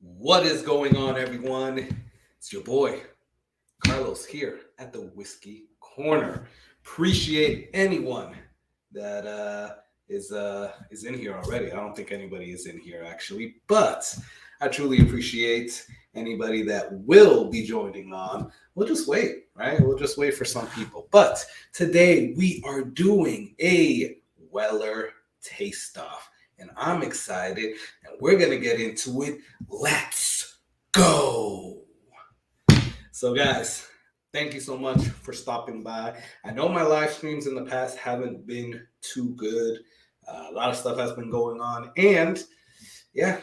What is going on, everyone? It's your boy, Carlos, here at the Whiskey Corner. Appreciate anyone that is in here already. I don't think anybody is in here, actually, but I truly appreciate anybody that will be joining on. We'll just wait, right? We'll just wait for some people. But today we are doing a Weller taste-off, and I'm excited, and we're going to get into it. Let's go. So, guys, thank you so much for stopping by. I know my live streams in the past haven't been too good. A lot of stuff has been going on, and yeah,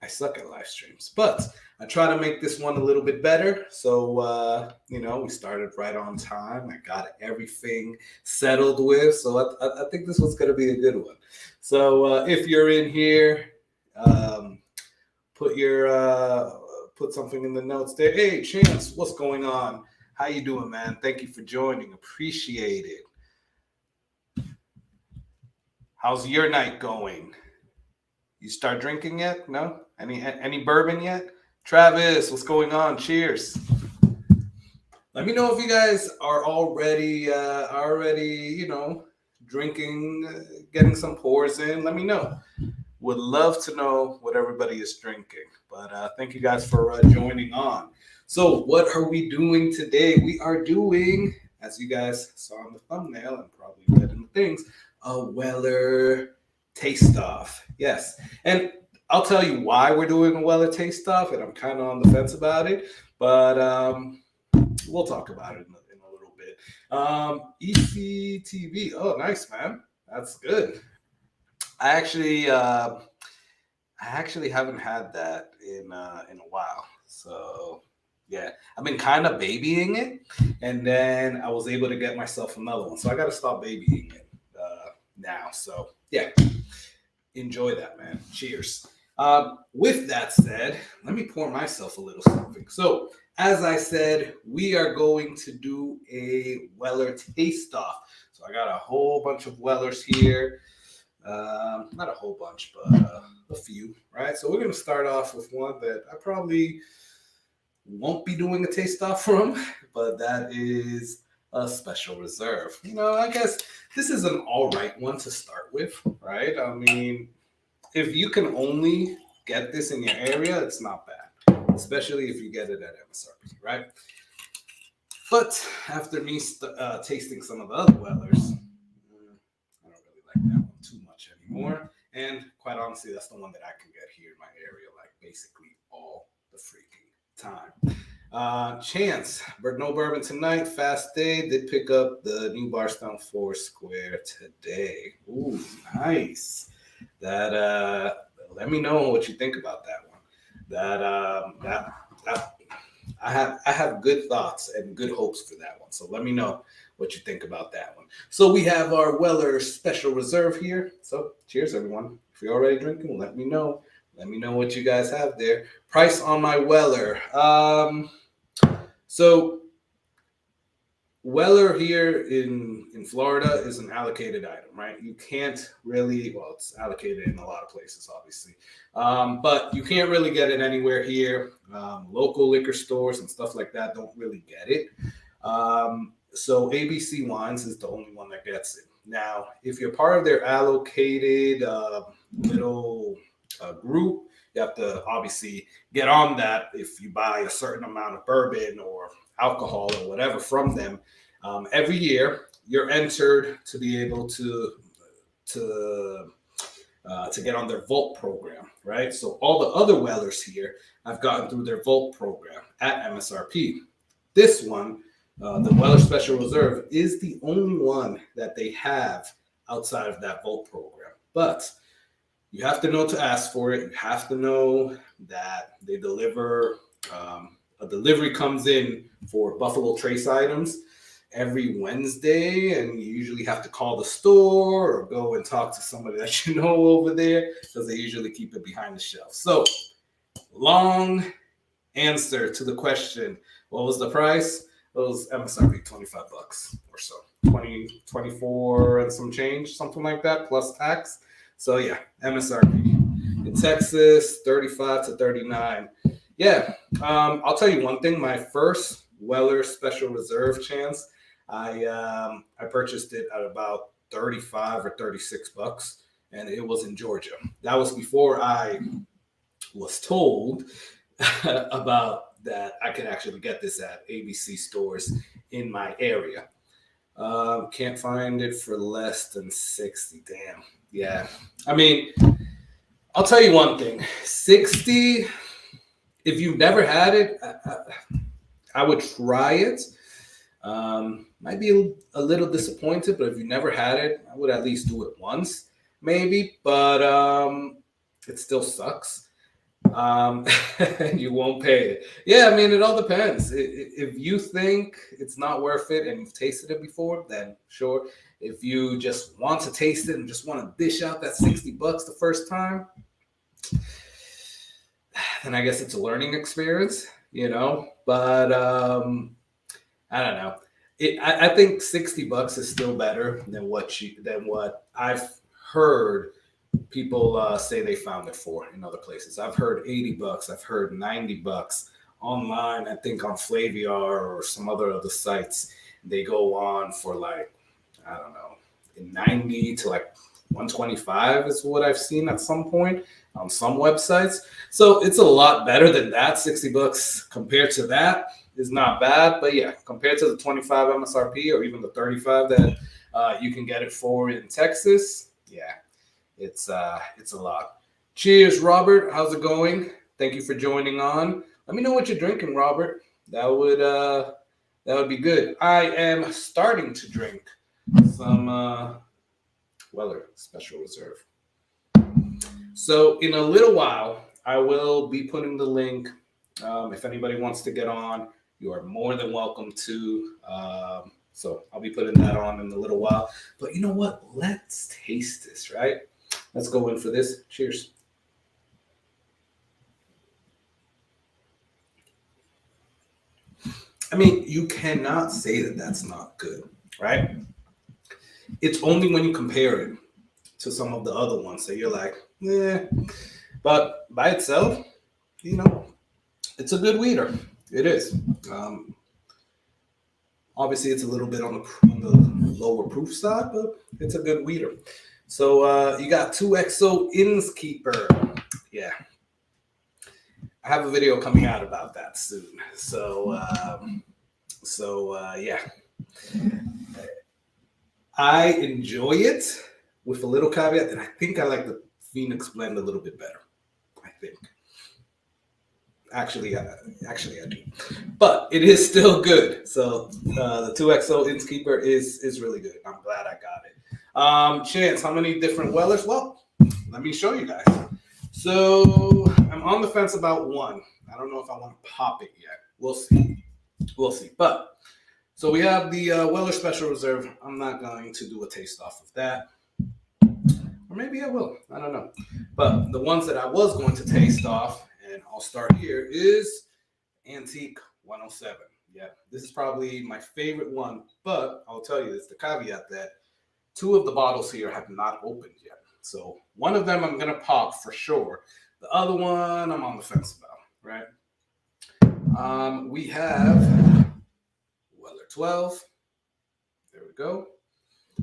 I suck at live streams, but I try to make this one a little bit better. So, we started right on time. I got everything settled with. So I think this one's going to be a good one. So if you're in here, put something in the notes there. Hey, Chance, what's going on? How you doing, man? Thank you for joining. Appreciate it. How's your night going? You start drinking yet? No? Any bourbon yet? Travis, what's going on? Cheers. Let me know if you guys are already drinking, getting some pours in. Let me know. Would love to know what everybody is drinking. But thank you guys for joining on. So what are we doing today? We are doing, as you guys saw on the thumbnail and probably read in the things, a Weller taste-off. Yes. And I'll tell you why we're doing a Weller taste-off, and I'm kind of on the fence about it, but we'll talk about it in a little bit. ECTV. Oh, nice, man. That's good. I actually haven't had that in a while. So yeah, I've been kind of babying it, and then I was able to get myself another one. So I got to stop babying it now. So yeah, enjoy that, man. Cheers. With that said, let me pour myself a little something. So as I said, we are going to do a Weller taste-off. So I got a whole bunch of Wellers here. Not a whole bunch, but a few, right? So we're going to start off with one that I probably won't be doing a taste-off from, but that is a Special Reserve. I guess this is an all right one to start with, right? I mean, if you can only get this in your area, it's not bad, especially if you get it at MSRP, right? But after me tasting some of the other Wellers, I don't really like that one too much anymore. And quite honestly, that's the one that I can get here in my area, like basically all the freaking time. Chance, no bourbon tonight, fast day. Did pick up the new Barstown 4 Square today. Ooh, nice. That let me know what you think about that one. That I have good thoughts and good hopes for that one. So let me know what you think about that one. So we have our Weller Special Reserve here. So cheers, everyone. If you're already drinking, let me know. Let me know what you guys have there. Price on my Weller. So Weller here in Florida is an allocated item, right? You can't really, well, it's allocated in a lot of places, obviously. But you can't really get it anywhere here. Local liquor stores and stuff like that don't really get it. So ABC Wines is the only one that gets it. Now, if you're part of their allocated little group, you have to obviously get on that if you buy a certain amount of bourbon or alcohol or whatever from them. Every year, you're entered to be able to get on their Vault program, right? So all the other Wellers here have gotten through their Vault program at MSRP. This one, the Weller Special Reserve, is the only one that they have outside of that Vault program. But you have to know to ask for it. You have to know that they deliver. A delivery comes in for Buffalo Trace items every Wednesday, and you usually have to call the store or go and talk to somebody that you know over there because they usually keep it behind the shelf. So, long answer to the question, what was the price? It was MSRP $25 or so, 24 and some change, something like that, plus tax. So yeah, MSRP. Texas, 35 to 39. Yeah, I'll tell you one thing. My first Weller Special Reserve chance, I purchased it at about 35 or 36 bucks, and it was in Georgia. That was before I was told about that I could actually get this at ABC stores in my area. Can't find it for less than 60. Damn. Yeah. I mean, I'll tell you one thing. 60, if you've never had it, I would try it. Might be a little disappointed, but if you never had it, I would at least do it once, maybe. But it still sucks. You won't pay it. Yeah, I mean, it all depends. If you think it's not worth it and you've tasted it before, then sure. If you just want to taste it and just want to dish out that 60 bucks the first time, then I guess it's a learning experience, you know. But I don't know. I think 60 bucks is still better than what I've heard people say they found it for in other places. I've heard 80 bucks. I've heard 90 bucks online. I think on Flaviar or some other sites, they go on for like, I don't know, 90 to like 125 is what I've seen at some point on some websites. So it's a lot better than that. 60 bucks compared to that is not bad. But yeah, compared to the 25 MSRP or even the 35 that you can get it for in Texas, yeah. It's a lot. Cheers, Robert. How's it going? Thank you for joining on. Let me know what you're drinking, Robert. That would be good. I am starting to drink some Weller Special Reserve. So in a little while, I will be putting the link. If anybody wants to get on, you are more than welcome to. So I'll be putting that on in a little while. But you know what? Let's taste this, right? Let's go in for this. Cheers. I mean, you cannot say that that's not good, right? It's only when you compare it to some of the other ones that you're like, eh. But by itself, you know, it's a good weeder. It is. Obviously, it's a little bit on the lower proof side, but it's a good weeder. So you got 2XO Innkeeper. Yeah. I have a video coming out about that soon. So yeah. I enjoy it with a little caveat that I think I like the Phoenix blend a little bit better. I think. Actually, I do. But it is still good. So the 2XO Innkeeper is really good. I'm glad I got it. Chance, how many different Wellers? Well, let me show you guys. So I'm on the fence about one. I don't know if I want to pop it yet. We'll see. We'll see. But so we have the Weller Special Reserve. I'm not going to do a taste off of that. Or maybe I will. I don't know. But the ones that I was going to taste off, and I'll start here, is Antique 107. Yeah, this is probably my favorite one. But I'll tell you this, the caveat that 2 of the bottles here have not opened yet. So one of them I'm going to pop for sure. The other one I'm on the fence about, right? We have Weller 12. There we go.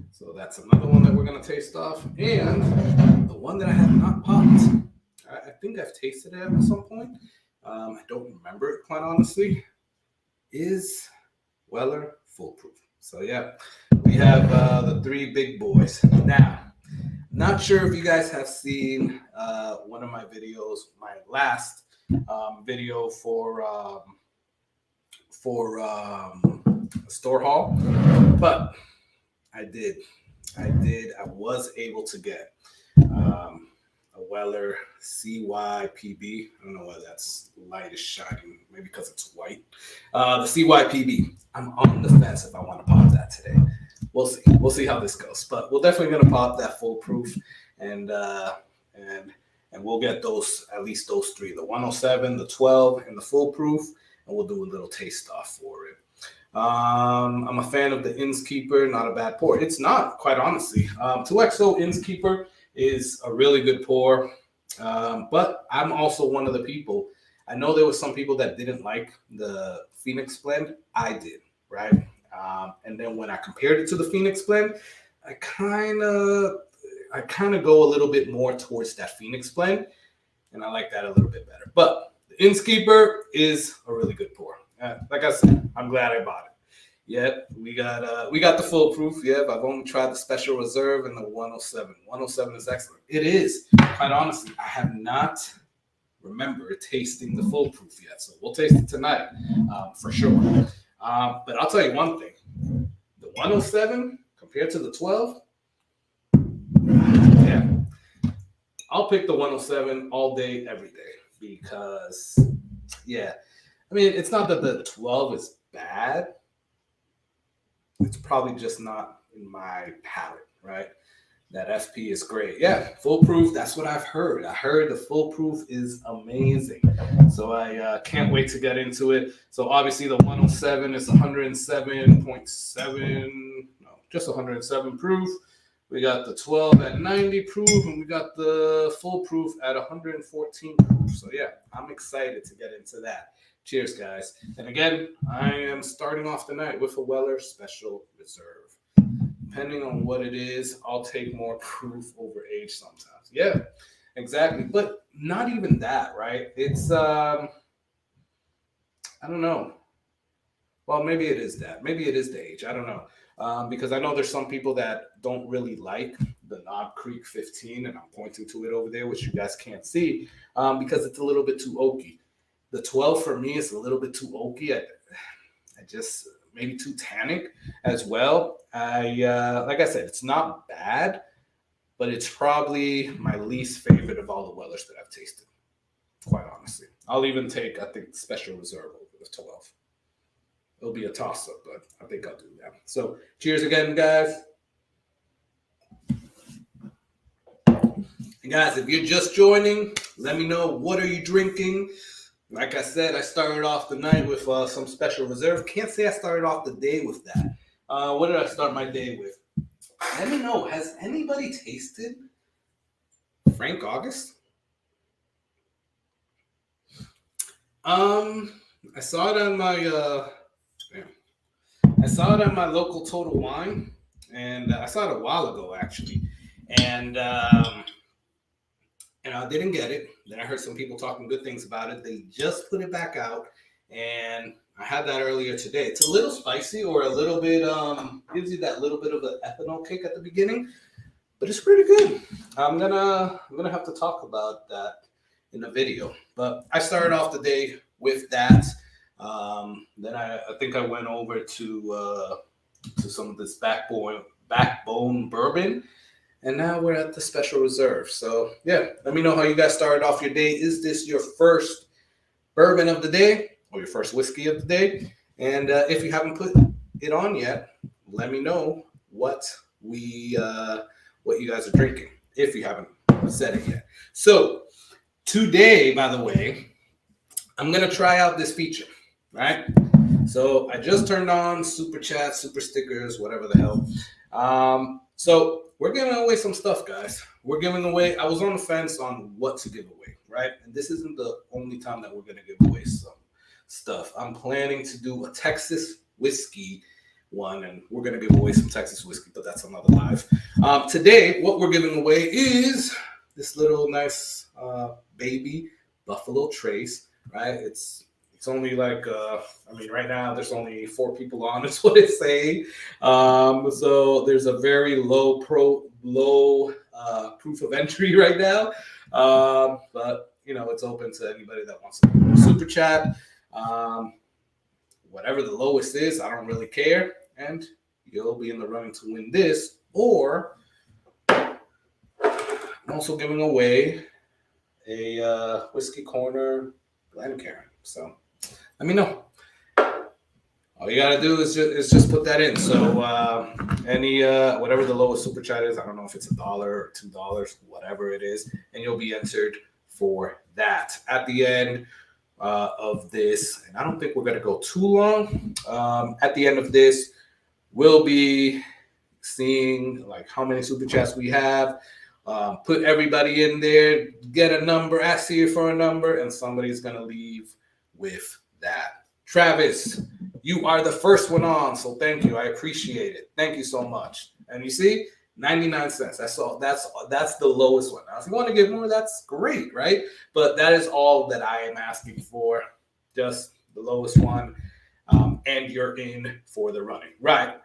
So that's another one that we're going to taste off. And the one that I have not popped, I think I've tasted it at some point. I don't remember it, quite honestly, is Weller Foolproof. So yeah, we have the 3 big boys. Now, not sure if you guys have seen one of my videos, my last video for store haul, but I was able to get a Weller CYPB. I don't know why that's light is shining, maybe because it's white. The CYPB. I'm on the fence if I want to pop that today. We'll see. We'll see how this goes. But we're definitely going to pop that Foolproof, and we'll get those, at least those 3, the 107, the 12, and the Foolproof, and we'll do a little taste off for it. I'm a fan of the Innkeeper, not a bad pour. It's not, quite honestly. 2XO Innkeeper is a really good pour. But I'm also one of the people. I know there was some people that didn't like the Phoenix blend. I did, right? And then when I compared it to the Phoenix blend, I kind of go a little bit more towards that Phoenix blend, and I like that a little bit better. But the Innkeeper is a really good pour. Like I said, I'm glad I bought it. Yep, we got the full proof. Yep, I've only tried the Special Reserve and the 107. 107 is excellent. It is. Quite honestly, I have not remembered tasting the full proof yet, so we'll taste it tonight for sure. But I'll tell you one thing: the 107 compared to the 12, yeah, I'll pick the 107 all day, every day because, yeah, I mean, it's not that the 12 is bad. It's probably just not in my palate, right? That FP is great. Yeah, full proof. That's what I've heard. I heard the full proof is amazing. So I can't wait to get into it. So obviously the 107 is 107.7, no, just 107 proof. We got the 12 at 90 proof, and we got the full proof at 114 proof. So yeah, I'm excited to get into that. Cheers, guys. And again, I am starting off the night with a Weller Special Reserve. Depending on what it is, I'll take more proof over age sometimes. Yeah, exactly. But not even that, right? It's, I don't know. Well, maybe it is that. Maybe it is the age. I don't know. Because I know there's some people that don't really like the Knob Creek 15, and I'm pointing to it over there, which you guys can't see, because it's a little bit too oaky. The 12 for me is a little bit too oaky. I just maybe too tannic as well. Like I said, it's not bad, but it's probably my least favorite of all the Wellers that I've tasted. Quite honestly, I'll even take, I think, Special Reserve over the 12. It'll be a toss-up, but I think I'll do that. So, cheers again, guys. And guys, if you're just joining, let me know, what are you drinking? Like I said, I started off the night with some Special Reserve. Can't say I started off the day with that. What did I start my day with? Let me know. Has anybody tasted Frank August? I saw it on my local Total Wine, and I saw it a while ago actually, and I didn't get it. Then I heard some people talking good things about it. They just put it back out, and I had that earlier today. It's a little spicy, or a little bit gives you that little bit of an ethanol kick at the beginning, but it's pretty good. I'm gonna have to talk about that in the video. But I started off the day with that. Then I think I went over to some of this backbone bourbon. And now we're at the Special Reserve. So, yeah, let me know how you guys started off your day. Is this your first bourbon of the day or your first whiskey of the day? And if you haven't put it on yet, let me know what you guys are drinking, if you haven't said it yet. So, today, by the way, I'm going to try out this feature, right? So, I just turned on Super Chat, Super Stickers, whatever the hell. So, we're giving away some stuff, guys. We're giving away, I was on the fence on what to give away, right? And this isn't the only time that we're going to give away some stuff. I'm planning to do a Texas whiskey one, and we're going to give away some Texas whiskey, but that's another live. Today, what we're giving away is this little nice baby Buffalo Trace, right? It's only like, right now there's only 4 people on, is what it's saying. So there's a very low proof of entry right now. But, it's open to anybody that wants to super chat. Whatever the lowest is, I don't really care. And you'll be in the running to win this. Or I'm also giving away a Whiskey Corner Glencairn. So let me know. All you gotta do is just put that in. So whatever the lowest super chat is, I don't know if it's $1 or $2, whatever it is, and you'll be entered for that at the end of this. And I don't think we're gonna go too long. At the end of this, we'll be seeing like how many super chats we have. Put everybody in there. get a number, ask you for a number, and somebody's going to leave with that. Travis, you are the first one on, so thank you. I appreciate it. Thank you so much. And you see, 99 cents. That's all. That's the lowest one. Now, if you want to give more, that's great, right? But that is all that I am asking for. Just the lowest one, and you're in for the running, right?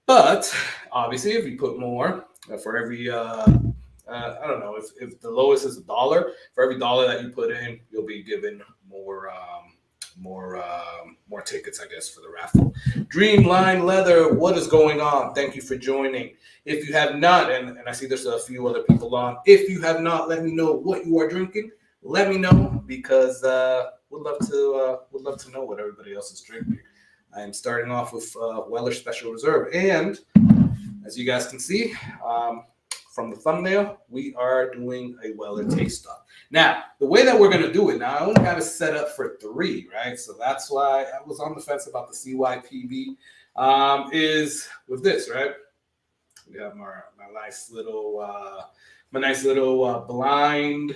But obviously, if you put more for every, I don't know, if the lowest is $1, for every dollar that you put in, you'll be given more tickets, I guess, for the raffle. Dreamline Leather, what is going on? Thank you for joining. If you have not, and I see there's a few other people on, if you have not, let me know what you are drinking. Let me know, because would love to know what everybody else is drinking. I am starting off with Weller Special Reserve, and as you guys can see from the thumbnail, we are doing a Weller taste off. Now, the way that we're going to do it, now I only have it set up for 3, right? So that's why I was on the fence about the CYPB, is with this, right? We have my nice little blind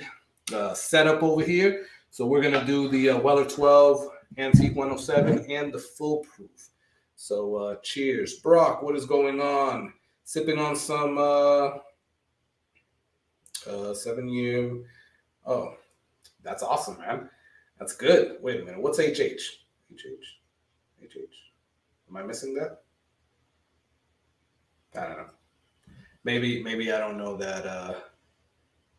setup over here. So we're going to do the Weller 12 Antique 107 and the full proof. So cheers. Brock, what is going on? Sipping on some 7-year. Oh, that's awesome, man. That's good. Wait a minute. What's HH? HH. Am I missing that? I don't know. Maybe I don't know that.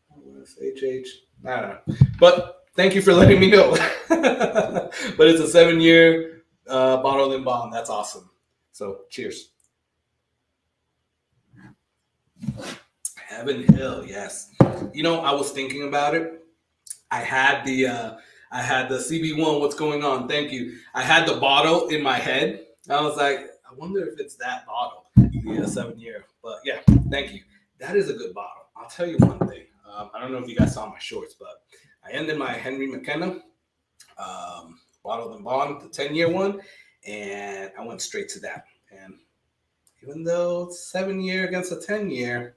What's HH? I don't know. But thank you for letting me know. But it's a 7-year bottled in bond. That's awesome. So cheers. Heaven Hill, yes. You know, I was thinking about it. I had the CB1. What's going on? Thank you. I had the bottle in my head. I was like, I wonder if it's that bottle, the 7-year. But yeah, thank you. That is a good bottle. I'll tell you one thing. I don't know if you guys saw my shorts, but I ended my Henry McKenna bottled in bond, the 10-year one, and I went straight to that. And even though it's 7-year against a 10-year,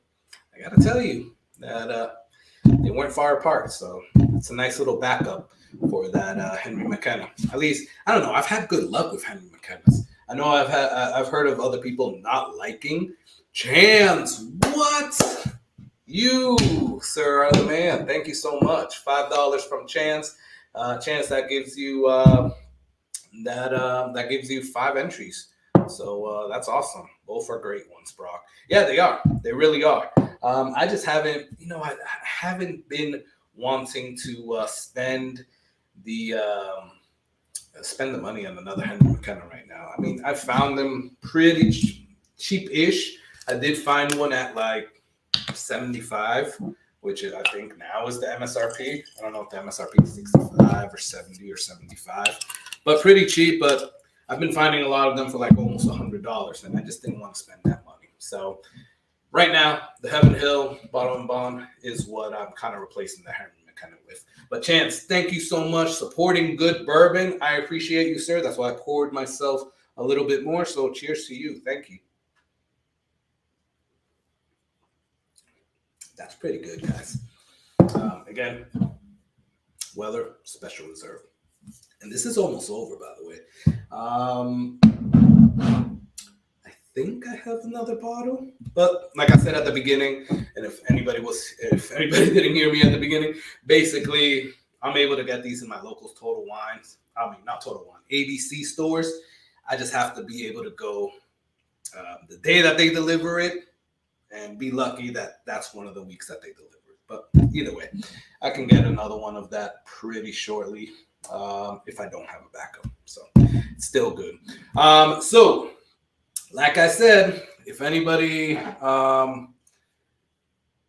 I got to tell you that they weren't far apart. So it's a nice little backup for that Henry McKenna. At least, I don't know. I've had good luck with Henry McKennas. I know I've heard of other people not liking. Chance, what? You, sir, are the man. Thank you so much. $5 from Chance. Chance, that gives you that gives you 5 entries. So that's awesome. Both are great ones, Brock. Yeah, they are. They really are. I just haven't, I haven't been wanting to spend the money on another Henry McKenna right now. I mean, I found them pretty cheap-ish. I did find one at like 75, which is, I think now is the MSRP. I don't know if the MSRP is 65 or 70 or 75, but pretty cheap. But I've been finding a lot of them for like almost $100, and I just didn't want to spend that money. So right now, the Heaven Hill bottle and bond is what I'm kind of replacing the Henry McKenna with. But Chance, thank you so much supporting good bourbon. I appreciate you, sir. That's why I poured myself a little bit more. So cheers to you. Thank you. That's pretty good, guys. Again, Weller Special Reserve. And this is almost over, by the way. I think I have another bottle, but like I said at the beginning, and if anybody didn't hear me at the beginning, basically I'm able to get these in my local Total Wines. I mean, not Total Wine, ABC stores. I just have to be able to go the day that they deliver it, and be lucky that that's one of the weeks that they deliver it. But either way, I can get another one of that pretty shortly if I don't have a backup. So it's still good. So like I said, if anybody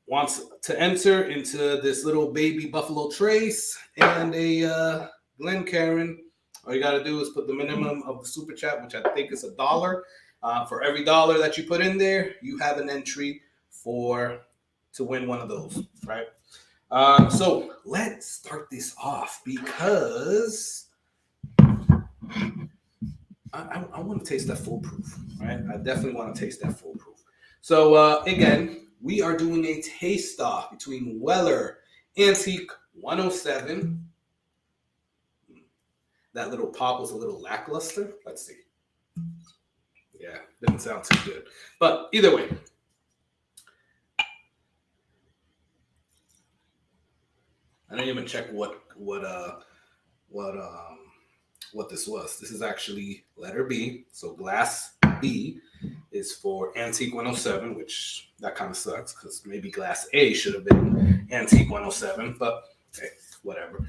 wants to enter into this little baby Buffalo Trace and a Glencairn, all you got to do is put the minimum of the super chat, which I think is $1. For every $1 that you put in there, you have an entry to win one of those, right? So let's start this off because I want to taste that full proof, right? I definitely want to taste that full proof. So again, we are doing a taste off between Weller Antique 107. That little pop was a little lackluster. Let's see. Yeah, didn't sound too good. But either way. I didn't even check what this was. This is actually letter B. So glass B is for Antique 107, which that kind of sucks because maybe glass A should have been Antique 107, but hey, whatever.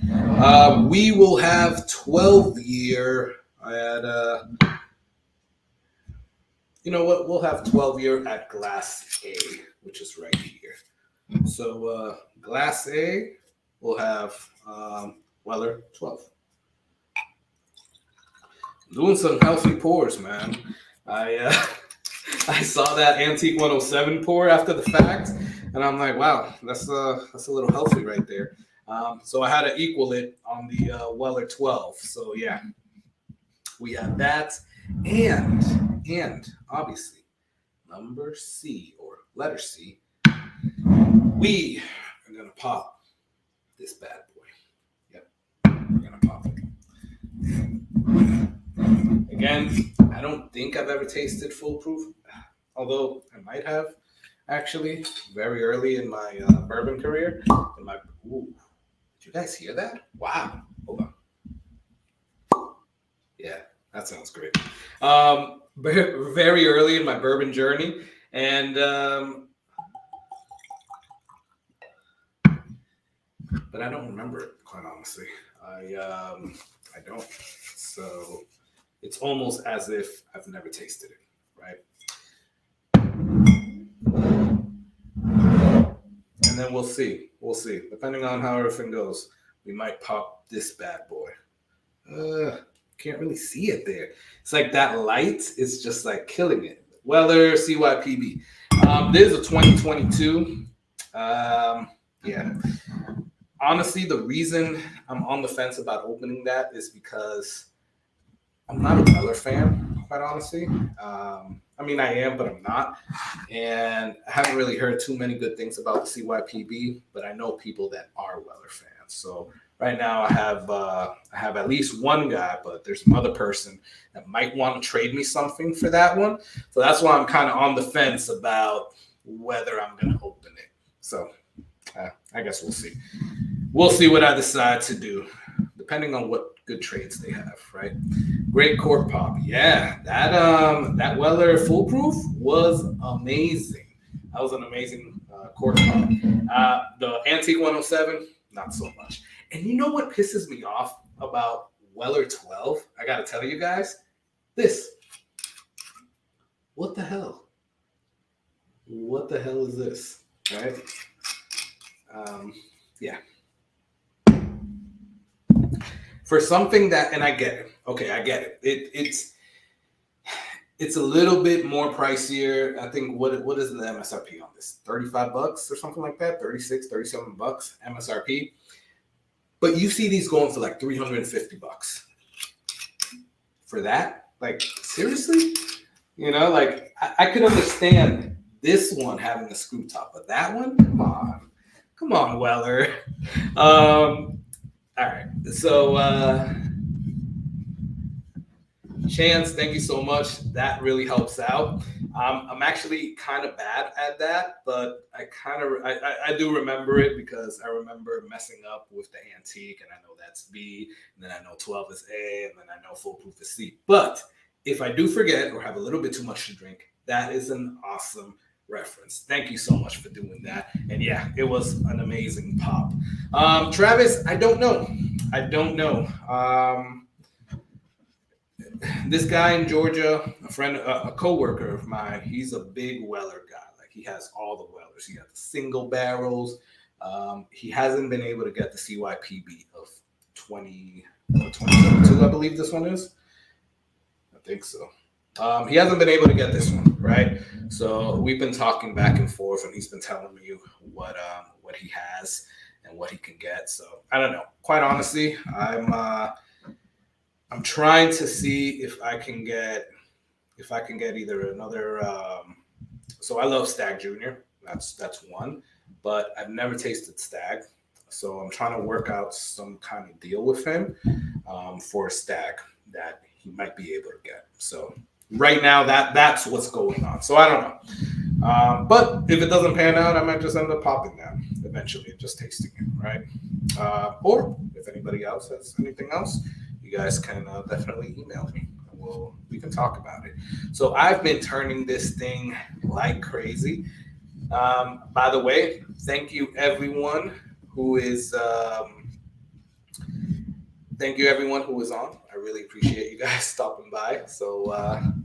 We will have 12-year at you know what? We'll have 12-year at glass A, which is right here. So glass A will have Weller 12. Doing some healthy pours, man. I saw that Antique 107 pour after the fact, and I'm like, wow, that's a little healthy right there. So I had to equal it on the Weller 12. So yeah, we have that, and obviously number C or letter C, we are gonna pop this bad boy. Yep, we're gonna pop it. Again, I don't think I've ever tasted Foolproof, although I might have actually very early in my bourbon career. Ooh, did you guys hear that? Wow. Hold on. Yeah, that sounds great. Very early in my bourbon journey, and but I don't remember it, quite honestly. I don't. So it's almost as if I've never tasted it, right? And then we'll see. We'll see. Depending on how everything goes, we might pop this bad boy. Can't really see it there. It's like that light is just like killing it. Weller CYPB. This is a 2022. Yeah. Honestly, the reason I'm on the fence about opening that is because I'm not a Weller fan, quite honestly. I mean, I am, but I'm not. And I haven't really heard too many good things about the CYPB, but I know people that are Weller fans. So right now I have at least one guy, but there's another person that might want to trade me something for that one. So that's why I'm kind of on the fence about whether I'm going to open it. So I guess we'll see. We'll see what I decide to do, depending on what good trades they have, right? Great cork pop. Yeah, that Weller Foolproof was amazing. That was an amazing cork pop. The Antique 107, not so much. And you know what pisses me off about Weller 12? I got to tell you guys, this. What the hell? What the hell is this, right? Yeah. For something that, and I get it. Okay, I get it. It's a little bit more pricier. I think what is the MSRP on this? $35 or something like that. 36, 37 bucks MSRP. But you see these going for like $350 for that. Like seriously, you know, like I could understand this one having a screw top, but that one, come on, Weller. All right, so Chance, thank you so much. That really helps out. I'm actually kind of bad at that, but I do remember it because I remember messing up with the Antique, and I know that's B, and then I know 12 is A, and then I know Foolproof is C. But if I do forget or have a little bit too much to drink, that is an awesome reference. Thank you so much for doing that. And yeah, it was an amazing pop. Travis, I don't know. This guy in Georgia, a friend, a coworker of mine, he's a big Weller guy. Like he has all the Wellers. He got the single barrels. He hasn't been able to get the CYPB of 2022, I believe this one is. I think so. He hasn't been able to get this one, right? So we've been talking back and forth, and he's been telling me what he has and what he can get. So I don't know. Quite honestly, I'm trying to see if I can get either another. So I love Stag Junior. That's one, but I've never tasted Stag. So I'm trying to work out some kind of deal with him for a stag that he might be able to get. So right now that's what's going on. So I don't know. But if it doesn't pan out, I might just end up popping that eventually and just tasting it, right? Or if anybody else has anything else, you guys can definitely email me. We can talk about it. So I've been turning this thing like crazy. By the way, thank you everyone who is thank you everyone who is on. I really appreciate you guys stopping by. So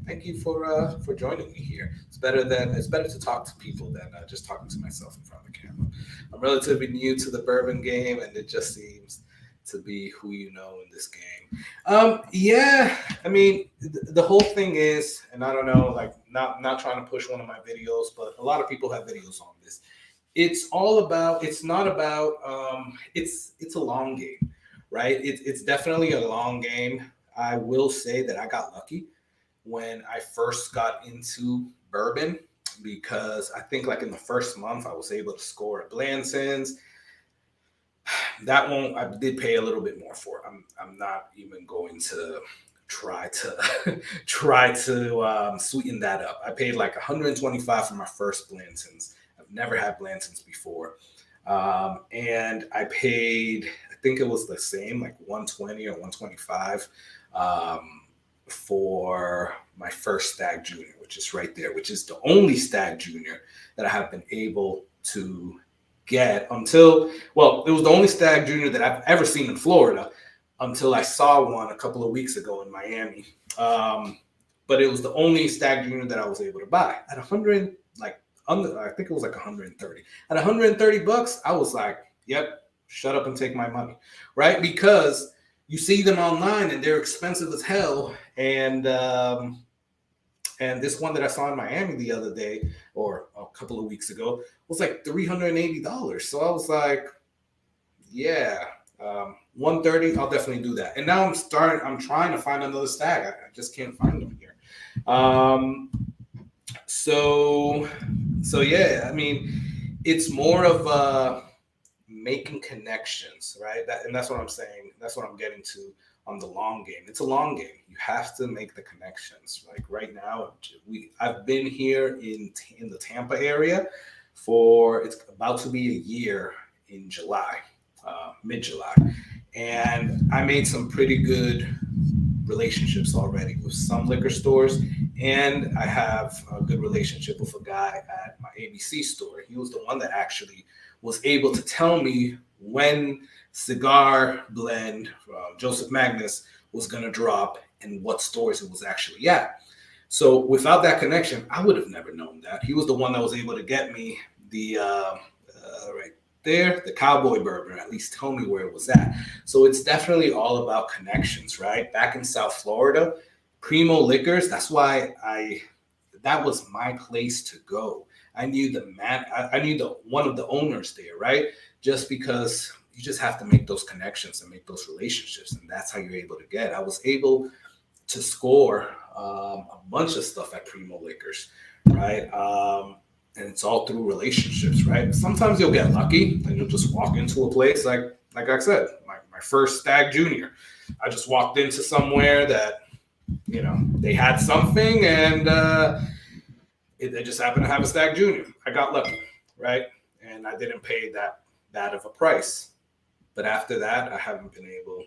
thank you for joining me here. It's better to talk to people than just talking to myself in front of the camera. I'm relatively new to the bourbon game, and it just seems to be who you know in this game. Yeah, I mean the whole thing is, and I don't know, like not trying to push one of my videos, but a lot of people have videos on this. It's not about it's a long game, right? It's definitely a long game. I will say that I got lucky when I first got into bourbon, because I think like in the first month I was able to score at Blanton's. That one I did pay a little bit more for. I'm not even going to try to sweeten that up. I paid like $125 for my first Blanton's. I've never had Blanton's before, and I paid, I think it was the same, like $120 or $125 for my first Stag Junior, which is right there, which is the only Stag Junior that I have been able to get until, well, it was the only Stag Junior that I've ever seen in Florida until I saw one a couple of weeks ago in Miami. But it was the only Stag Junior that I was able to buy at 100, like I think it was like 130. At 130 bucks, I was like, yep, shut up and take my money, right? Because you see them online and they're expensive as hell. And this one that I saw in Miami the other day, or a couple of weeks ago, was like $380. So I was like, yeah, 130, I'll definitely do that. And now I'm trying to find another Stag. I just can't find them here. So yeah, I mean, it's more of making connections, right? And that's what I'm saying. That's what I'm getting to on the long game. It's a long game. You have to make the connections. Like right now, I've been here in the Tampa area it's about to be a year in July, mid-July, and I made some pretty good relationships already with some liquor stores, and I have a good relationship with a guy at my ABC store. He was the one that actually was able to tell me when Cigar Blend Joseph Magnus was going to drop and what stores it was actually at. So without that connection, I would have never known that. He was the one that was able to get me the right there, the Cowboy Bourbon, or at least tell me where it was at. So it's definitely all about connections, right? Back in South Florida, Primo Liquors, that's why that was my place to go. I knew I knew one of the owners there, right? Just because you just have to make those connections and make those relationships, and that's how you're able to get. I was able to score a bunch of stuff at Primo Liquors, right? And it's all through relationships, right? Sometimes you'll get lucky and you'll just walk into a place like I said, my first Stag Junior. I just walked into somewhere that, you know, they had something, and they just happened to have a Stag Junior. I got lucky, right? And I didn't pay that bad of a price. But after that, I haven't been able,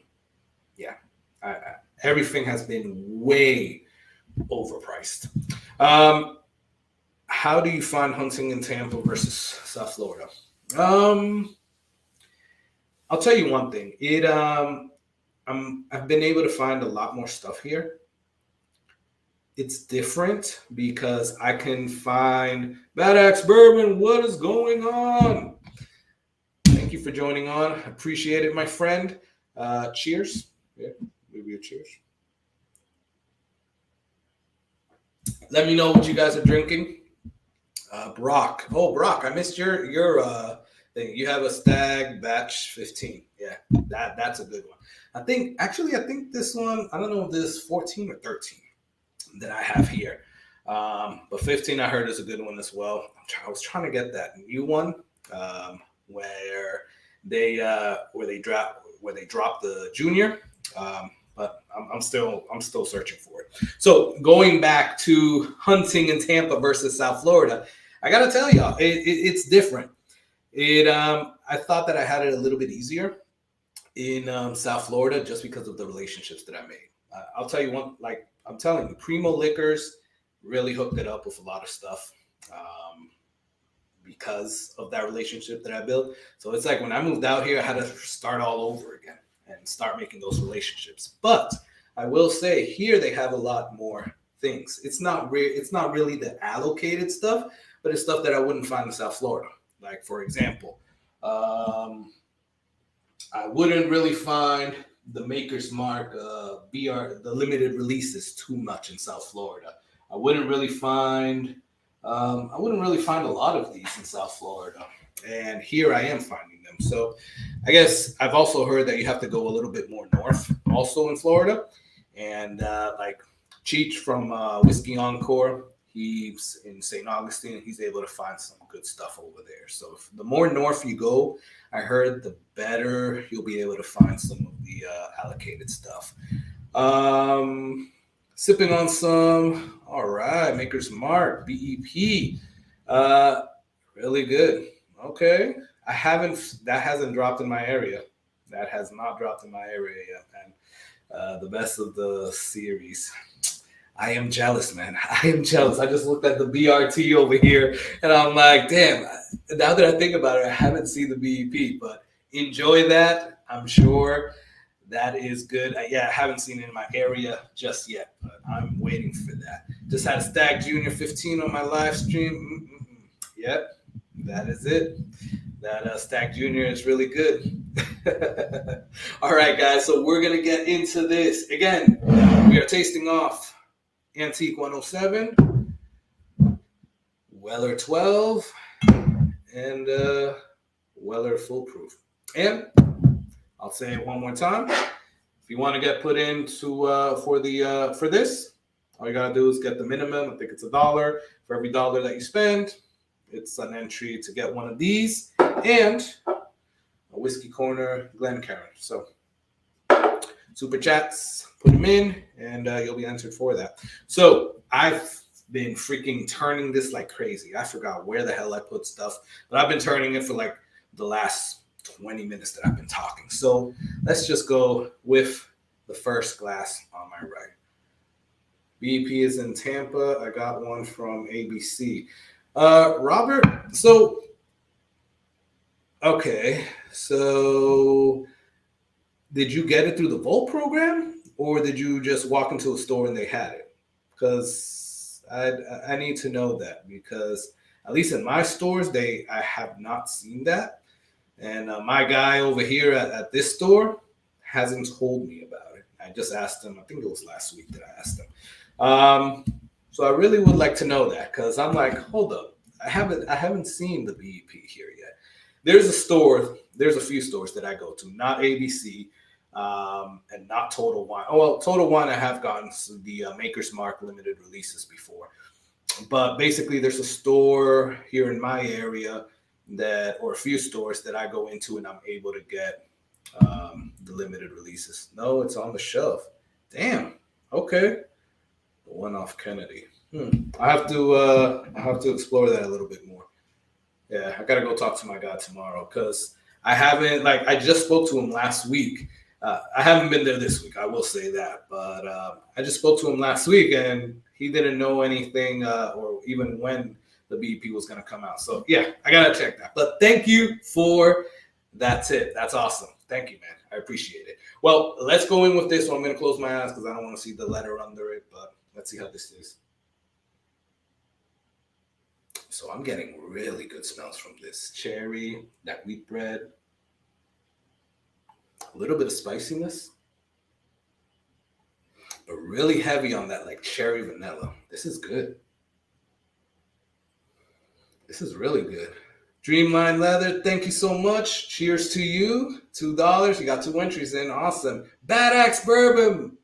everything has been way overpriced. How do you find hunting in Tampa versus South Florida? I'll tell you one thing. I've been able to find a lot more stuff here. It's different because I can find Bad Axe Bourbon. What is going on? Thank you for joining on. Appreciate it, my friend. Cheers. Yeah, maybe a cheers. Let me know what you guys are drinking. Brock. Oh, Brock, I missed your thing. You have a Stag Batch 15. Yeah, that's a good one. I think this one, I don't know if this is 14 or 13 that I have here. But 15 I heard is a good one as well. I was trying to get that new one where they where they drop the junior. But I'm still searching for it. So going back to hunting in Tampa versus South Florida, I gotta tell y'all, it's different. I thought that I had it a little bit easier in South Florida just because of the relationships that I made. I'll tell you one, like I'm telling you, Primo Liquors really hooked it up with a lot of stuff because of that relationship that I built. So it's like when I moved out here, I had to start all over again and start making those relationships. But I will say here they have a lot more things. It's not really the allocated stuff, but it's stuff that I wouldn't find in South Florida. Like for example, I wouldn't really find the Maker's Mark the limited releases too much in South Florida. I wouldn't really find a lot of these in South Florida, and here I am finding them. So I guess I've also heard that you have to go a little bit more north, also in Florida, and like Cheech from Whiskey Encore, he's in St. Augustine. He's able to find some good stuff over there. So the more north you go, I heard the better you'll be able to find some of the allocated stuff. Sipping on some, all right, Maker's Mark, BEP. Really good. Okay. That hasn't dropped in my area. That has not dropped in my area yet, man. The best of the series. I am jealous, man. I am jealous. I just looked at the BRT over here and I'm like, damn, now that I think about it, I haven't seen the BEP, but enjoy that. I'm sure that is good. I haven't seen it in my area just yet, but I'm waiting for that. Just had a Stag Junior 15 on my live stream. Yep, that is it. That Stag Junior is really good. All right, guys, so we're going to get into this. Again, we are tasting off Antique 107, Weller 12, and Weller Foolproof. And I'll say it one more time. If you want to get put into for this, all you gotta do is get the minimum. I think it's $1. For every $1 that you spend, it's an entry to get one of these and a Whiskey Corner Glencairn. So super chats, put them in, and you'll be entered for that. So I've been freaking turning this like crazy. I forgot where the hell I put stuff, but I've been turning it for like the last 20 minutes that I've been talking. So let's just go with the first glass on my right. BEP is in Tampa. I got one from ABC. Robert, okay, so did you get it through the Vault program, or did you just walk into a store and they had it? Because I need to know that, because at least in my stores, I have not seen that. And my guy over here at this store hasn't told me about it. I just asked him, I think it was last week that I asked him. So I really would like to know that, because I'm like, hold up, I haven't seen the BEP here yet. There's a few stores that I go to, not ABC, and not Total Wine. Oh, well, Total Wine, I have gotten the Maker's Mark limited releases before. But basically, there's a store here in my area or a few stores that I go into and I'm able to get the limited releases. No, it's on the shelf. Damn. Okay. The one off Kennedy. I have to explore that a little bit more. Yeah, I gotta go talk to my guy tomorrow, because I just spoke to him last week. I haven't been there this week, I will say that, but I just spoke to him last week and he didn't know anything or even when the BEP was going to come out. So yeah, I gotta check that. But thank you for that tip. That's awesome. Thank you, man. I appreciate it. Well, let's go in with this one. I'm going to close my eyes because I don't want to see the letter under it, but let's see how this is. So I'm getting really good smells from this. Cherry, that wheat bread, a little bit of spiciness, but really heavy on that like cherry vanilla. This is good. This is really good. Dreamline Leather, thank you so much. Cheers to you. $2. You got 2 entries in. Awesome. Bad Axe Bourbon.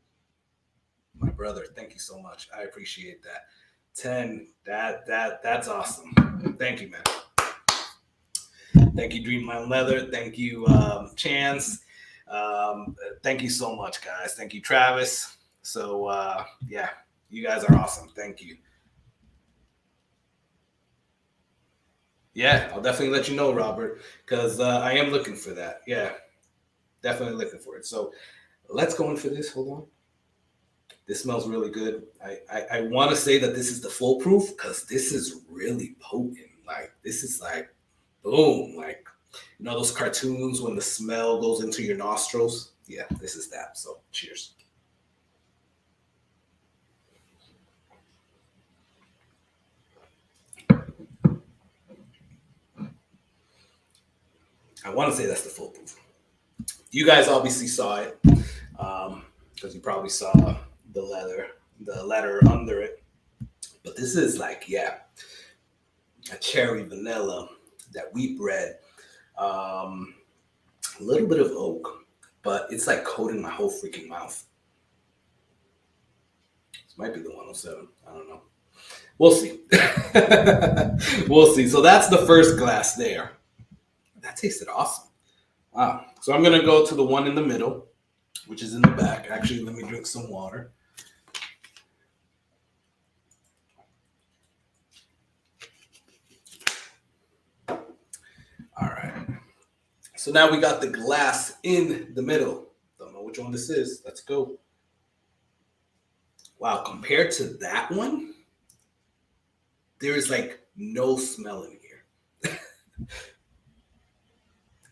My brother, thank you so much. I appreciate that. 10. That's awesome. Thank you, man. Thank you, Dreamland Leather. Thank you, Chance. Thank you so much, guys. Thank you, Travis. So, yeah, you guys are awesome. Thank you. Yeah, I'll definitely let you know, Robert, because I am looking for that. Yeah, definitely looking for it. So let's go in for this. Hold on. This smells really good. I want to say that this is the foolproof because this is really potent. Like, this is like, boom. Like, those cartoons when the smell goes into your nostrils? Yeah, this is that. So, cheers. I want to say that's the foolproof. You guys obviously saw it because you probably saw the letter under it. But this is like, yeah, a cherry vanilla, that wheat bread, a little bit of oak, but it's like coating my whole freaking mouth. This might be the 107. I don't know. We'll see. We'll see. So that's the first glass there. That tasted awesome. Wow. So I'm going to go to the one in the middle, which is in the back. Actually, let me drink some water. All right. So now we got the glass in the middle. Don't know which one this is. Let's go. Wow. Compared to that one, there is like no smell in here.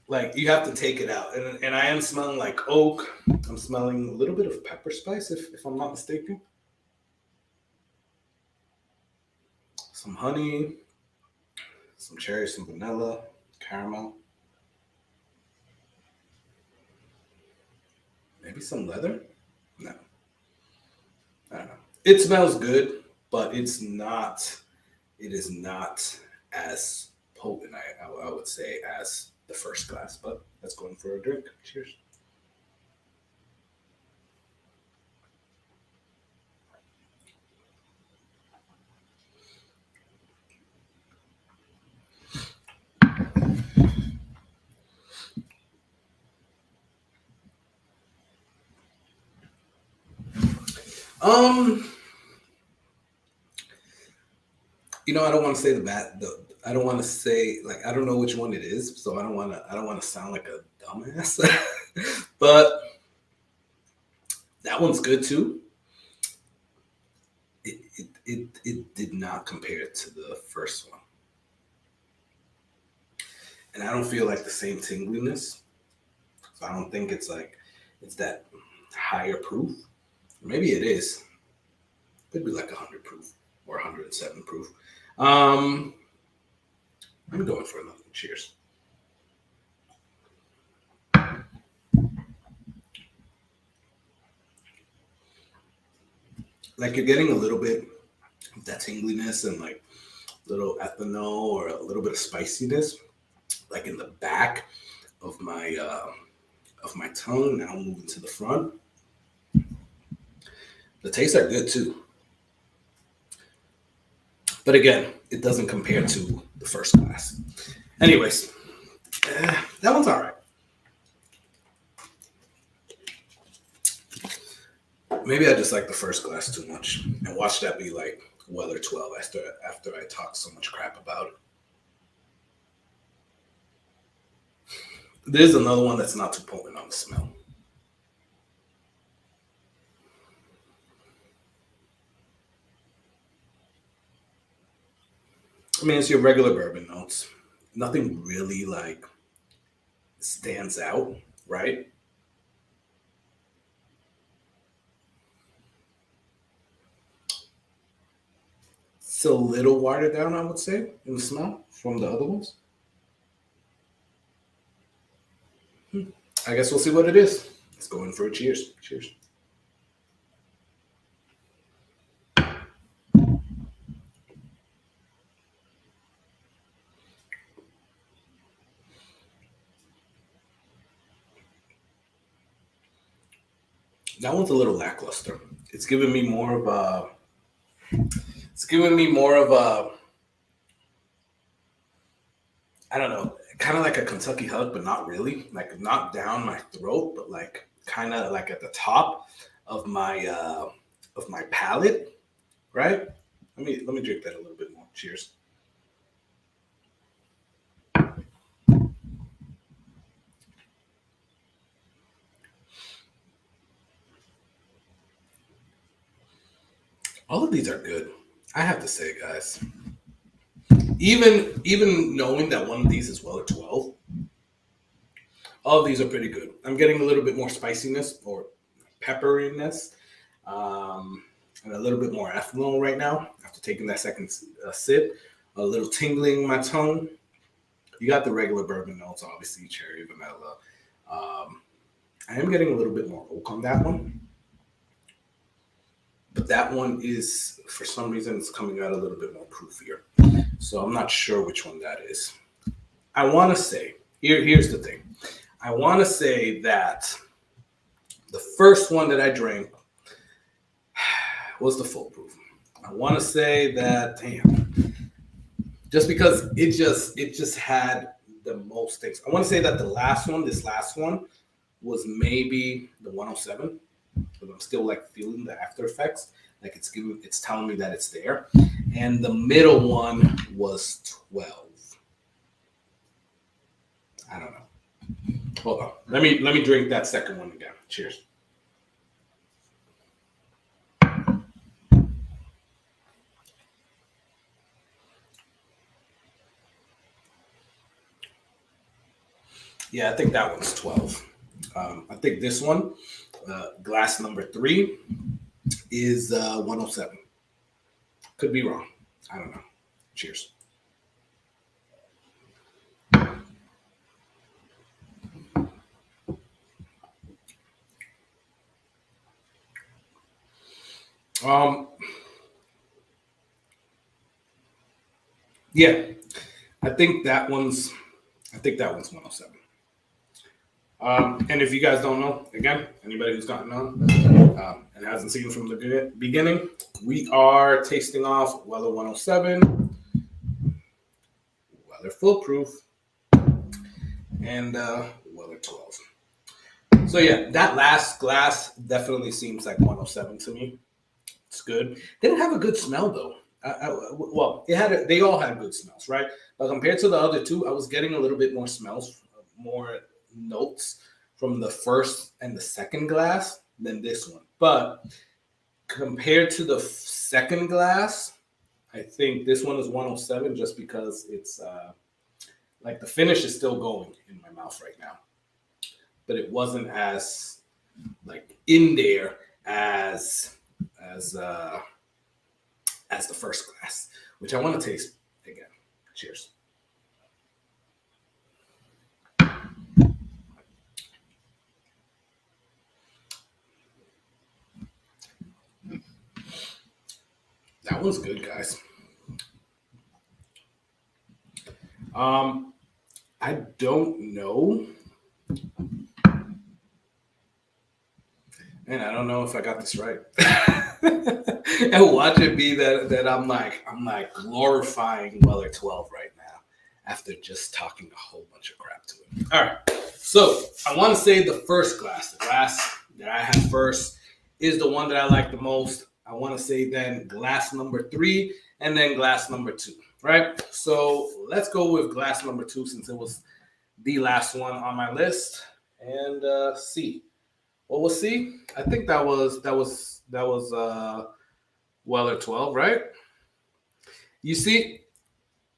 Like, you have to take it out. And I am smelling like oak. I'm smelling a little bit of pepper spice, if I'm not mistaken. Some honey, some cherry, some vanilla, caramel. Maybe some leather? No. I don't know. It smells good, but it is not as potent, I would say, as the first glass. But let's go in for a drink. Cheers. Um, I don't want to say I don't want to say, like, I don't know which one it is, so I don't want to sound like a dumbass. But that one's good too. It did not compare to the first one. And I don't feel like the same tingliness. So I don't think it's that higher proof. Maybe it is. Could be like 100 proof or 107 proof. I'm going for another. Cheers. Like, you're getting a little bit of that tingliness and like little ethanol or a little bit of spiciness, like in the back of my tongue. Now moving to the front. The tastes are good too. But again, it doesn't compare to the first glass. Anyways, that one's all right. Maybe I just like the first glass too much and watch that be like Weller 12 after I talk so much crap about it. There's another one that's not too potent on the smell. I mean, it's your regular bourbon notes. Nothing really like stands out, right? It's a little watered down, I would say, in the smell from the other ones. I guess we'll see what it is. Let's go in for a cheers. Cheers. That one's a little lackluster. It's giving me more of a. It's giving me more of a. I don't know, kind of like a Kentucky hug, but not really. Like not down my throat, but like kind of like at the top of my palate, right? Let me drink that a little bit more. Cheers. All of these are good. I have to say, guys. Even knowing that one of these is Weller 12, all of these are pretty good. I'm getting a little bit more spiciness or pepperiness, and a little bit more ethanol right now after taking that second sip. A little tingling in my tongue. You got the regular bourbon notes, obviously cherry, vanilla. I am getting a little bit more oak on that one. But that one is, for some reason, it's coming out a little bit more proofier. So I'm not sure which one that is. I want to say, here's the thing. I want to say that the first one that I drank was the full proof. I want to say that, damn, just because it just had the most things. I want to say that this last one, was maybe the 107. But I'm still like feeling the after effects. Like it's telling me that it's there. And the middle one was 12. I don't know. Hold on. Let me drink that second one again. Cheers. Yeah, I think that one's 12. I think this one, glass number 3, is 107. Could be wrong. I don't know. Cheers. Yeah, I think that one's 107. And if you guys don't know, again, anybody who's gotten on and hasn't seen from the beginning, we are tasting off Weller 107, Weller Full Proof, and Weller 12. So yeah, that last glass definitely seems like 107 to me. It's good. They didn't have a good smell though. Well, they all had good smells, right? But compared to the other two, I was getting a little bit more smells, more notes from the first and the second glass than this one. But compared to the second glass, I think this one is 107 just because it's like the finish is still going in my mouth right now. But it wasn't as like in there as the first glass, which I want to taste again. Cheers. That one's good, guys. I don't know. Man, I don't know if I got this right. And watch it be that I'm like glorifying Weller 12 right now after just talking a whole bunch of crap to it. All right. So I want to say the first glass, the glass that I had first, is the one that I like the most. I want to say then glass number 3 and then glass number 2. Right. So let's go with glass number 2 since it was the last one on my list, and see. What was C? I think that was Weller 12, right? You see,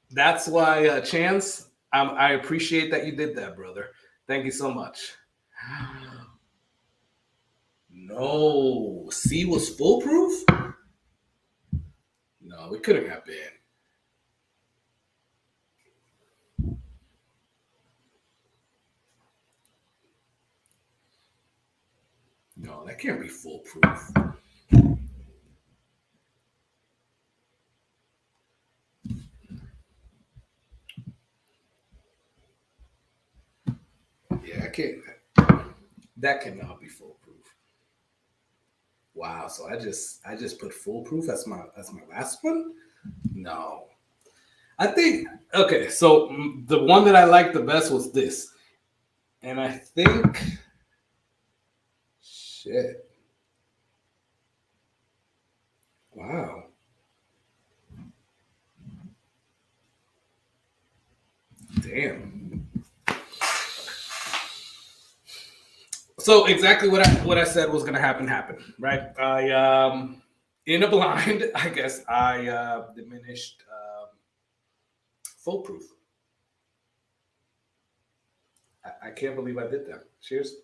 that's why Chance, I appreciate that you did that, brother. Thank you so much. No, C was foolproof? No, it couldn't have been. No, that can't be foolproof. Yeah, I can't. That cannot be foolproof. Wow. So I just put foolproof as my last one. No, I think, okay, so the one that I liked the best was this. And I think, shit. Wow. Damn. So exactly what I said was gonna happened, right? I in a blind, I guess I diminished foolproof. I can't believe I did that. Cheers.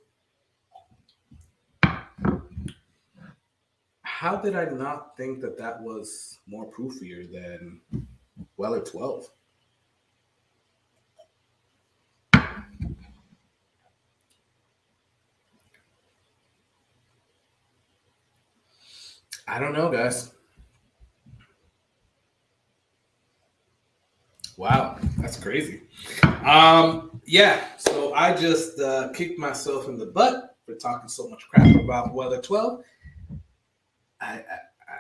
How did I not think that that was more proofier than Weller 12? I don't know, guys. Wow, that's crazy. Yeah, so I just kicked myself in the butt for talking so much crap about Weather 12. I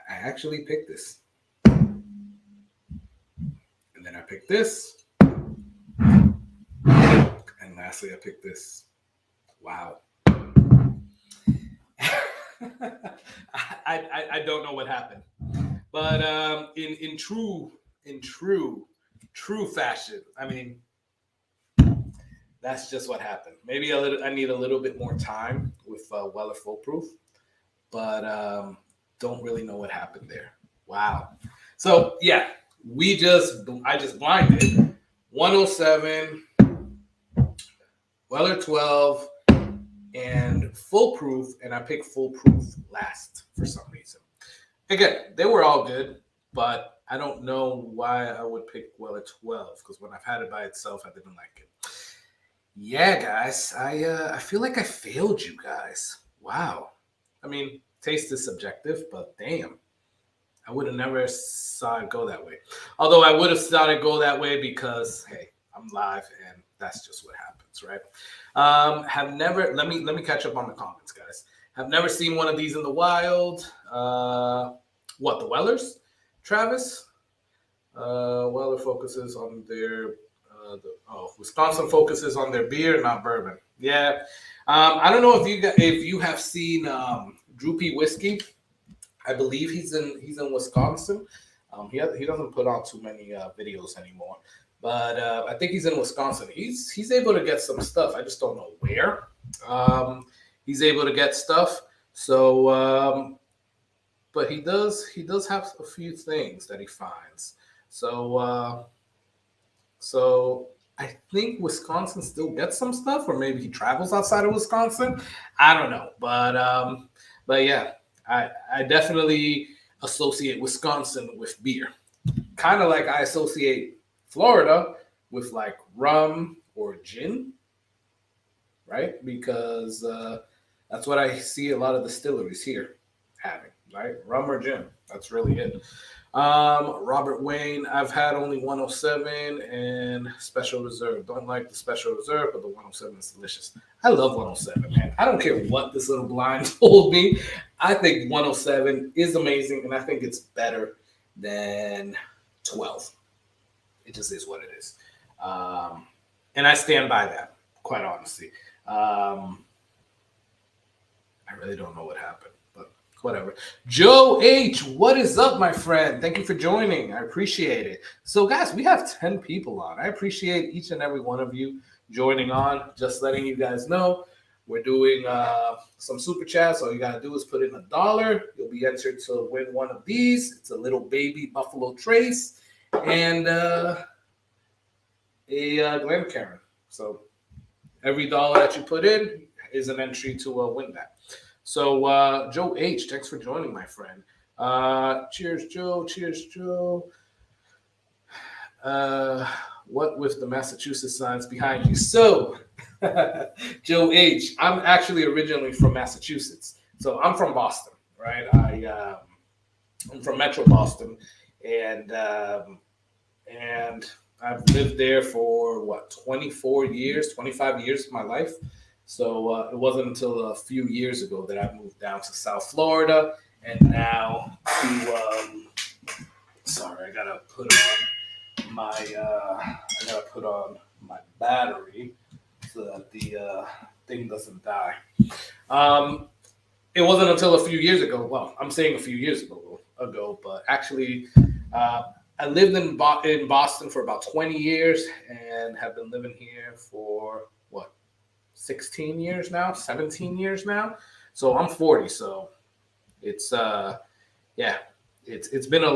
actually picked this. And then I picked this. And lastly, I picked this. Wow. I don't know what happened. But in true fashion, I mean, that's just what happened. Maybe I need a little bit more time with Weller Foolproof, but don't really know what happened there. Wow. So yeah, I just blinded 107, Weller 12, and Foolproof, and I picked Foolproof last for some reason. Again, they were all good, but I don't know why I would pick Weller 12 because when I've had it by itself, I didn't like it. Yeah, guys, I feel like I failed you guys. Wow. I mean, taste is subjective, but damn, I would have never saw it go that way. Although I would have saw it go that way because hey, I'm live and that's just what happens, right? Have never. Let me catch up on the comments, guys. Have never seen one of these in the wild. What, the Wellers? Travis? Weller focuses on their Wisconsin focuses on their beer, not bourbon. Yeah, I don't know if you have seen Droopy Whiskey. I believe he's in Wisconsin. He doesn't put on too many videos anymore, but I think he's in Wisconsin. He's able to get some stuff. I just don't know where. He's able to get stuff. So, but he does have a few things that he finds. So I think Wisconsin still gets some stuff, or maybe he travels outside of Wisconsin. I don't know, but yeah, I definitely associate Wisconsin with beer, kind of like I associate Florida with like rum or gin, right? Because that's what I see a lot of distilleries here having, right? Rum or gin. That's really it. Robert Wayne, I've had only 107 and Special Reserve. Don't like the Special Reserve, but the 107 is delicious. I love 107, man. I don't care what this little blind told me. I think 107 is amazing, and I think it's better than 12. It just is what it is. And I stand by that, quite honestly. I really don't know what happened. Whatever. Joe H, what is up, my friend? Thank you for joining. I appreciate it. So, guys, we have 10 people on. I appreciate each and every one of you joining on. Just letting you guys know, we're doing some super chats. All you got to do is put in $1. You'll be entered to win one of these. It's a little baby Buffalo Trace and a Glencairn. So, every dollar that you put in is an entry to win that. So, Joe H, thanks for joining, my friend. Cheers, Joe. Cheers, Joe. What with the Massachusetts signs behind you? So, Joe H, I'm actually originally from Massachusetts. So, I'm from Boston, right? I'm from Metro Boston. And I've lived there for, 25 years of my life. So it wasn't until a few years ago that I moved down to South Florida, and now to sorry, I gotta put on my I gotta put on my battery so that the thing doesn't die. It wasn't until a few years ago. Well, I'm saying a few years ago, but actually, I lived in Boston for about 20 years and have been living here for what, 16 years now, 17 years now. So I'm 40. So it's yeah, it's been a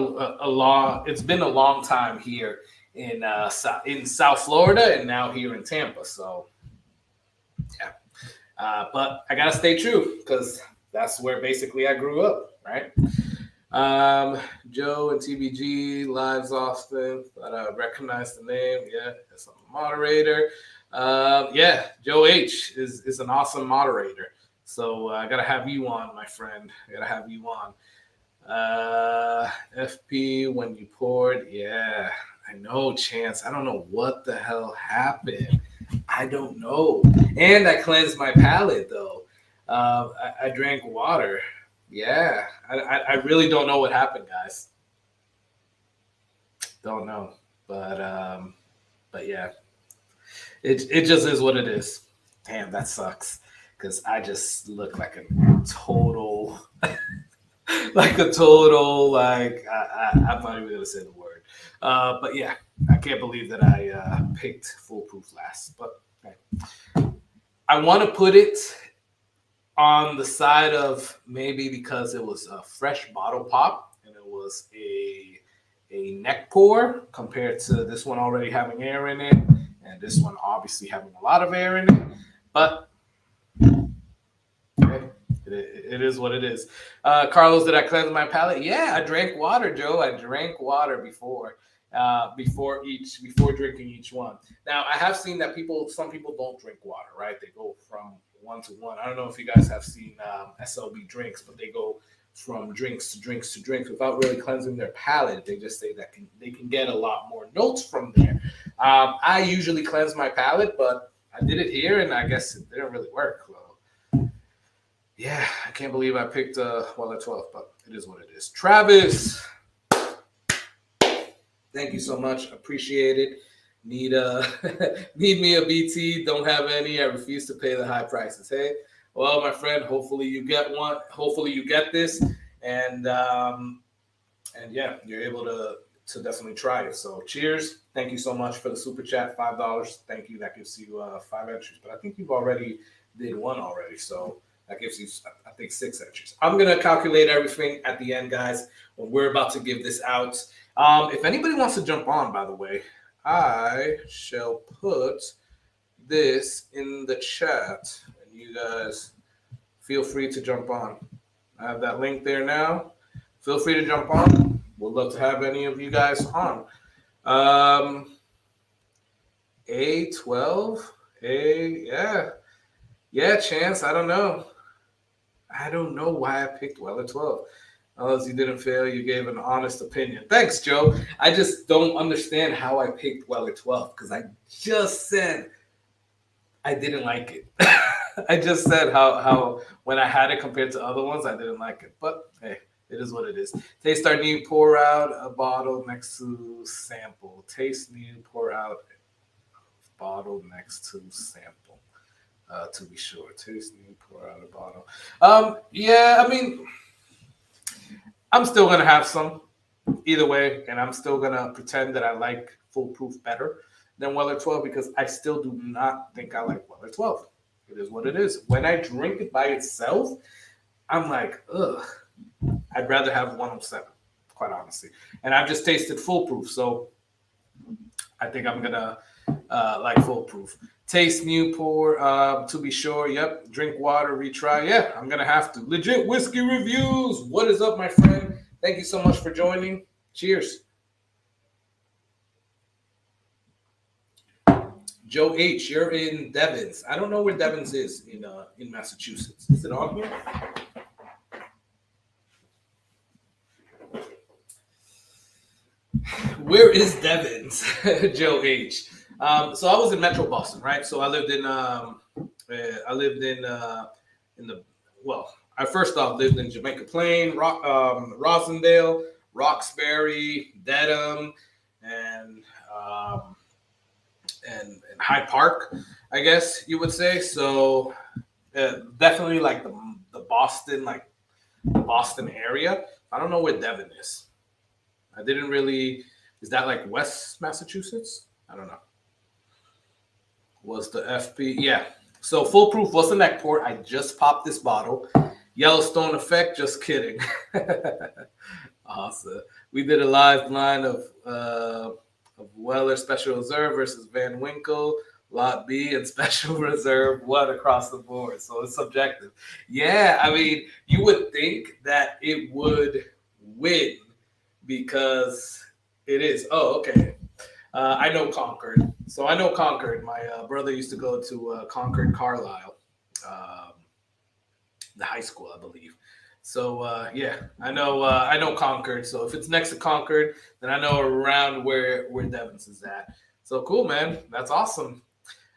long time here in South Florida and now here in Tampa. So yeah, but I gotta stay true because that's where basically I grew up, right? Joe and TBG lives often, but I recognize the name. Yeah, as a moderator. Yeah, Joe H is an awesome moderator. So I gotta have you on, my friend. I gotta have you on. FP when you poured, yeah, I know, Chance. I don't know what the hell happened. I don't know. And I cleansed my palate though. I drank water. Yeah, I really don't know what happened, guys. Don't know, but yeah, it just is what it is. Damn, that sucks because I just look like a total, I'm not even gonna say the word. But yeah, I can't believe that I picked foolproof last. But okay. I want to put it on the side of maybe because it was a fresh bottle pop and it was a neck pour compared to this one already having air in it and this one obviously having a lot of air in it. But okay, it is what it is. Carlos, did I cleanse my palate? Yeah, I drank water, Joe. I drank water before drinking each one. Now I have seen that some people don't drink water, right? They go from one to one. I don't know if you guys have seen SLB drinks, but they go from drinks to drinks to drinks without really cleansing their palate. They just say that they can get a lot more notes from there. I usually cleanse my palate, but I did it here, and I guess it didn't really work. Well, yeah, I can't believe I picked Weller 12, but it is what it is. Travis, thank you so much. Appreciate it. Need me a BT. Don't have any. I refuse to pay the high prices. Hey, well, my friend, hopefully you get one. Hopefully you get this, and yeah, you're able to definitely try it. So cheers. Thank you so much for the super chat, $5. Thank you. That gives you 5 entries. But I think you've already did one already, so that gives you, I think, 6 entries. I'm gonna calculate everything at the end, guys, when we're about to give this out. If anybody wants to jump on, by the way, I shall put this in the chat, and you guys feel free to jump on. I have that link there now. Feel free to jump on. We'd love to have any of you guys on. A12, yeah, Chance. I don't know why I picked Weller 12. Unless you didn't fail, you gave an honest opinion. Thanks, Joe. I just don't understand how I picked Weller 12 because I just said I didn't like it. I just said how when I had it compared to other ones, I didn't like it. But hey, it is what it is. Taste our new, pour out a bottle next to sample. Taste new, pour out a bottle next to sample. To be sure. Taste new, pour out a bottle. Yeah, I mean, I'm still going to have some either way, and I'm still going to pretend that I like Foolproof better than Weller 12 because I still do not think I like Weller 12. It is what it is. When I drink it by itself, I'm like, ugh. I'd rather have 107, quite honestly. And I've just tasted Foolproof, so I think I'm going to like Foolproof. Taste new, pour, to be sure. Yep. Drink water, retry. Yeah, I'm going to have to. Legit whiskey reviews. What is up, my friend? Thank you so much for joining. Cheers. Joe H., you're in Devens. I don't know where Devens is in Massachusetts. Is it on here? Where is Devens? Joe H. So I was in Metro Boston, right? So I lived in I first off lived in Jamaica Plain, Rosendale, Roxbury, Dedham, and and Hyde Park, I guess you would say. So definitely like the Boston, like the Boston area. I don't know where Devon is. I didn't really. Is that like West Massachusetts? I don't know. Was the FP? Yeah. So Foolproof was the neck port. I just popped this bottle. Yellowstone Effect. Just kidding. Awesome. We did a live line of Weller Special Reserve versus Van Winkle, Lot B, and Special Reserve. What across the board? So it's subjective. Yeah, I mean, you would think that it would win because it is. Oh, okay. I know Concord. So I know Concord. My brother used to go to Concord Carlisle, the high school, I believe. So yeah, I know Concord. So if it's next to Concord, then I know around where Devon's is at. So cool, man. That's awesome.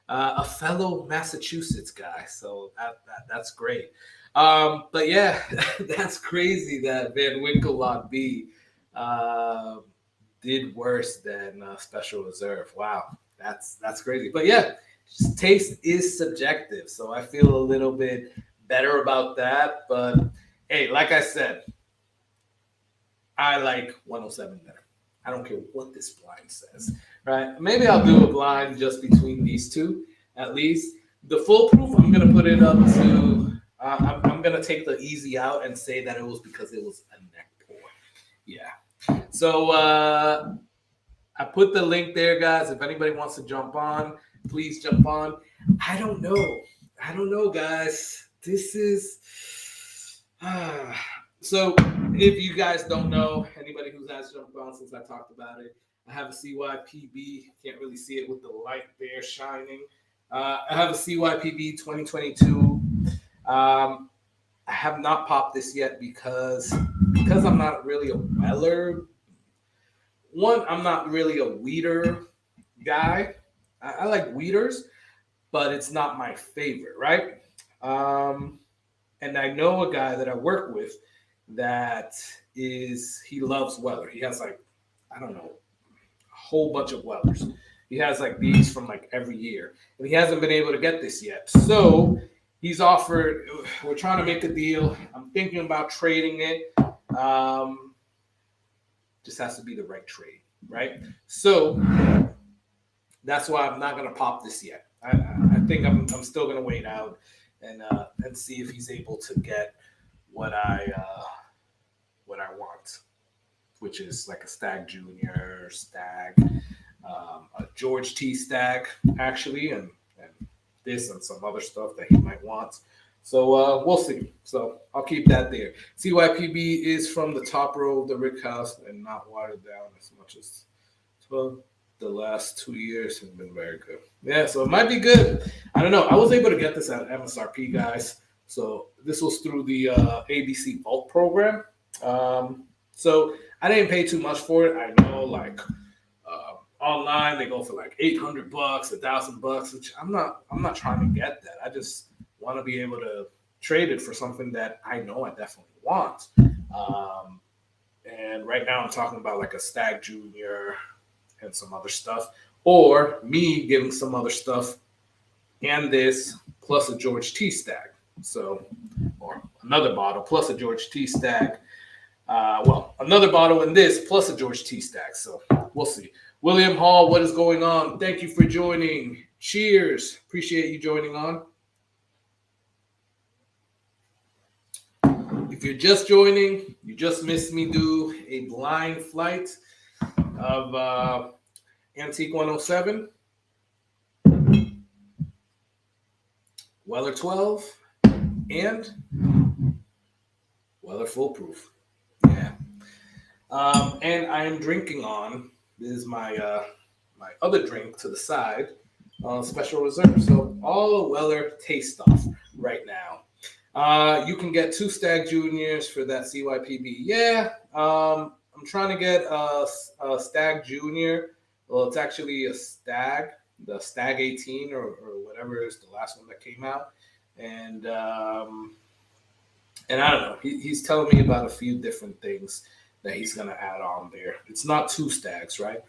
A fellow Massachusetts guy. So that's great. But yeah, that's crazy that Van Winkle Lot B did worse than Special Reserve. Wow, that's crazy. But yeah, taste is subjective, so I feel a little bit better about that. But hey, like I said, I like 107 better. I don't care what this blind says, right? Maybe I'll do a blind just between these two, at least. The Foolproof, I'm gonna put it up to. I'm gonna take the easy out and say that it was because it was a neck pour. Yeah. So I put the link there, guys. If anybody wants to jump on, please jump on. I don't know, guys. This is so. If you guys don't know, anybody who has jumped on since I talked about it, I have a CYPB. Can't really see it with the light there shining. I have a CYPB 2022. I have not popped this yet because I'm not really a Weller. One, I'm not really a weeder guy. I like weeders, but it's not my favorite, right? And I know a guy that I work with that he loves Weller. He has like, I don't know, a whole bunch of Wellers. He has like these from like every year, and he hasn't been able to get this yet. So he's offered. We're trying to make a deal. I'm thinking about trading it. Just has to be the right trade, right? So that's why I'm not gonna pop this yet. I think I'm still gonna wait out and see if he's able to get what I want, which is like a Stag Junior, Stag, a George T Stag actually, and this and some other stuff that he might want. So we'll see. So I'll keep that there. CYPB is from the top row of the Rick House and not watered down as much as the last 2 years have been very good. Yeah, so it might be good. I don't know. I was able to get this at MSRP, guys. So this was through the ABC Vault program. So I didn't pay too much for it. I know, like online they go for like $800, $1,000, which I'm not trying to get that. I just want to be able to trade it for something that I know I definitely want. And right now I'm talking about like a Stag Junior and some other stuff, or me giving some other stuff and this plus a George T Stag. So, or another bottle plus a George T Stag. Another bottle in this plus a George T Stag. So we'll see. William Hall, what is going on? Thank you for joining. Cheers. Appreciate you joining on. If you're just joining, you just missed me do a blind flight of Antique 107, Weller 12, and Weller Foolproof. Yeah. And I am drinking on, this is my my other drink to the side, Special Reserve. So all Weller taste off right now. You can get 2 Stag Juniors for that CYPB. Yeah, I'm trying to get a Stag Junior. Well, it's actually a Stag, the Stag 18 or whatever is the last one that came out. And I don't know. He's telling me about a few different things that he's going to add on there. It's not 2 Stags, right?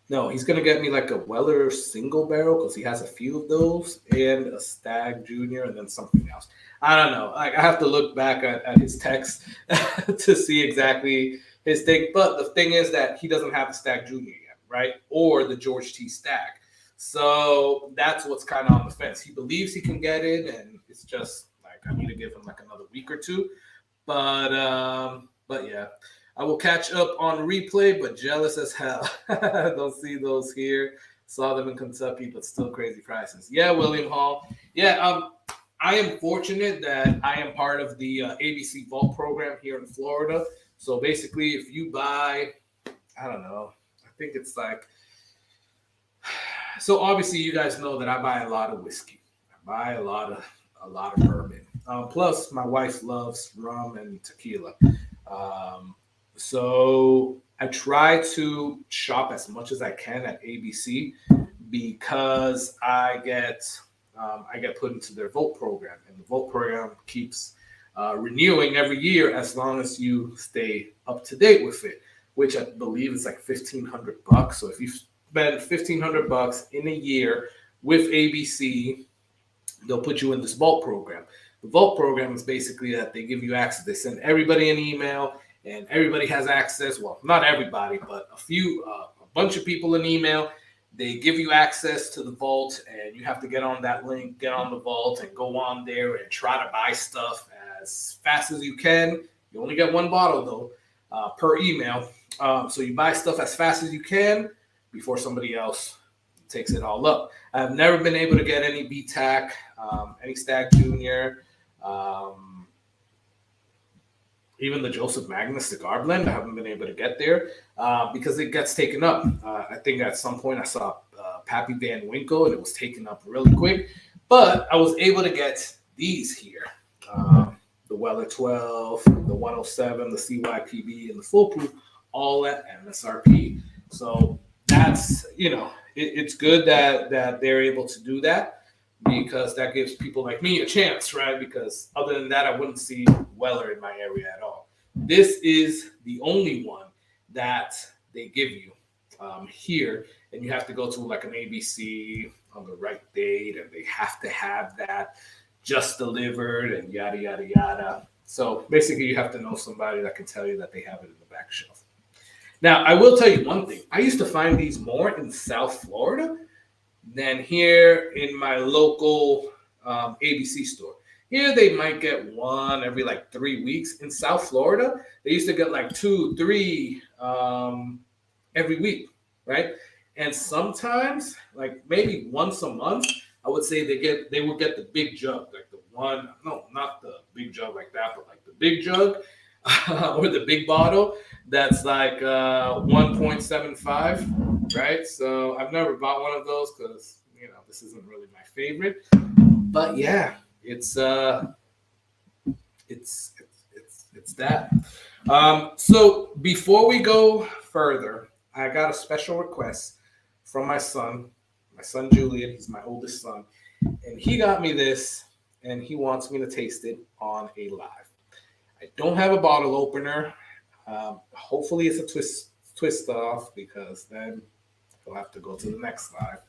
No, he's gonna get me like a Weller single barrel because he has a few of those, and a Stag Junior, and then something else. I don't know. Like I have to look back at his text to see exactly his thing. But the thing is that he doesn't have the Stag Junior yet, right? Or the George T. Stag. So that's what's kind of on the fence. He believes he can get it, and it's just like I need to give him like another week or two. But yeah. I will catch up on replay, but jealous as hell. Don't see those here. Saw them in Kentucky, but still crazy prices. Yeah, William Hall. Yeah, I am fortunate that I am part of the ABC Vault program here in Florida. So basically, if you buy, I don't know, I think it's like, so obviously you guys know that I buy a lot of whiskey. I buy a lot of bourbon. Plus, my wife loves rum and tequila. So I try to shop as much as I can at ABC because I get put into their Volt program, and the Volt program keeps renewing every year as long as you stay up to date with it, which I believe is like $1,500. So if you spend $1,500 in a year with ABC, they'll put you in this Vault program. The Vault program is basically that they give you access. They send everybody an email. And everybody has access. Well, not everybody, but a bunch of people in email. They give you access to the Vault, and you have to get on that link, get on the Vault, and go on there and try to buy stuff as fast as you can. You only get one bottle, though, per email. So you buy stuff as fast as you can before somebody else takes it all up. I've never been able to get any BTAC, any Stag Junior, even the Joseph Magnus cigar blend. I haven't been able to get there because it gets taken up. I think at some point I saw Pappy Van Winkle, and it was taken up really quick. But I was able to get these here. The Weller 12, the 107, the CYPB, and the Full Proof, all at MSRP. So that's, it's good that they're able to do that, because that gives people like me a chance, right? Because other than that, I wouldn't see Weller in my area at all. This is the only one that they give you here, and you have to go to like an ABC on the right date, and they have to have that just delivered, and yada, yada, yada. So basically, you have to know somebody that can tell you that they have it in the back shelf. Now, I will tell you one thing. I used to find these more in South Florida than here in my local ABC store. Here they might get one every like 3 weeks. In South Florida, they used to get like 2, 3 every week, right? And sometimes, like maybe once a month, I would say they would get the big jug, like the one, no, not the big jug like that, but like the big jug or the big bottle that's like 1.75, right? So I've never bought one of those because, this isn't really my favorite. But yeah, it's that. So before we go further, I got a special request from my son Julian. He's my oldest son, and he got me this, and he wants me to taste it on a live. I don't have a bottle opener. Hopefully it's a twist off, because then we'll have to go to the next live.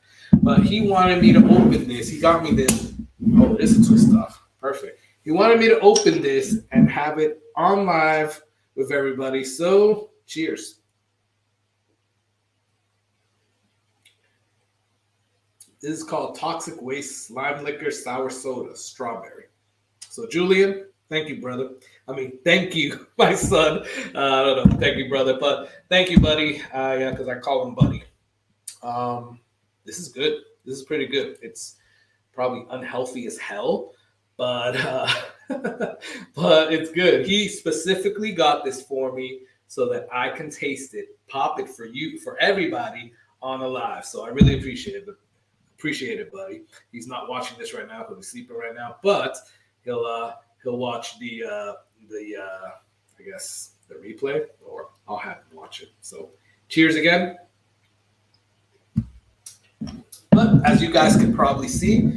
But he wanted me to open this. He got me this. Oh, this is a twist off. Perfect. He wanted me to open this and have it on live with everybody. So cheers. This is called Toxic Waste Lime Liquor Sour Soda Strawberry. So Julian, thank you, brother. Thank you, my son. I don't know. Thank you, brother. But thank you, buddy. Yeah, because I call him buddy. This is good. This is pretty good. It's probably unhealthy as hell, but but it's good. He specifically got this for me so that I can taste it, pop it for you, for everybody on the live. So I really appreciate it. Appreciate it, buddy. He's not watching this right now because he's sleeping right now, but he'll watch the I guess the replay, or I'll have him watch it. So cheers again. But as you guys can probably see,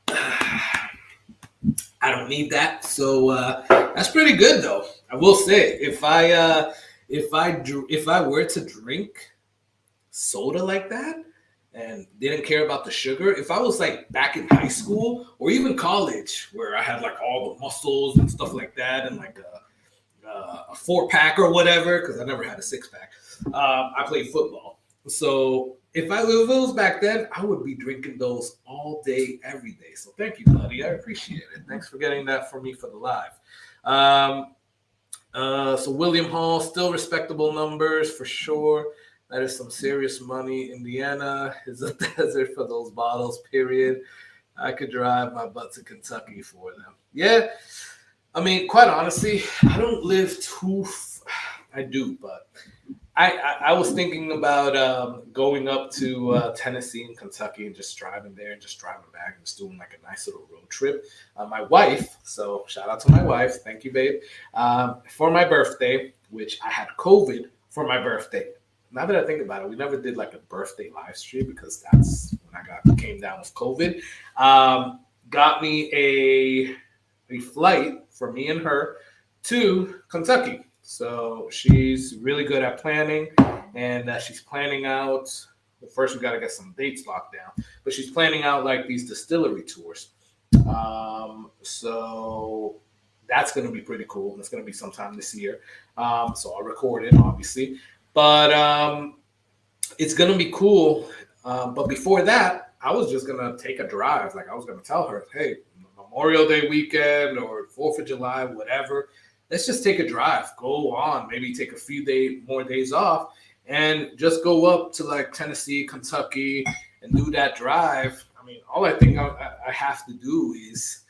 I don't need that. So that's pretty good, though. I will say, if if I were to drink soda like that and didn't care about the sugar, if I was like back in high school or even college where I had like all the muscles and stuff like that and like a 4-pack or whatever, because I never had a 6-pack. I played football. So if it was back then, I would be drinking those all day, every day. So thank you, buddy. I appreciate it. Thanks for getting that for me for the live. So William Hall, still respectable numbers for sure. That is some serious money. Indiana is a desert for those bottles, period. I could drive my butt to Kentucky for them. Yeah. I mean, quite honestly, I don't live too. I do, but I was thinking about going up to Tennessee and Kentucky and just driving there and just driving back and just doing like a nice little road trip. My wife, so shout out to my wife, thank you, babe, for my birthday, which I had COVID for my birthday. Now that I think about it, we never did like a birthday live stream because that's when I came down with COVID. Got me a flight for me and her to Kentucky. So she's really good at planning, and she's planning out. Well, first, we got to get some dates locked down, but she's planning out like these distillery tours. So that's going to be pretty cool. It's going to be sometime this year. So I'll record it, obviously, but it's going to be cool. But before that, I was just going to take a drive. Like I was going to tell her, hey, Memorial Day weekend or 4th of July, whatever. Let's just take a drive, go on, maybe take a few more days off and just go up to like Tennessee, Kentucky and do that drive. I mean, all I think I have to do is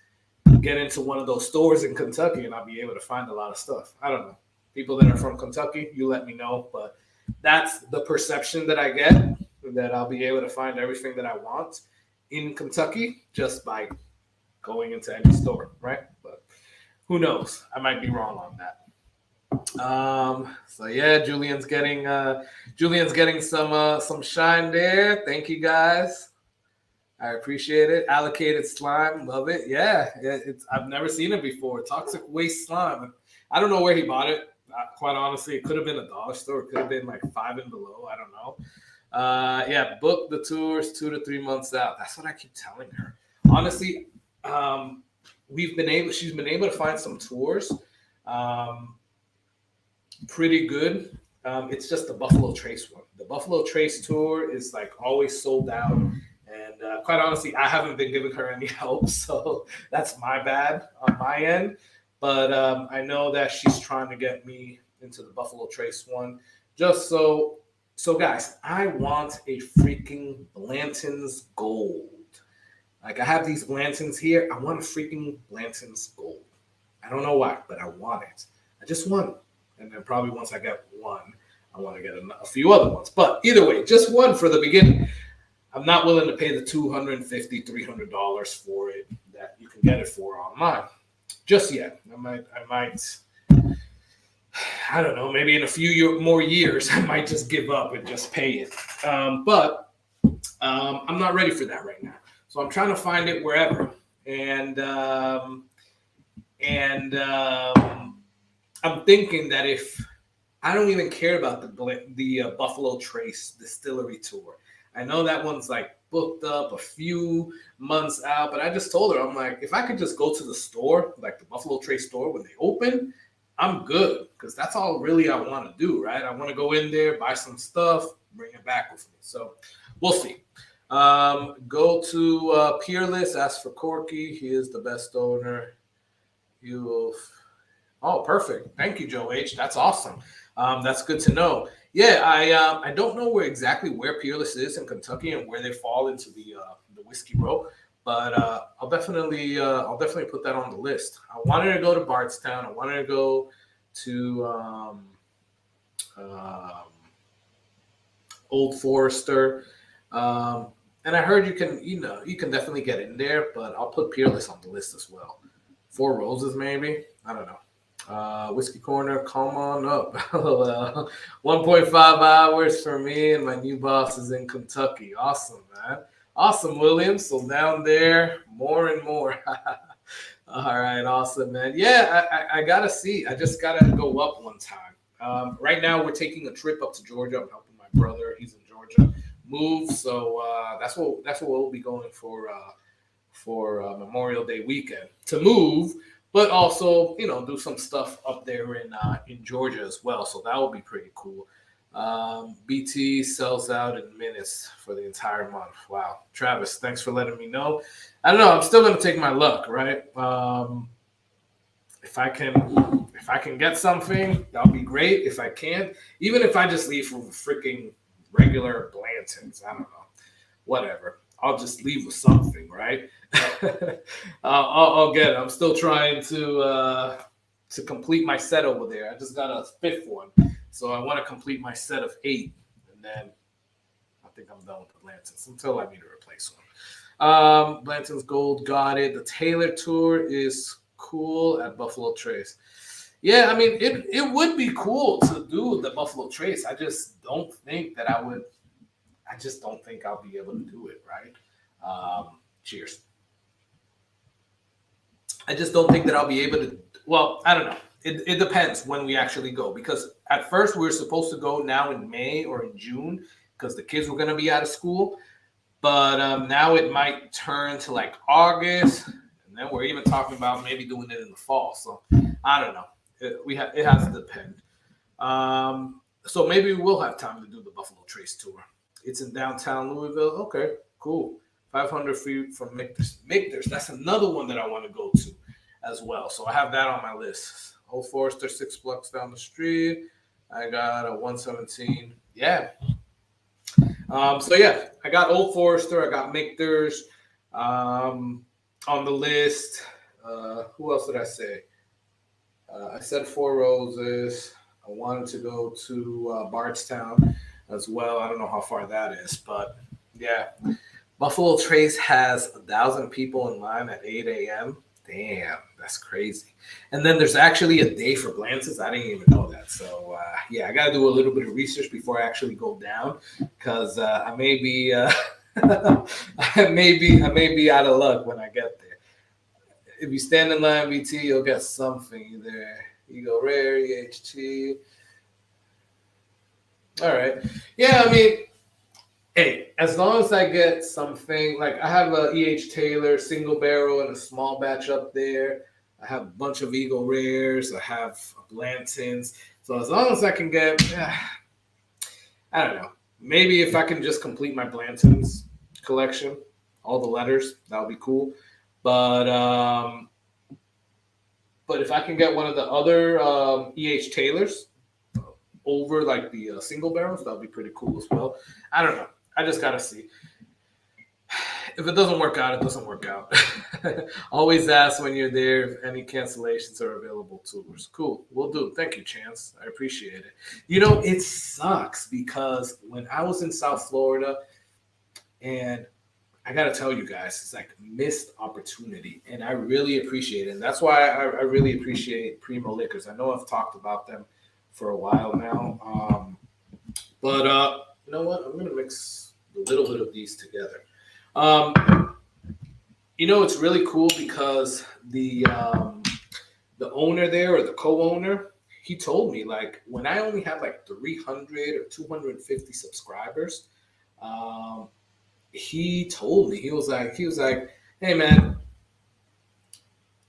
get into one of those stores in Kentucky and I'll be able to find a lot of stuff. I don't know. People that are from Kentucky, you let me know. But that's the perception that I get, that I'll be able to find everything that I want in Kentucky just by going into any store, right? But who knows? I might be wrong on that. So yeah, Julian's getting some shine there. Thank you guys. I appreciate it. Allocated slime, love it. Yeah, I've never seen it before. Toxic waste slime. I don't know where he bought it. Quite honestly, it could have been a dollar store. It could have been like 5 and below. I don't know. Yeah, book the tours 2 to 3 months out. That's what I keep telling her. Honestly, she's been able to find some tours pretty good. It's just the Buffalo Trace one. The Buffalo Trace tour is like always sold out. And quite honestly, I haven't been giving her any help. So that's my bad on my end. But I know that she's trying to get me into the Buffalo Trace one. Just so guys, I want a freaking Blanton's Gold. Like I have these Blantons here. I want a freaking Blanton's Gold. I don't know why, but I want it. I just want it. And then probably once I get one, I want to get a few other ones. But either way, just one for the beginning. I'm not willing to pay the $250, $300 for it that you can get it for online. Just yet. I might, I don't know, maybe in a few more years, I might just give up and just pay it. But I'm not ready for that right now. So I'm trying to find it wherever. And I'm thinking that if I don't even care about the Buffalo Trace distillery tour. I know that one's like booked up a few months out, but I just told her, I'm like, if I could just go to the store, like the Buffalo Trace store when they open, I'm good, because that's all really I want to do, right? I want to go in there, buy some stuff, bring it back with me. So we'll see. Go to Peerless, ask for Corky. He is the best owner. Oh, perfect. Thank you, Joe H. That's awesome. That's good to know. Yeah, I don't know exactly where Peerless is in Kentucky and where they fall into the whiskey row, but I'll definitely put that on the list. I wanted to go to Bardstown. I wanted to go to Old Forester, and I heard you can definitely get in there, but I'll put Peerless on the list as well. Four Roses, maybe. I don't know. Whiskey Corner, come on up. 1.5 hours for me, and my new boss is in Kentucky. Awesome, man. Awesome, William. So down there, more and more. All right, awesome, man. Yeah, I gotta see. I just gotta go up one time. Right now, we're taking a trip up to Georgia. I'm helping my brother. He's in Georgia. Move. So that's what we'll be going for Memorial Day weekend to move, but also do some stuff up there in Georgia as well. So that will be pretty cool. BT sells out in minutes for the entire month. Wow, Travis, thanks for letting me know. I don't know. I'm still gonna take my luck, right? If I can get something, that'll be great. If I can't, even if I just leave from freaking regular Blanton's, I don't know, whatever. I'll just leave with something, right? I'll get it. I'm still trying to complete my set over there. I just got a fifth one, so I want to complete my set of 8, and then I think I'm done with the Blanton's until I need to replace one. Blanton's Gold, got it. The Taylor Tour is cool at Buffalo Trace. Yeah, I mean, it would be cool to do the Buffalo Trace. I just don't think that I just don't think I'll be able to do it, right? Cheers. I just don't think that I'll be able to. Well, I don't know. It depends when we actually go, because at first we were supposed to go now in May or in June because the kids were going to be out of school. But now it might turn to like August, and then we're even talking about maybe doing it in the fall. So I don't know. It has to depend. So maybe we'll have time to do the Buffalo Trace tour. It's in downtown Louisville. Okay, cool. 500 feet from Michter's. Michter's, that's another one that I want to go to as well. So I have that on my list. Old Forester, 6 blocks down the street. I got a 117. Yeah. So yeah, I got Old Forester. I got Michter's on the list. Who else did I say? I said Four Roses. I wanted to go to Bardstown as well. I don't know how far that is, but yeah. Buffalo Trace has 1,000 people in line at 8 a.m. Damn, that's crazy. And then there's actually a day for Blanton's. I didn't even know that. So yeah, I got to do a little bit of research before I actually go down, because I may be I may be out of luck when I get there. If you stand in line, BT, you'll get something there. Eagle Rare, EHT. All right. Yeah, I mean, hey, as long as I get something, like I have a E.H. Taylor single barrel and a small batch up there. I have a bunch of Eagle Rares. I have Blanton's. So as long as I can get, I don't know, maybe if I can just complete my Blanton's collection, all the letters, that would be cool. But if I can get one of the other E.H. Taylors over like the single barrels, that would be pretty cool as well. I don't know. I just got to see. If it doesn't work out, it doesn't work out. Always ask when you're there if any cancellations are available tours. Cool. Will do. Thank you, Chance. I appreciate it. You know, it sucks because when I was in South Florida, and I got to tell you guys, it's like missed opportunity, and I really appreciate it. And that's why I really appreciate Primo Liquors. I know I've talked about them for a while now. But you know what? I'm going to mix a little bit of these together. You know, it's really cool because the owner there, or the co-owner, he told me, like, when I only had like 300 or 250 subscribers, he told me, he was like, hey man,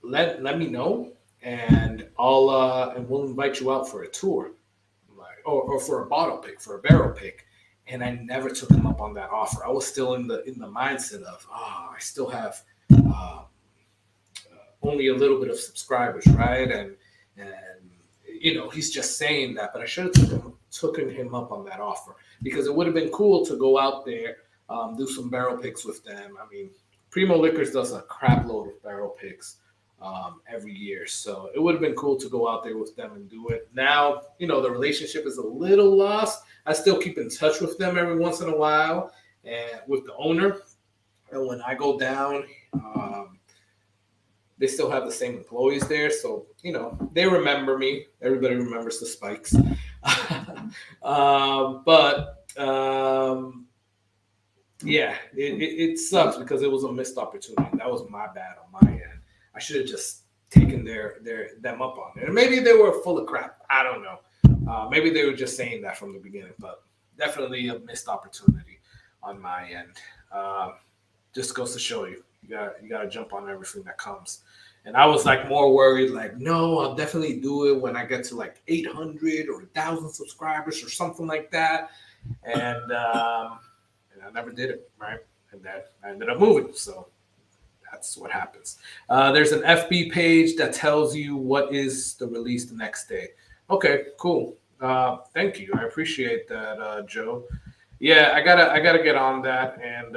let me know, and I'll and we'll invite you out for a tour, like, or for a bottle pick, for a barrel pick. And I never took him up on that offer. I was still in the mindset of, I still have only a little bit of subscribers, right? And you know, he's just saying that, but I should have taken him up on that offer, because it would have been cool to go out there, do some barrel picks with them. I mean, Primo Liquors does a crap load of barrel picks every year, so it would have been cool to go out there with them and do it. Now, you know, the relationship is a little lost. I still keep in touch with them every once in a while, and with the owner. And when I go down, they still have the same employees there, so you know, they remember me. Everybody remembers the Spikes. Yeah, it sucks because it was a missed opportunity. That was my bad on my end. I should have just taken them up on it. And maybe they were full of crap. I don't know. Maybe they were just saying that from the beginning, but definitely a missed opportunity on my end. Just goes to show you, you got to jump on everything that comes. And I was like more worried, like, no, I'll definitely do it when I get to like 800 or 1,000 subscribers or something like that. And I never did it, right? And then I ended up moving. So that's what happens. There's an FB page that tells you what is the release the next day. Okay, cool. Thank you. I appreciate that, Joe. Yeah, I gotta get on that and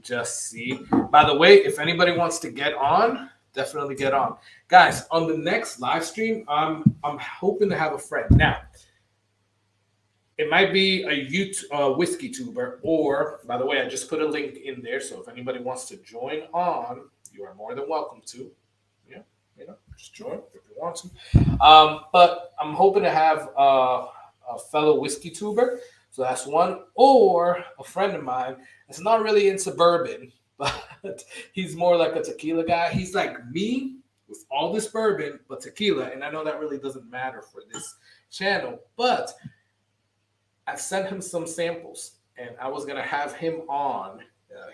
just see. By the way, if anybody wants to get on, definitely get on, guys. On the next live stream, I'm hoping to have a friend. Now, it might be a whiskey tuber, or by the way, I just put a link in there. So if anybody wants to join on, you are more than welcome to. Yeah, just join if you want to. But I'm hoping to have a fellow whiskey tuber. So that's one, or a friend of mine that's not really into bourbon, but he's more like a tequila guy. He's like me with all this bourbon, but tequila. And I know that really doesn't matter for this channel, but I've sent him some samples, and I was going to have him on.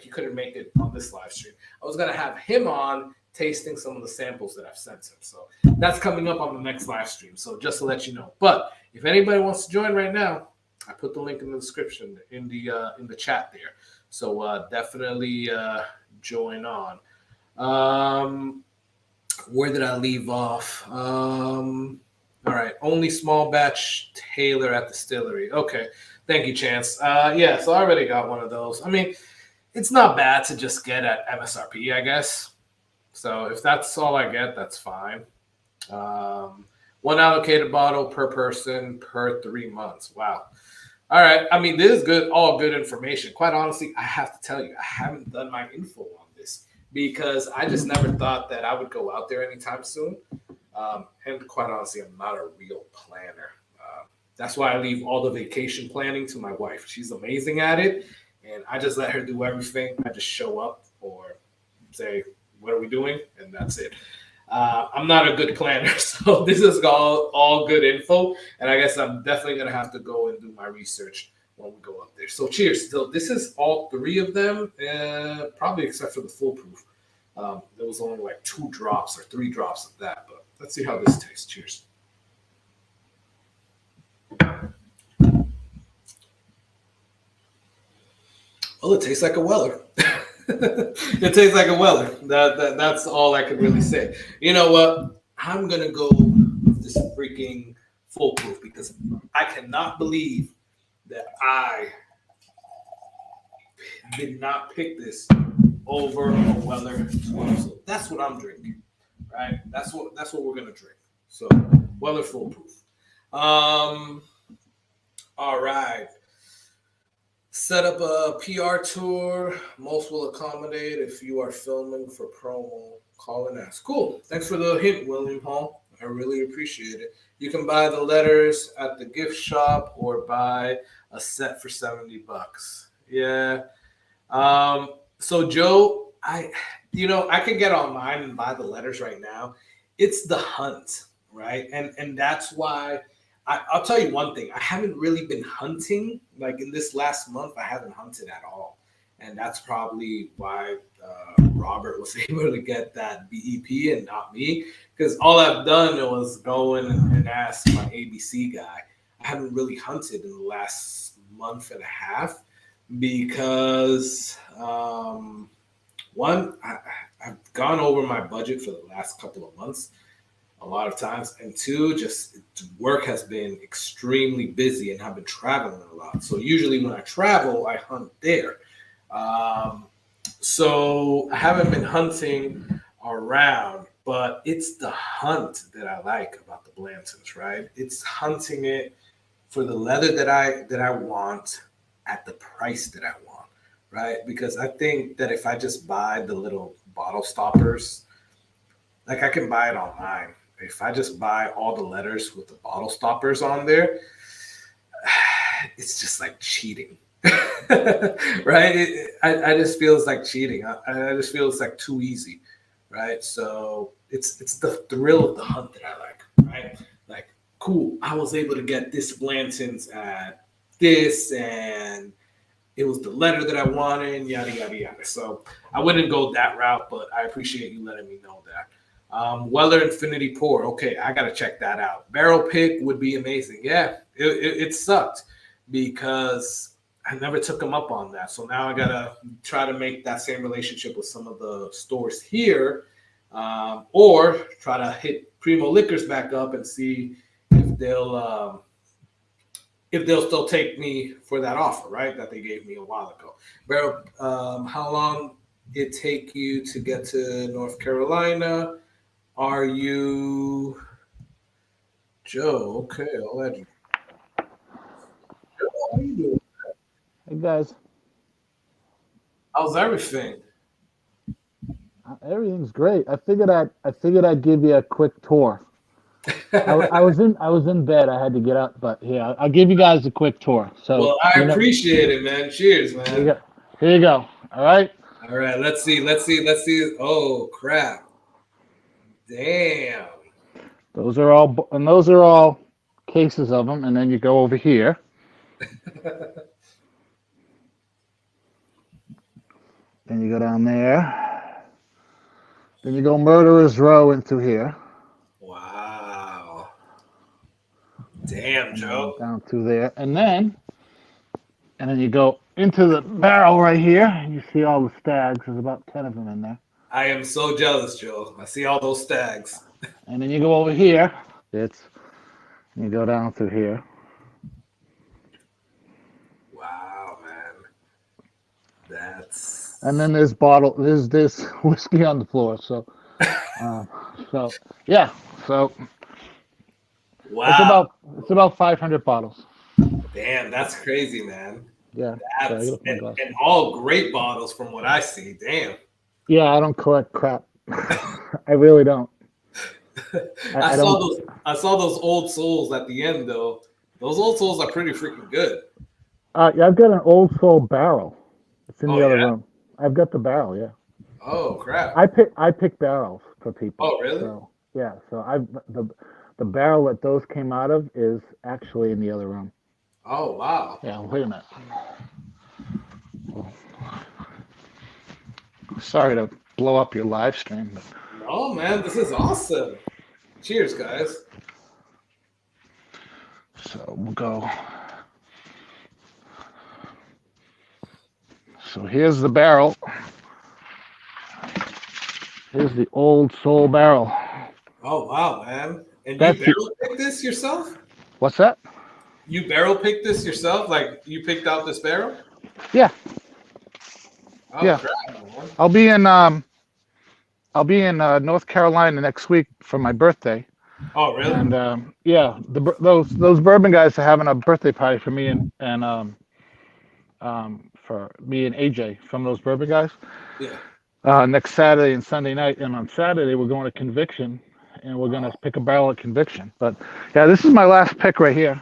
He couldn't make it on this live stream. I was going to have him on tasting some of the samples that I've sent him. So that's coming up on the next live stream. So just to let you know. But if anybody wants to join right now, I put the link in the description in the chat there. So definitely join on. Where did I leave off? All right, only small batch Taylor at distillery. Okay, thank you, Chance. Yeah, so I already got one of those. I mean, it's not bad to just get at MSRP, I guess. So if that's all I get, that's fine. One allocated bottle per person per 3 months. Wow. All right. I mean, this is good, all good information. Quite honestly, I have to tell you, I haven't done my info on this because I just never thought that I would go out there anytime soon. And quite honestly, I'm not a real planner. That's why I leave all the vacation planning to my wife. She's amazing at it. And I just let her do everything. I just show up or say, what are we doing? And that's it. I'm not a good planner, so this is all good info. And I guess I'm definitely going to have to go and do my research when we go up there. So cheers. So this is all 3 of them, probably except for the foolproof. There was only like 2 drops or 3 drops of that, but let's see how this tastes. Cheers. Well, it tastes like a Weller. It tastes like a Weller. That's all I can really say. You know what? I'm going to go with this freaking foolproof because I cannot believe that I did not pick this over a Weller 12. So that's what I'm drinking, right? That's what we're going to drink. So Weller foolproof. All right. Set up a PR tour. Most will accommodate. If you are filming for promo, call and ask. Cool. Thanks for the hint, William Hall. I really appreciate it. You can buy the letters at the gift shop or buy a set for $70. Yeah. So Joe, I can get online and buy the letters right now. It's the hunt, right? And that's why I'll tell you one thing. I haven't really been hunting. Like in this last month, I haven't hunted at all. And that's probably why Robert was able to get that BEP and not me. Because all I've done was go in and ask my ABC guy. I haven't really hunted in the last month and a half because, one, I've gone over my budget for the last couple of months a lot of times, and 2, just work has been extremely busy and I've been traveling a lot. So usually when I travel, I hunt there. So I haven't been hunting around, but it's the hunt that I like about the Blantons, right? It's hunting it for the leather that I want at the price that I want, right? Because I think that if I just buy the little bottle stoppers, like I can buy it online. If I just buy all the letters with the bottle stoppers on there, it's just like cheating, right? I just feels like cheating. I just feels like too easy, right? So it's the thrill of the hunt that I like, right? Like cool. I was able to get this Blanton's at this, and it was the letter that I wanted, and yada yada yada. So I wouldn't go that route, but I appreciate you letting me know that. Weller Infinity Pour. Okay, I gotta check that out. Barrel pick would be amazing. Yeah, it sucked because I never took them up on that. So now I gotta try to make that same relationship with some of the stores here, or try to hit Primo Liquors back up and see if they'll still take me for that offer, right? That they gave me a while ago. Barrel, how long it take you to get to North Carolina? Are you Joe? Okay, I'll let you. Joe, how you doing? Hey guys, How's everything? everything's great. I figured I'd give you a quick tour. I was in bed. I had to get up, but yeah, I'll give you guys a quick tour. So Well, I appreciate it, man. Cheers, here you man. go. Here you go. All right. All right, let's see. Let's see. Let's see. Oh crap! Damn. Those are all cases of them, and then you go over here. Then you go down there. Then you go Murderer's Row into here. Wow. Damn, And Joe. down through there, and then you go into the barrel right here, and you see all the stags. There's about 10 of them in there. I am so jealous, Joe. I see all those stags. And then you go over here. You go down through here. Wow, man. That's And then there's this whiskey on the floor. So yeah. So wow. it's about 500 bottles. Damn, that's crazy, man. Yeah. So I That's gotta find glass. and all great bottles from what I see. Damn. Yeah, I don't collect crap. I really don't. I I saw don't. those old souls at the end though. Those old souls are pretty freaking good. Yeah, I've got an old soul barrel. It's in Oh the other yeah. room. I've got the barrel. Yeah. Oh crap. I pick barrels for people. Oh really? So yeah. So the barrel that those came out of is actually in the other room. Oh wow. Yeah. Wait a minute. Sorry to blow up your live stream, but Oh man, this is awesome. Cheers, guys. so we'll go. So here's the barrel. Here's the old soul barrel. Oh wow, man. And you That's the, barrel picked this yourself? what's that? You barrel picked this yourself? Like you picked out this barrel? Yeah, Oh yeah. crap, man. I'll be in North Carolina next week for my birthday, Oh really? and yeah, those bourbon guys are having a birthday party for me and for me and AJ from those bourbon guys Yeah. next Saturday and Sunday night. And on Saturday we're going to Conviction, and we're gonna pick a barrel at Conviction. But yeah, this is my last pick right here.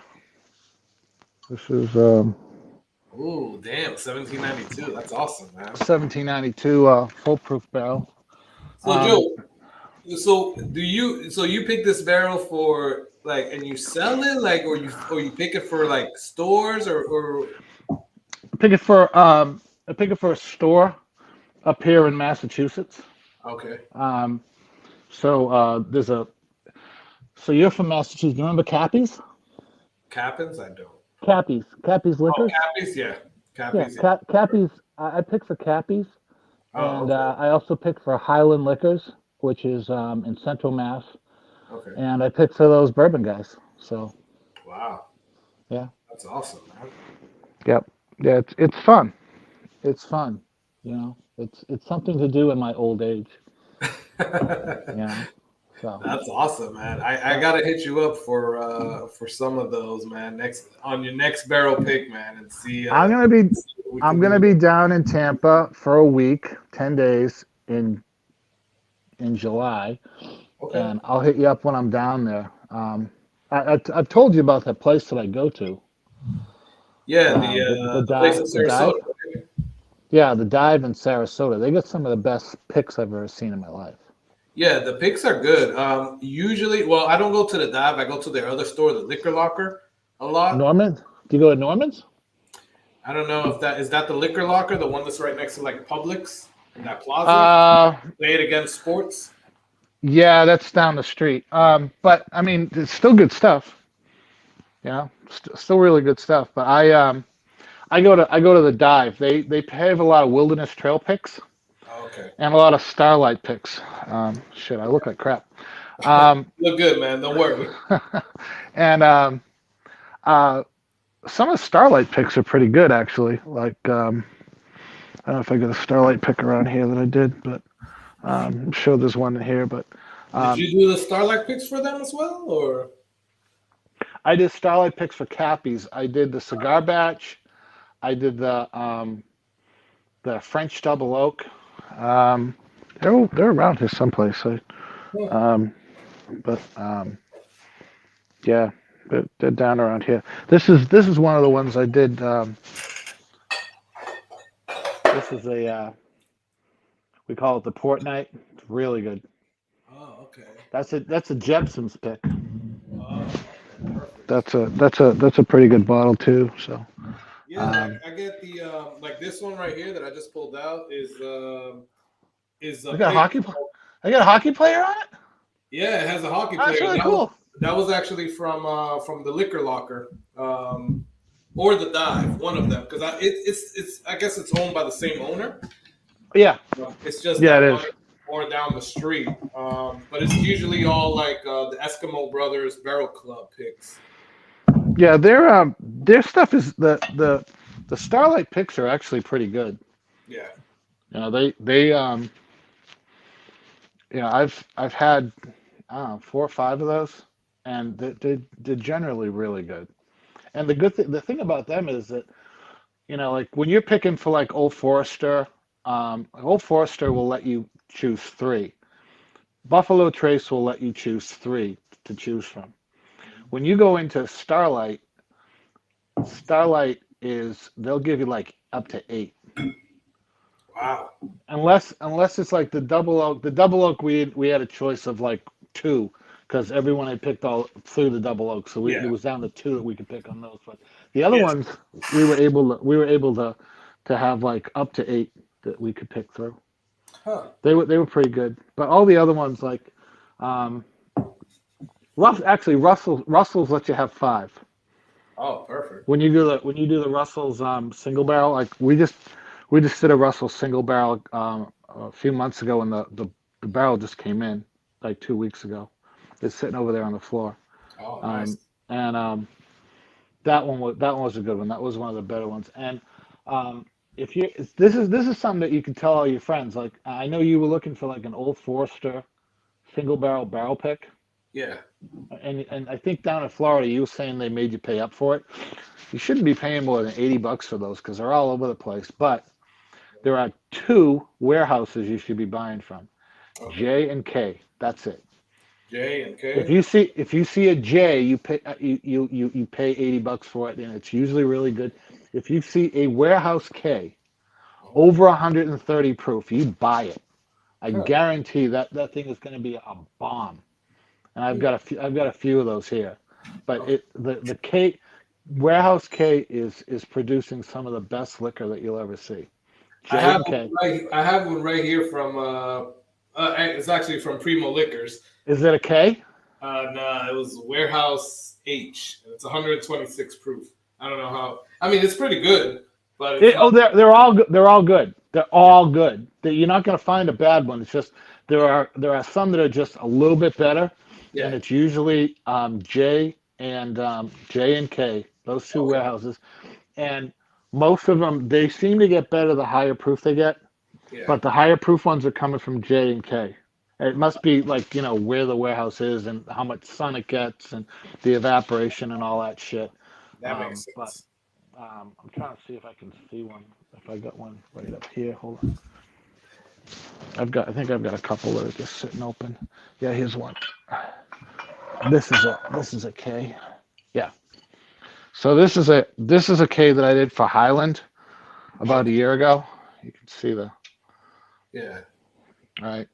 This is Ooh, damn, 1792. That's awesome, man. 1792 full proof barrel. So Um, Joe, so you pick this barrel for like and you sell it like or you pick it for like stores or I pick it for a store up here in Massachusetts. okay. So so you're from Massachusetts. Do you remember Cappy's? Cappins? I don't. Cappy's Oh, Liquors. Cappies, yeah. Yeah, Cappies, yeah. Cappy's. I pick for Cappy's, Oh, and okay. I also pick for Highland Liquors, which is in Central Mass, Okay. and I pick for those bourbon guys. So Wow. yeah, That's awesome, man. yep, yeah. It's fun. It's fun. You know, it's something to do in my old age. Yeah. So That's awesome, man. I gotta hit you up for some of those, man. Next on your next barrel pick, man, and see. I'm gonna be See what we I'm can gonna do. be down in Tampa for a week, 10 days in July, Okay. and I'll hit you up when I'm down there. I've told you about that place that I go to. Yeah, the place in The dive. Sarasota. Right? Yeah, the dive in Sarasota. They got some of the best picks I've ever seen in my life. Yeah, the picks are good. Usually, well, I don't go to the dive. I go to their other store, the Liquor Locker, a lot. Norman? Do you go to Norman's? I don't know if that is that the Liquor Locker, the one that's right next to like Publix in that plaza. Uh, Play it against sports. yeah, that's down the street. But I mean, it's still good stuff. You know, still really good stuff. But I go to the dive. They have a lot of wilderness trail picks Oh, okay, and a lot of starlight picks. Shit, I look like crap. Um, look good, man. Don't worry. and uh, some of the starlight picks are pretty good actually. Like I don't know if I got a starlight pick around here that I did, but I'm sure there's one in here. But Did um, you do the Starlight picks for them as well, or? I did starlight picks for Cappies. I did the cigar batch. I did the French double oak. Um, they're around here someplace. Um, but yeah, they're down around here. This is one of the ones I did. This is a we call it the port night. It's really good. Oh, okay. That's a Jepson's pick. Oh, okay. Perfect. That's a pretty good bottle too. So Yeah, um, I get the like this one right here that I just pulled out is a I got a pick. hockey. I got a hockey player on it. Yeah, it has a hockey That's player. really cool. That was actually from the Liquor Locker, or the Dive, one of them, because it's I guess it's owned by the same owner. Yeah, It's just yeah, that it one is. more down the street. But it's usually all like the Eskimo Brothers Barrel Club picks. Yeah, their stuff is the Starlight picks are actually pretty good. Yeah. You know, they you know, I've had I don't know 4 or 5 of those, and they're generally really good. And the thing about them is that you know, like when you're picking for like Old Forester will let you choose three. Buffalo Trace will let you choose three to choose from. When you go into Starlight, Starlight is they'll give you like up to 8. Wow. Unless it's like the double oak. The double oak we had a choice of like 2 because everyone had picked all through the double oak, so Yeah. it was down to 2 that we could pick on those. But the other Yes. ones we were able to have like up to 8 that we could pick through. Huh. They were pretty good, but all the other ones like um, Russell's let you have 5. Oh, perfect. When you do the Russell's single barrel, like we just did a Russell single barrel a few months ago, and the barrel just came in like 2 weeks ago. It's sitting over there on the floor, Oh, nice. um, and that one was a good one. That was one of the better ones. And um, if you this is something that you can tell all your friends. Like I know you were looking for like an Old Forester single barrel pick. Yeah. And I think down in Florida, you were saying they made you pay up for it. You shouldn't be paying more than $80 for those because they're all over the place. But there are 2 warehouses you should be buying from, Okay. J and K. That's it. J and If K. you see a J, you pay you pay $80 for it, and it's usually really good. If you see a warehouse K Oh, over 130 proof, you buy it. I huh. guarantee that thing is going to be a bomb. And I've got a few of those here, but Okay. the K warehouse K is producing some of the best liquor that you'll ever see. J and K. I have one right here from it's actually from Primo Liquors. Is it a K? Nah, it was Warehouse H. It's 126 proof. I don't know how. I mean, it's pretty good, but it's not. They're all good. They're all good. They're all good. You're not going to find a bad one. It's just there are some that are just a little bit better, and Yeah. it's usually J and K. Those 2 Okay. warehouses, and most of them they seem to get better the higher proof they get. Yeah. But the higher proof ones are coming from J and K. It must be like, you know, where the warehouse is and how much sun it gets and the evaporation and all that shit. That makes But sense. I'm trying to see if I can see one. If I got one right up here. Hold on. I think I've got a couple that are just sitting open. Yeah, here's one. This is a K. Yeah. So this is a K that I did for Highland about a Okay. year ago. You can see the Yeah. right.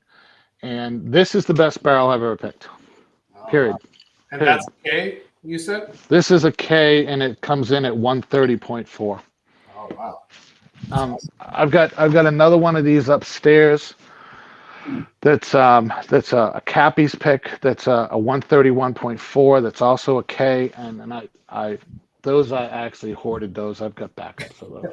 and this is the best barrel I've ever picked. Oh, Period. wow. And Period. that's okay, you said? This is a K, and it comes in at 130.4. Oh, wow. I've got another one of these upstairs. That's a Cappy's pick. That's a 131.4. That's also a K, and I those I actually hoarded those. I've got backups of those.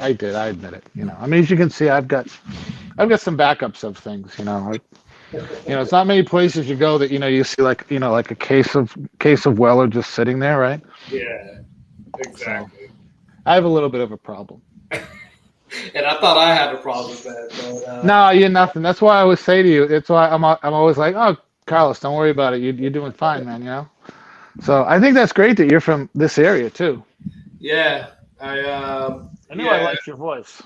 I did. I admit it. I mean, as you can see, I've got some backups of things. It's not many places you go that you see like like a case of Weller just sitting there, right? Yeah, exactly. So I have a little bit of a problem. And I thought I had a problem with that. But, No, you're nothing. That's why I always say to you. It's why I'm always like, oh, Carlos, don't worry about it. You're doing fine, man. So I think that's great that you're from this area too. yeah, I knew yeah. I liked your voice.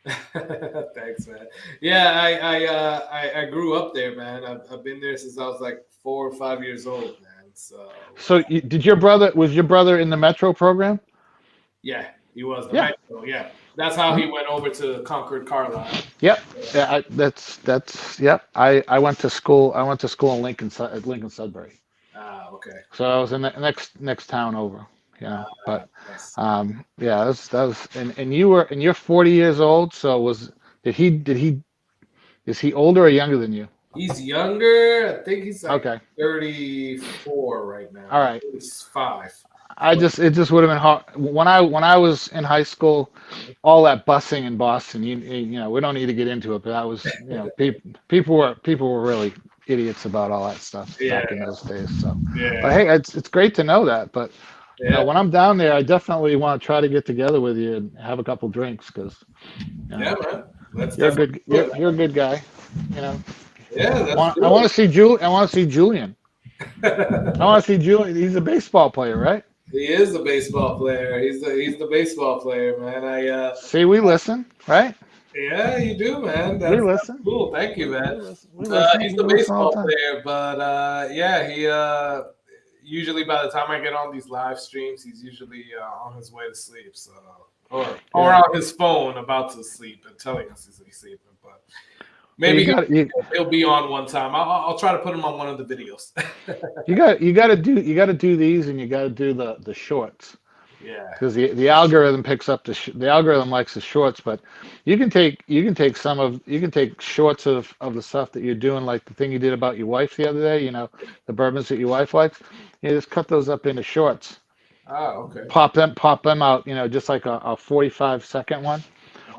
Thanks, man. Yeah, I grew up there, man. I've been there since I was like 4 or 5 years old, man. So Was your brother in the Metro program? yeah, he was the Yeah. Metro. Yeah, that's how he went over to Concord Carlisle. Yep. Yeah. That's yep. I went to school. In Lincoln Sudbury. Ah, okay. So I was in the next town over. But Yes. yeah, that was and you're 40 years old. So is he older or younger than you? He's younger. I think he's like Okay. 34 right now. All right. He's 5. It just would have been hard when I was in high school. All that busing in Boston, we don't need to get into it, but that was, people were really idiots about all that stuff back in those days. So, Yeah. but hey, it's great to know that. But Yeah. when I'm down there, I definitely want to try to get together with you and have a couple drinks because Yeah, man. you're a good guy. Yeah, I want to see Julian. I want to see Julian. He's a baseball player, right? He is a baseball player. He's the baseball player, man. See, we listen, right? Yeah, you do, man. We listen. That's cool. Thank you, man. We listen. He's the baseball player, but yeah, he usually by the time I get on these live streams, he's usually on his way to sleep, so or on his phone about to sleep and telling us he's sleeping. But maybe he'll be on one time. I'll try to put him on one of the videos. you got to do these, and you got to do the shorts. Yeah. Because the algorithm picks up the algorithm likes the shorts, but you can take shorts of the stuff that you're doing, like the thing you did about your wife the other day. The bourbons that your wife likes. You just cut those up into shorts. Oh, okay. Pop them out. Just like a 45-second one.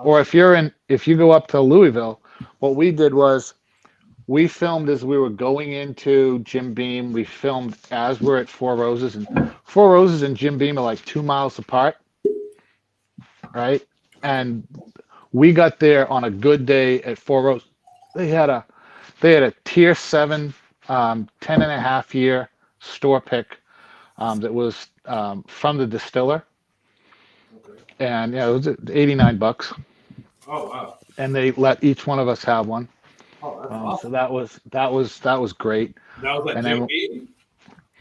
Or if you go up to Louisville, what we did was we filmed as we were going into Jim Beam. We filmed as we're at Four Roses, and Four Roses and Jim Beam are like 2 miles apart, right? And we got there on a good day at Four Roses. They had a tier 7, 10.5-year store pick that was from the distiller, and it was $89. Oh wow! And they let each one of us have one. Oh, that's awesome. So that was great. That was at Jim Beam?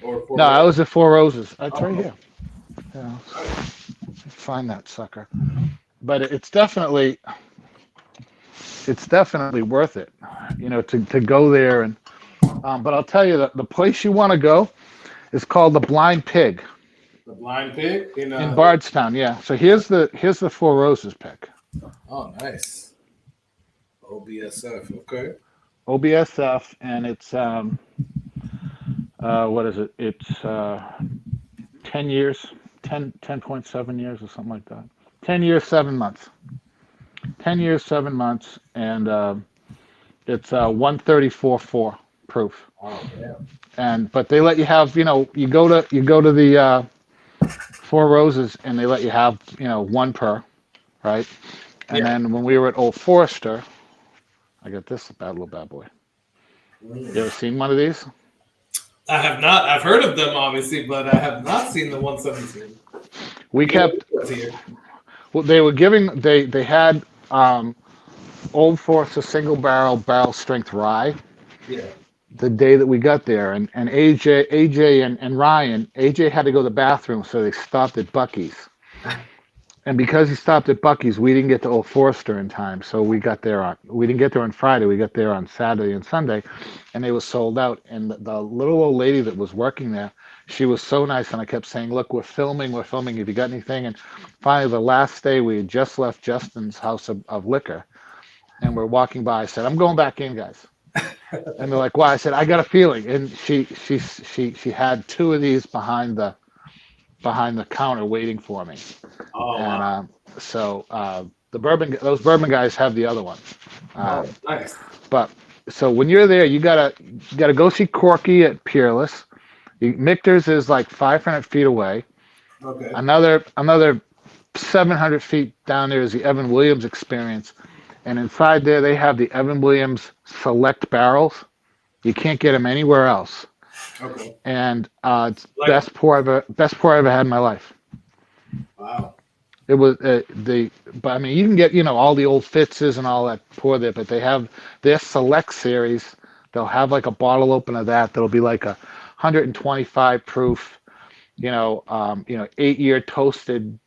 Or no, I was at Four Roses. It's right here. Yeah, find that sucker. But it's definitely worth it, to go there and. But I'll tell you that the place you want to go is called the Blind Pig. The Blind Pig in Bardstown. Yeah. So here's the Four Roses pick. Oh, nice. OBSF. Okay. OBSF, and it's what is it? It's 10 years, 10.7 years or something like that. 10 years, 7 months. 10 years, 7 months, and it's 134.4 proof. Oh, but they let you have, you go to the Four Roses, and they let you have, one per, right? And then when we were at Old Forester, I got this little bad boy. You ever seen one of these? I have not. I've heard of them, obviously, but I have not seen the 117. We kept. Well, they were giving. They had Old Forester single barrel strength rye. Yeah. The day that we got there, and AJ and Ryan, AJ had to go to the bathroom, so they stopped at Buc-ee's. And because he stopped at Bucky's, we didn't get to Old Forester in time. So we didn't get there on Friday. We got there on Saturday and Sunday, and they were sold out. And the little old lady that was working there, she was so nice. And I kept saying, look, we're filming. We're filming. Have you got anything? And finally, the last day, we had just left Justin's house of liquor, and we're walking by. I said, I'm going back in, guys. And they're like, why? I said, I got a feeling. And she had two of these behind the counter waiting for me. Oh And wow. those bourbon guys have the other one. Oh, Um, nice. but so when you're there, you gotta go see Corky at Peerless. Michter's is like 500 feet away. Okay. Another 700 feet down there is the Evan Williams Experience, and inside there they have the Evan Williams Select barrels. You can't get them anywhere else, Okay. and it's Like, best pour I ever had in my life. wow. It was but I mean, you can get all the old Fitzes and all that pour there, but they have their Select series. They'll have like a bottle open of that. That'll be like a 125 proof, 8-year toasted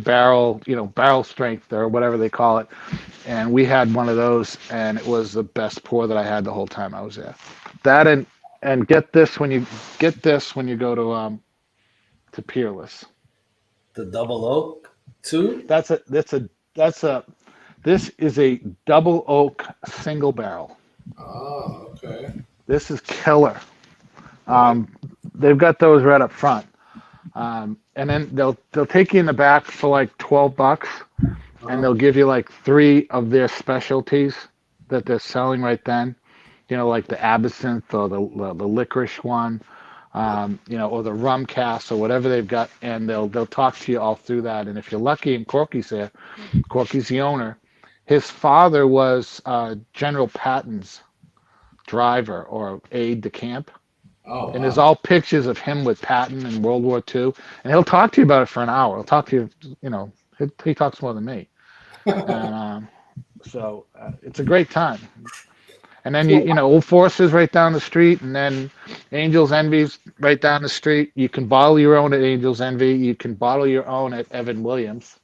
barrel, barrel strength or whatever they call it. And we had one of those, and it was the best pour that I had the whole time I was there. That and get this when you go to Peerless. The double oak too. That's a that's a that's a This is a double oak single barrel. Oh, okay. This is killer. Nice. Um, they've got those right up front. And then they'll take you in the back for like $12, and Uh-huh. they'll give you like three of their specialties that they're selling right then. Like the absinthe or the licorice one, or the rum cast or whatever they've got, and they'll talk to you all through that. And if you're lucky, and Corky's there, Corky's the owner. His father was General Patton's driver or aide de camp. Oh, And there's wow. all pictures of him with Patton in World War II. And he'll talk to you about it for an hour. He'll talk to you, he talks more than me. And it's a great time. And then, So, Old Forester's right down the street. And then Angel's Envy's right down the street. You can bottle your own at Angel's Envy. You can bottle your own at Evan Williams.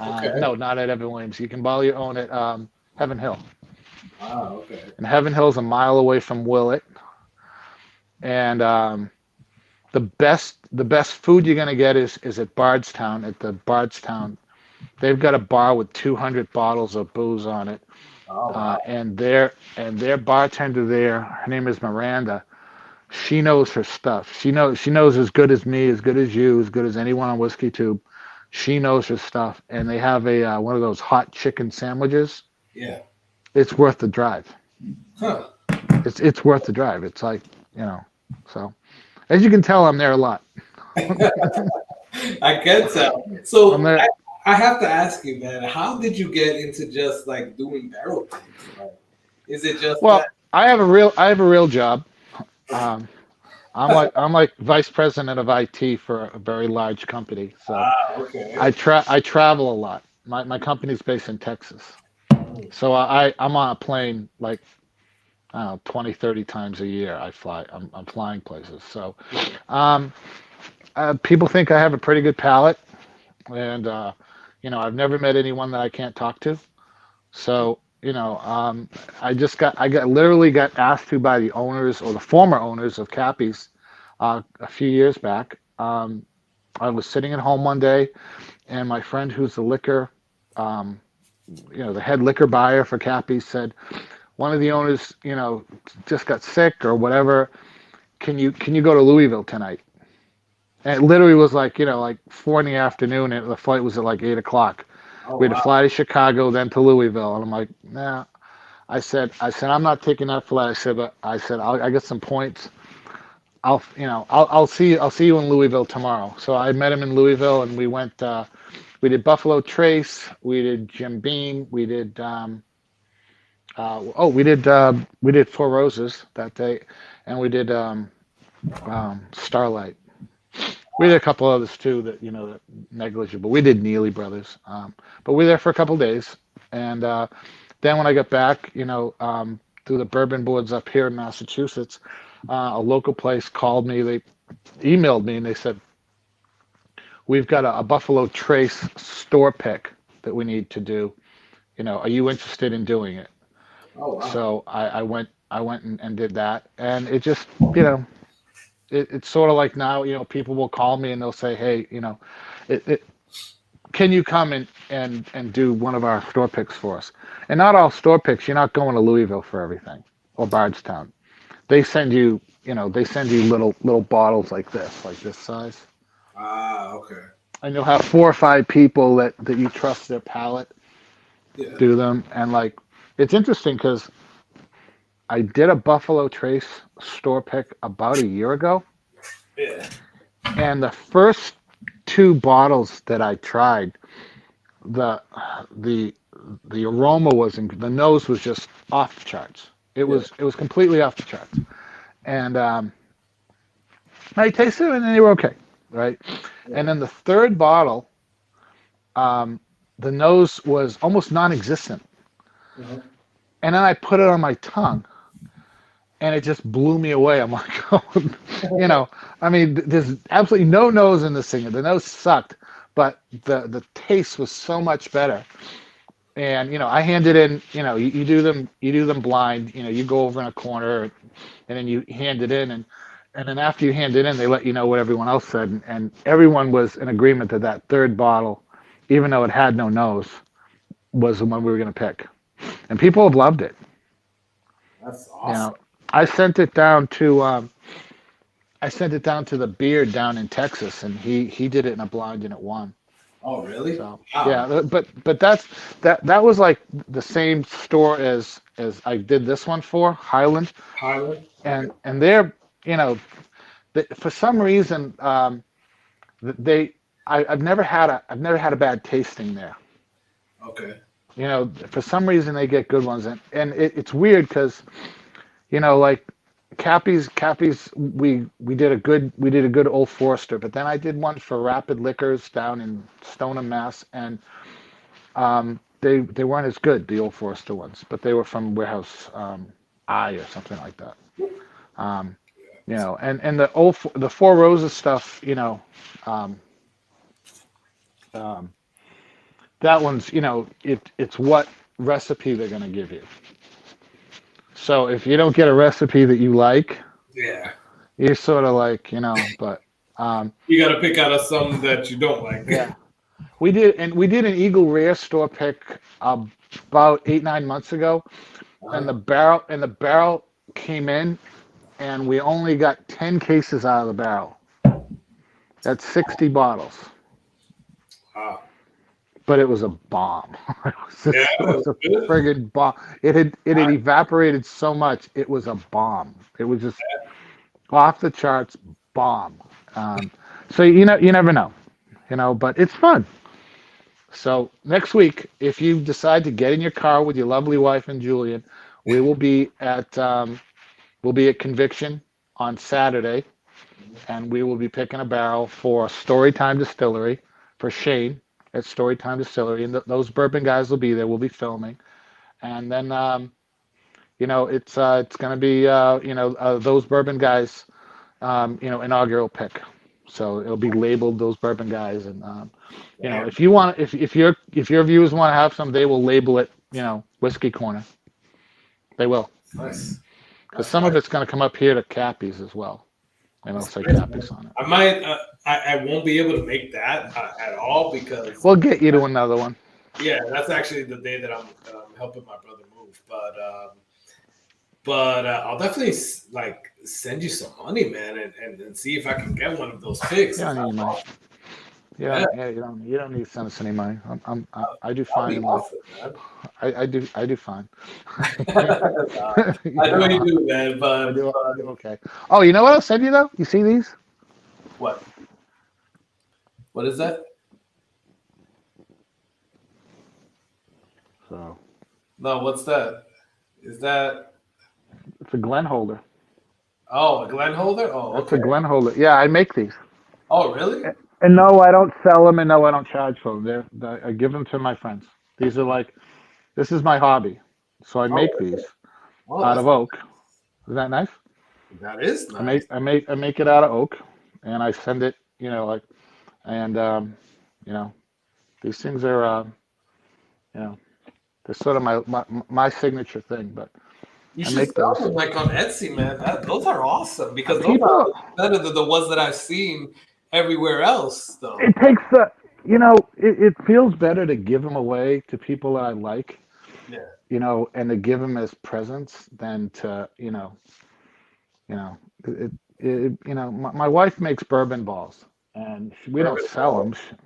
okay. No, not at Evan Williams. You can bottle your own at Heaven Hill. Wow, okay. And Heaven Hill's a mile away from Willett. And the best food you're gonna get is at Bardstown. At the Bardstown, they've got a bar with 200 bottles of booze on it, Oh, wow. and their bartender there, her name is Miranda. She knows her stuff. She knows as good as me, as good as you, as good as anyone on Whiskey Tube. She knows her stuff, and they have a one of those hot chicken sandwiches. Yeah. It's worth the drive. Huh. It's worth the drive. It's like so. As you can tell, I'm there a lot. I can tell. I'm So there. I have to ask you, man, how did you get into just like doing barrel things? Like, is it just Well, that? I have a real job. Um, I'm like vice president of IT for a very large company. So Ah, okay. I travel a lot. My company's based in Texas. So I'm on a plane like I don't know 20, 30 times a year. I fly. I'm flying places. So um, people think I have a pretty good palate, and I've never met anyone that I can't talk to. So, I literally got asked to by the owners or the former owners of Cappy's a few years back. I was sitting at home one day, and my friend who's the liquor, um, the head liquor buyer for Cappy's said, one of the owners, just got sick or whatever. Can you go to Louisville tonight? And it literally was like 4 in the afternoon, and the flight was at like 8 o'clock. Oh, We had to wow. fly to Chicago, then to Louisville, and I'm like, nah. I said, I'm not taking that flight. I said, I get some points. I'll see you in Louisville tomorrow. So I met him in Louisville, and we went. We did Buffalo Trace. We did Jim Beam. We did Four Roses that day, and we did Starlight. We did a couple others too that negligible. We did Neely Brothers, but we were there for a couple days, and then when I got back, through the bourbon boards up here in Massachusetts, a local place called me. They emailed me and they said, we've got a Buffalo Trace store pick that we need to do. Are you interested in doing it? Oh wow. So I went and did that, and it just, it's sort of like now, people will call me and they'll say, hey, it, can you come and do one of our store picks for us? And not all store picks, you're not going to Louisville for everything or Bardstown. They send you, little bottles like this size. Ah, okay. And you'll have 4 or 5 people that you trust their palate Yeah. do them. And like, it's interesting because I did a Buffalo Trace store pick about a year ago. Yeah. And the first 2 bottles that I tried, the the the aroma the nose was just off the charts. It Yeah. was completely off the charts. And I tasted it and they were okay, right? Yeah. And then the third bottle, um, the nose was almost non-existent. Uh-huh. And then I put it on my tongue, and it just blew me away. I'm like, oh, I mean, there's absolutely no nose in this thing. The nose sucked, but the taste was so much better. And I hand it in. You do them blind. You go over in a corner, and then you hand it in, and then after you hand it in, they let you know what everyone else said, and everyone was in agreement that that third bottle, even though it had no nose, was the one we were going to pick, and people have loved it. That's You awesome. know, I sent it down to I sent it down to the Beard down in Texas, and he did it in a blind and it won. Oh really? So Wow. yeah, but that was like the same store as I did this one for Highland, Highland. Okay. and they're for some reason they I've never had a bad tasting there. Okay. For some reason they get good ones, and it's weird because like Cappy's we did a good Old Forester, but then I did one for Rapid Liquors down in Stoneham, Mass, and they weren't as good, the Old Forester ones, but they were from Warehouse I or something like that. Um, and the Four Roses stuff, um, um, that one's it's what recipe they're gonna give you. So if you don't get a recipe that you like, Yeah. you're sort of like, but You got to pick out of some that you don't like. yeah, we did an Eagle Rare store pick about 8-9 months ago, and Uh-huh. the barrel came in, and we only got 10 cases out of the barrel. That's 60 bottles, Wow. but it was a bomb. Yeah, It it was was a good. friggin' bomb. It had evaporated so much. It was a bomb. It was just off the charts bomb. So you never know, but it's fun. So next week, if you decide to get in your car with your lovely wife and Julian, we will be at Conviction on Saturday, and we will be picking a barrel for Storytime Distillery for Shane at Storytime Distillery, and those bourbon guys will be there. We'll be filming, and then it's going to be those bourbon guys inaugural pick. So it'll be labeled those bourbon guys, and Damn. if you want, if your viewers want to have some, they will label it, Whiskey Corner. They will, Nice. because That's some of fine. it's going to come up here to Cappy's as well, and it'll That's say nice, Cappy's man. on it. I might. I won't be able to make that at all because We'll get you to another one. yeah, that's actually the day that I'm helping my brother move. But I'll definitely like send you some money, man, and see if I can get one of those picks. You don't need any money. Yeah, You don't need to send us any money. I do that'd fine be in life. awesome, man. I do fine. I know you do, man. I do okay. Oh, you know what I'll send you though? You see these? What? What is that? So No, what's that? Is that it's a Glen holder. a Glen holder? Oh, That's okay. a Glen holder. Yeah, I make these. Oh, really? And no, I don't sell them, and no, I don't charge for them. I give them to my friends. These are like, this is my hobby. So I make Oh, these oh, out of oak. Is that nice? that is I nice. make I make I make it out of oak, and I send it. And you know, these things are you know, they're sort of my signature thing. But You I should make sell those. them like on Etsy, man. Those are awesome because those are People, better than the ones that I've seen everywhere else, though. it takes it feels better to give them away to people that I like, Yeah, and to give them as presents than to, you know, my wife makes bourbon balls, and we don't bourbon sell balls. them.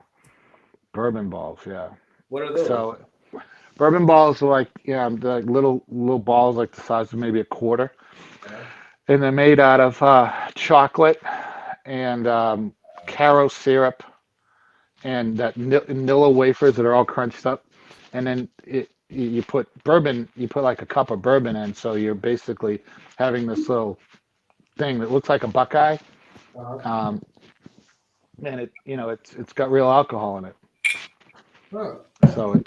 Bourbon balls, yeah. What are those? So bourbon balls are like, the little balls like the size of maybe a quarter, Yeah. and they're made out of chocolate and caro syrup and that Nilla wafers that are all crunched up, and then you put bourbon, you put like a cup of bourbon in, so you're basically having this little thing that looks like a Buckeye, Uh-huh. um, and it's got real alcohol in it. Huh. So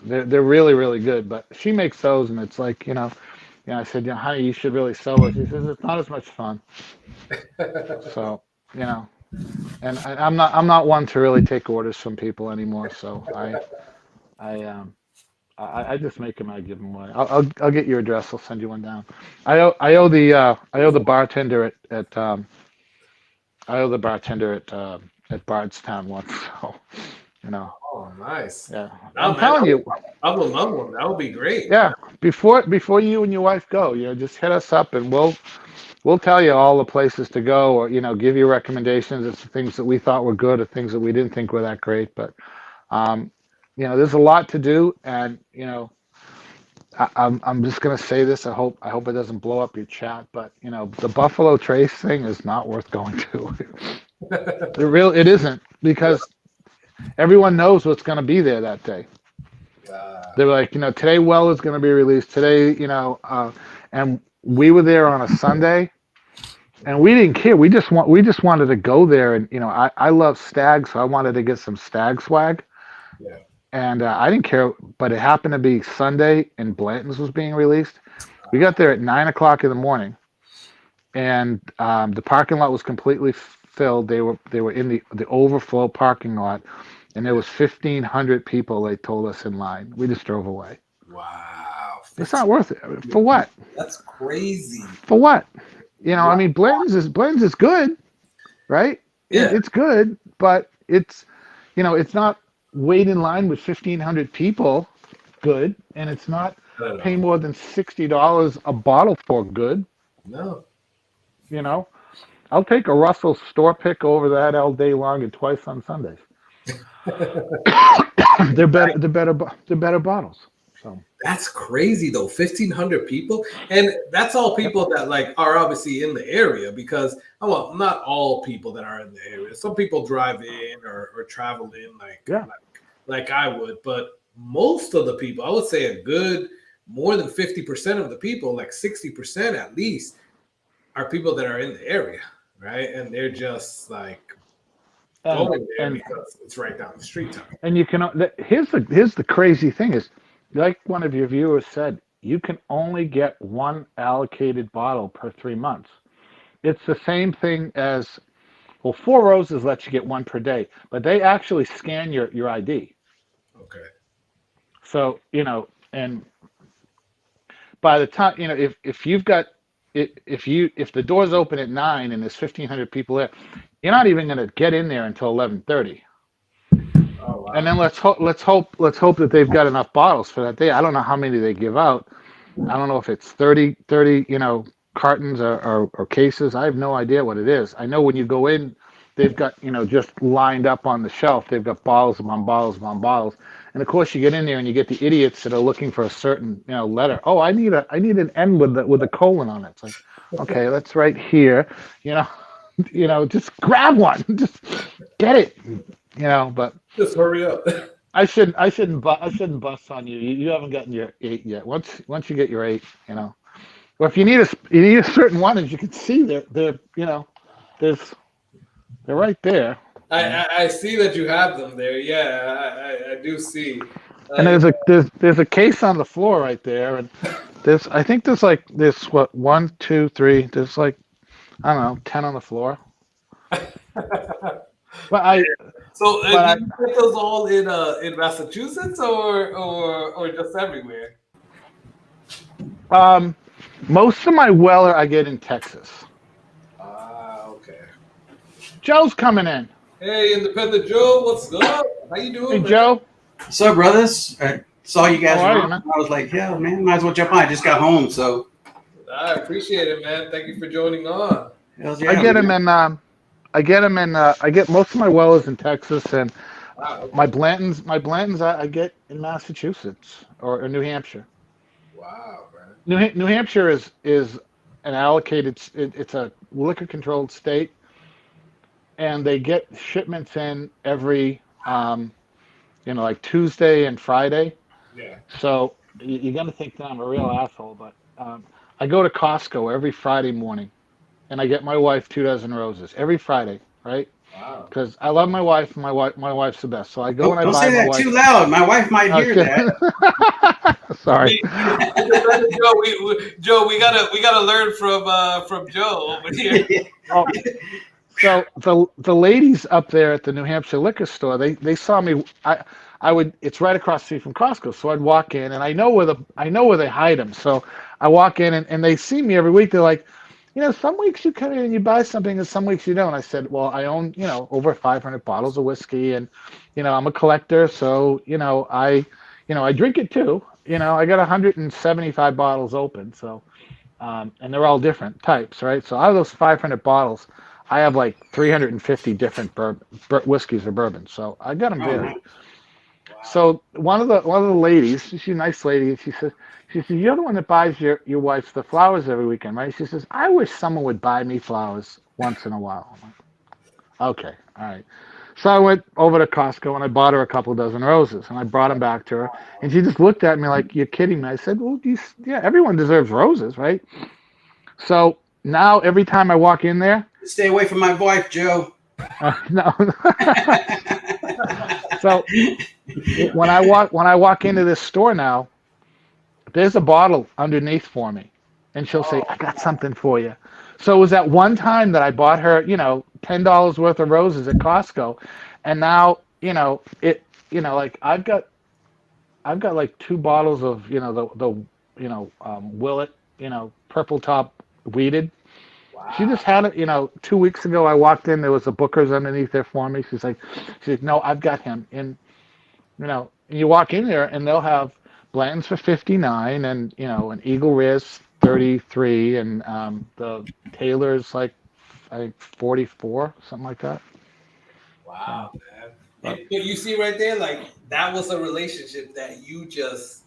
they're really really good. But she makes those, and it's like, I said, honey, you should really sell it. She says it's not as much fun. So you know, and I'm not one to really take orders from people anymore. So I I just make them. I give them away. I'll get your address. I'll send you one down. I owe the bartender at Bardstown once. So you know, Oh, nice. yeah. Oh I'm man, telling you, I would love one. That would be great. yeah. Before you and your wife go, just hit us up and we'll tell you all the places to go, or give you recommendations as to things that we thought were good or things that we didn't think were that great. But um, there's a lot to do, and I'm just gonna say this. I hope it doesn't blow up your chat, but the Buffalo Trace thing is not worth going to. It isn't, because everyone knows what's gonna be there that day. They're like, today Well is gonna be released today, and we were there on a Sunday, and we didn't care. We just wanted to go there, and I love Stag, so I wanted to get some Stag swag. Yeah. And I didn't care, but it happened to be Sunday, and Blanton's was being released. We got there at 9 o'clock in the morning, and the parking lot was completely filled. They were in the overflow parking lot, and there was 1,500 people. They told us in line. We just drove away. Wow. It's not worth it. For what? That's crazy. For what? Wow. I mean, Blanton's is good, right? Yeah. It's good, but it's not wait in line with 1,500 people good, and it's not I don't pay know. more than $60 a bottle for good. No. You know, I'll take a Russell store pick over that all day long and twice on Sundays. They're better. They're better bottles. So That's crazy though. 1,500 people, and that's all people that like are obviously in the area because well, not all people that are in the area. Some people drive in or travel in yeah, like I would, but most of the people, I would say a good more than 50% of the people, like 60% at least, are people that are in the area, right? And they're just like and going there and because it's right down the street. and you can. Here's the crazy thing is, like one of your viewers said, you can only get one allocated bottle per 3 months. It's the same thing as, well, Four Roses lets you get one per day, but they actually scan your ID. Okay. So, and by the time, if you've got, if the doors open at 9 and there's 1,500 people there, you're not even going to get in there until 11:30. Oh And wow. then let's hope that they've got enough bottles for that day. I don't know how many they give out. I don't know if it's 30, cartons or cases. I have no idea what it is. I know when you go in, they've got, just lined up on the shelf. They've got bottles upon bottles upon bottles. And of course, you get in there and you get the idiots that are looking for a certain, letter. Oh, I need an N with a colon on it. It's like, okay, that's right here. You know, just grab one. Just get it. But Just hurry up. I shouldn't bust on you. You haven't gotten your 8 yet. Once you get your 8, Well, if you need a certain one, as you can see, there's they're right there. I see that you have them there. Yeah, I do see. And there's a case on the floor right there, and I think there's what, 1, 2, 3. There's like, I don't know, 10 on the floor. But So But did you get those all in Massachusetts or just everywhere? most of my Weller I get in Texas. Ah, okay. Joe's coming in. Hey, Independent Joe, what's up? How you Hey, doing, man? Joe. What's up, brothers? I saw you How guys are were you, on. man? I was like, yeah, man, might as well jump on. I just got home, so I appreciate it, man. Thank you for joining on. hells I yeah, get him man. in. I get most of my Wellers in Texas, and Wow, my okay. Blantons. My Blantons I get in Massachusetts or New Hampshire. Wow, man. New Hampshire is an allocated. It's a liquor controlled state, and they get shipments in every like Tuesday and Friday. Yeah. So you're gonna think that I'm a real asshole, but I go to Costco every Friday morning, and I get my wife 2 dozen roses every Friday, right? Wow. Because I love my wife, and my wife's the best. So I go and I Don't buy say my that too wife. loud. My wife might hear Okay. that. Sorry. Independent Joe, Joe, we gotta learn from Joe over here. Oh, so the ladies up there at the New Hampshire liquor store, they saw me. I would. It's right across the street from Costco, so I'd walk in, and I know where they hide them. So I walk in, and they see me every week. They're like, some weeks you come in and you buy something, and some weeks you don't. I said, well, I own over 500 bottles of whiskey, and I'm a collector, so I drink it too. I got 175 bottles open, so and they're all different types, right? So out of those 500 bottles, I have like 350 different whiskeys or bourbons. So I got them Oh, no. varied. Wow. So one of the ladies, she's a nice lady. She says, you're the one that buys your wife the flowers every weekend, right? She says, I wish someone would buy me flowers once in a while. I'm like, okay, all right. So I went over to Costco and I bought her a couple dozen roses and I brought them back to her. And she just looked at me like, you're kidding me. I said, well, yeah, everyone deserves roses, right? So now every time I walk in there, Stay away from my wife, Joe. no. So when I walk into this store now, there's a bottle underneath for me, and she'll say, Oh, "I got something for you." So it was that one time that I bought her, $10 worth of roses at Costco, and now like I've got like 2 bottles of Willet, purple top weeded. She wow. just had it, 2 weeks ago. I walked in, there was a Booker's underneath there for me. She's like, no, I've got him. And you walk in there and they'll have Blanton's for 59 and, an Eagle Riz 33 and the Taylor's like, I think 44, something like that. Wow, So, man. but, But you see right there, like that was a relationship that you just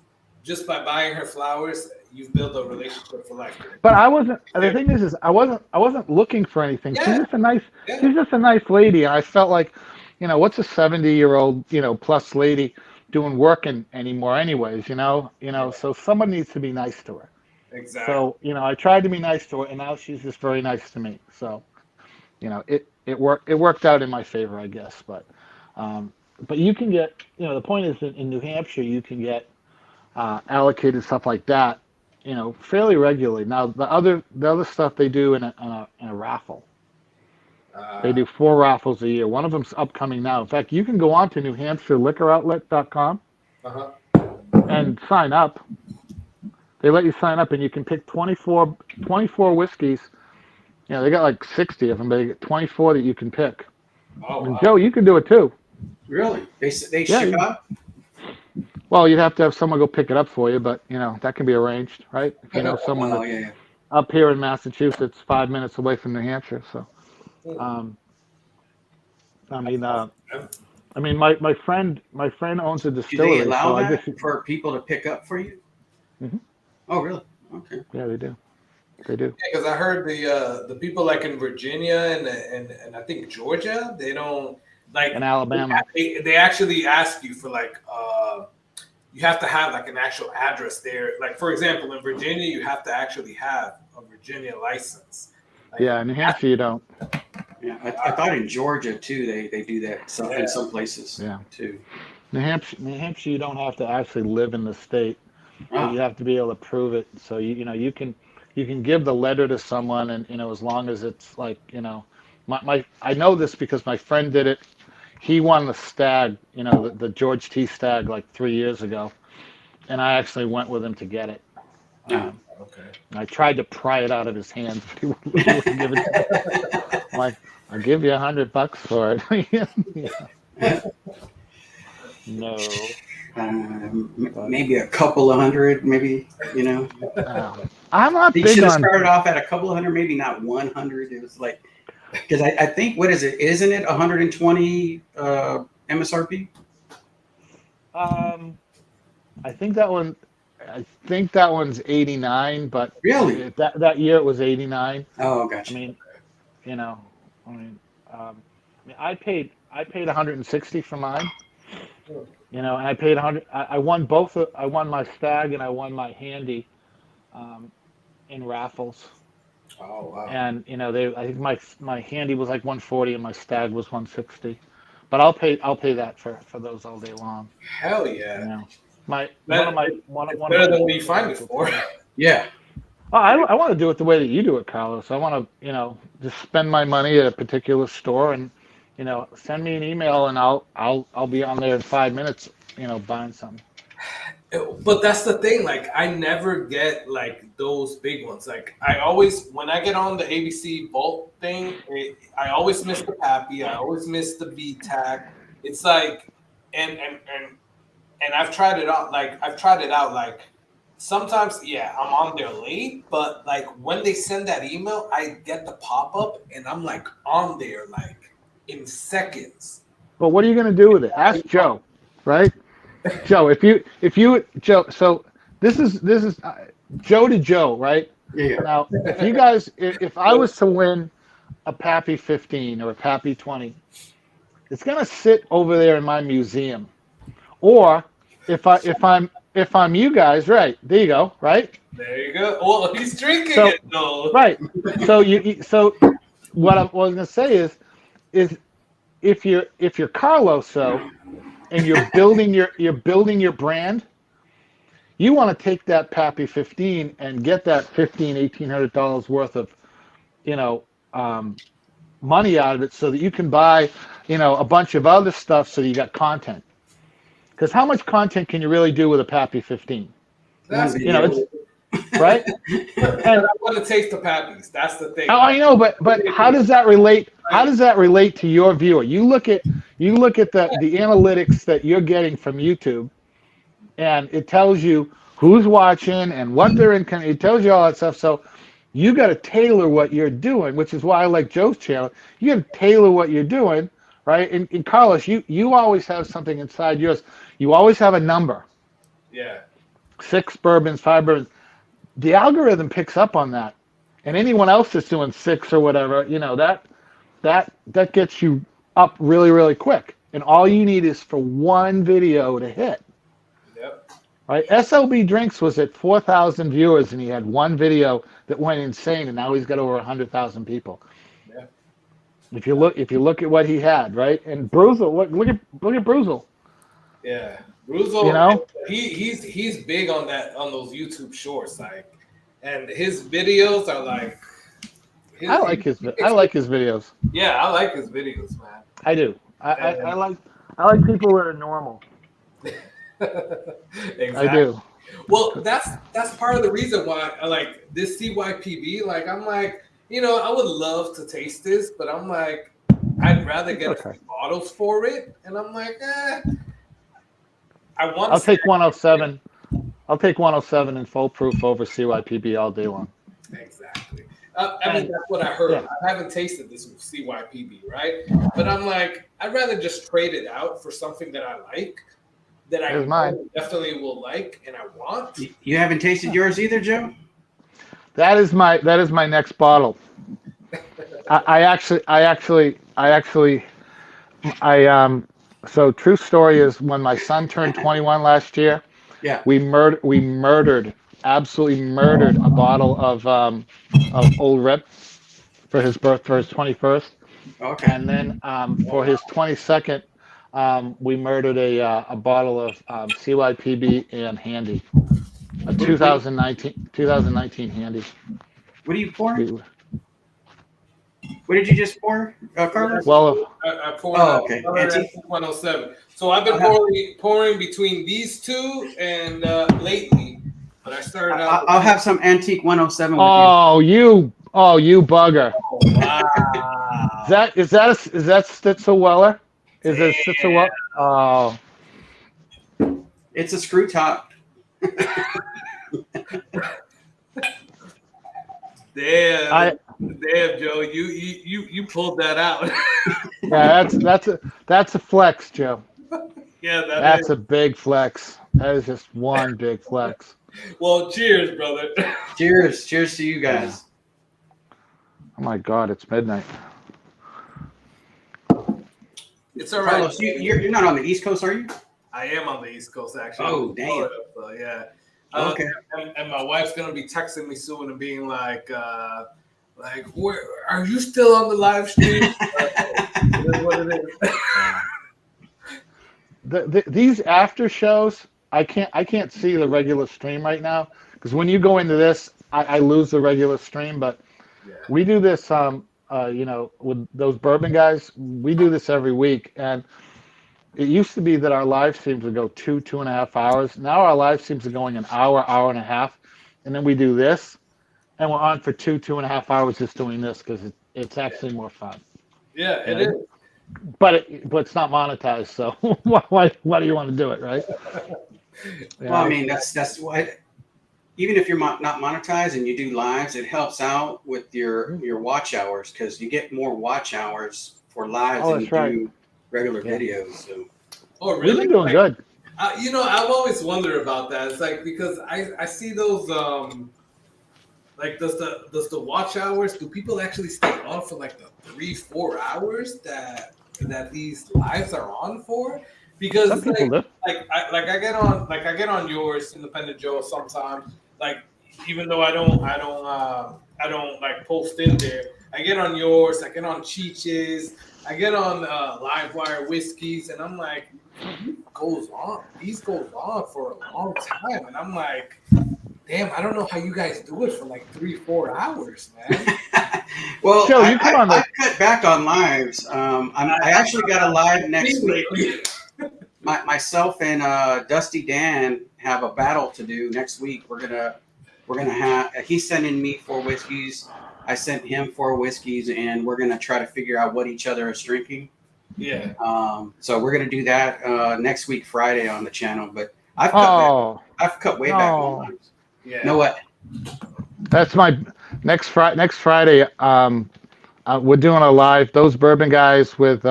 by buying her flowers, you've built a relationship for life. but I wasn't, the thing is I wasn't looking for anything. She's Yeah, just a nice, yeah, she's just a nice lady. And I felt like, what's a 70-year-old, plus lady doing work anymore anyways, yeah, so someone needs to be nice to her. exactly. So, I tried to be nice to her and now she's just very nice to me. So, it worked out in my favor, I guess. Um, but you can get, the point is in New Hampshire, you can get allocated stuff like that, fairly regularly. Now, the other stuff they do in a raffle. They Uh, do 4 raffles a year. One of them's upcoming now. In fact, you can go on to NewHampshireLiquorOutlet.com uh-huh. and sign up. They let you sign up, and you can pick 24 whiskeys. They got like 60 of them, but they get 24 that you can pick. Oh And wow. Joe, you can do it too. Really? They Yeah. ship out? Well, you'd have to have someone go pick it up for you, but that can be arranged, right? If you know someone Oh, that's yeah. up here in Massachusetts, 5 minutes away from New Hampshire. So, um, I mean, my friend owns a Do they distillery, allow so I that guess. for people to pick up for you? Mhm. Oh, really? Okay. Yeah, they do. They do. Because I heard the people like in Virginia and I think Georgia, they don't like In Alabama. they actually ask you for like you have to have like an actual address there. Like for example, in Virginia, you have to actually have a Virginia license. Like, Yeah, in New Hampshire you don't. Yeah, I thought in Georgia too they do that in some places Yeah. too. New Hampshire you don't have to actually live in the state, but Oh, you have to be able to prove it. So you can give the letter to someone, and as long as it's like I know this because my friend did it. he won the stag, the George T stag like 3 years ago, and I actually went with him to get it. Okay. I tried to pry it out of his hands, but he wouldn't give it to me. I'm like, I'll give you $100 for it. Yeah. No. Maybe a couple of hundred, maybe, I'm not You big should have on. started off at a couple of hundred, maybe not 100. It was like, because I think, what is it? Isn't it 120 MSRP? I think that one. I think that one's 89, but Really? that year it was 89. Oh, gotcha. I mean, I paid 160 for mine. And I paid 100. I won both. I won my stag and I won my handy in raffles. Oh wow. And I think my handy was like 140 and my stag was 160. But I'll pay that for those all day long. Hell yeah. One Better of than what you find it for. Yeah. I want to do it the way that you do it, Carlos. I want to, just spend my money at a particular store and, send me an email and I'll be on there in 5 minutes, buying something. But that's the thing. Like, I never get like those big ones. Like, when I get on the ABC Vault thing, I always miss the Pappy. I always miss the VTAC. It's like, and I've tried it out. Like, sometimes, yeah, I'm on there late, but like when they send that email, I get the pop up, and I'm like on there like in seconds. But what are you going to do with it? Ask Joe, right? Joe, if you Joe, so this is Joe to Joe, right? Yeah. Now, if you guys, if I was to win a Pappy 15 or a Pappy 20, it's going to sit over there in my museum. Or if I'm you guys, right? There you go, right? There you go. Well, he's drinking it though. Right. So what I was going to say is if you're Carlos, and you're building your brand, you want to take that Pappy 15 and get that $1,800 worth of, money out of it so that you can buy, a bunch of other stuff so you got content. Because how much content can you really do with a Pappy 15? That's It's right. And I want to taste the Pappies. That's the thing. Oh, I know, but how does that relate? How does that relate to your viewer? You look at the analytics that you're getting from YouTube, and it tells you who's watching and what they're in. It tells you all that stuff. So you got to tailor what you're doing, which is why I like Joe's channel. You got to tailor what you're doing, right? And Carlos, you always have something inside yours. You always have a number. Yeah. 6 bourbons, 5 bourbons. The algorithm picks up on that, and anyone else that's doing 6 or whatever, that gets you up really, really quick. And all you need is for one video to hit. Yep. Right? SLB Drinks was at 4,000 viewers, and he had one video that went insane, and now he's got over 100,000 people. Yeah. If you look at what he had, right? And Bruzel, look at Bruzel. Yeah. Bruzel, he's big on those YouTube shorts, like, and his videos are like. I like his videos. Yeah, I like his videos, man. I do. I like people that are normal. Exactly. I do. Well, that's part of the reason why I like this CYPB. Like, I'm like, I would love to taste this, but I'm like, I'd rather get a few bottles for it, and I'm like, I'll take 107. I'll take 107 in full proof over CYPB all day long. Exactly. I mean, that's what I heard. Yeah. I haven't tasted this with CYPB, right? But I'm like, I'd rather just trade it out for something that I like, that I definitely will like and I want. You haven't tasted yours either, Joe? That is my next bottle. So true story is when my son turned 21 last year, we absolutely murdered a bottle of Old Rip for his 21st. Okay. And then for his 22nd, we murdered a bottle of CYPB and Handy, a 2019 Handy. What are you pouring? What did you just pour, Carlos? Well, I poured Oh, okay. Weller Antique. 107. So I've been pouring between these two and lately, but I started out. I'll have some Antique 107 with you bugger. Oh, wow. Is that Stitzel Weller? Is it Stitzel Weller? Oh, you. It's a screw top. Damn, Joe, you pulled that out. yeah, that's a flex, Joe. Yeah, That's a big flex. That is just one big flex. Well, cheers, brother. Cheers to you guys. Oh my God, it's midnight. It's all right. Carlos, you're not on the East Coast, are you? I am on the East Coast, actually. Oh, damn. So, yeah. Okay. And my wife's gonna be texting me soon and being like, where are you still on the live stream? It is what it is. These after shows, I can't see the regular stream right now because when you go into this, I lose the regular stream. But we do this, with those bourbon guys, we do this every week, and it used to be that our live streams would go 2.5 hours. Now our live streams are going an hour and a half, and then we do this, and we're on for 2.5 hours just doing this because it's actually more fun. Yeah, it is. But it's not monetized, so why do you want to do it, right? Well, I mean, that's why. Even if you're not monetized and you do lives, it helps out with your watch hours because you get more watch hours for lives than you do regular videos. So, oh, really? We've been doing good. I've always wondered about that. It's like because I see those like does the watch hours? Do people actually stay on for like the 3-4 hours that these lives are on for? Because Some people do. I get on yours, Independent Joe, sometimes. Like even though I don't like post in there, I get on yours, I get on Cheech's, I get on Livewire Whiskeys, and I'm like, these goes on for a long time, and I'm like, damn, I don't know how you guys do it for like 3-4 hours, man. Well, Joe, I cut back on lives. I actually got a live next week. Myself and Dusty Dan have a battle to do next week. We're gonna have. He's sending me 4 whiskeys. I sent him 4 whiskeys, and we're gonna try to figure out what each other is drinking. Yeah. So we're gonna do that next week Friday on the channel. But I've cut way back on lives. Yeah. Know what? That's my next Friday. We're doing a live. Those bourbon guys with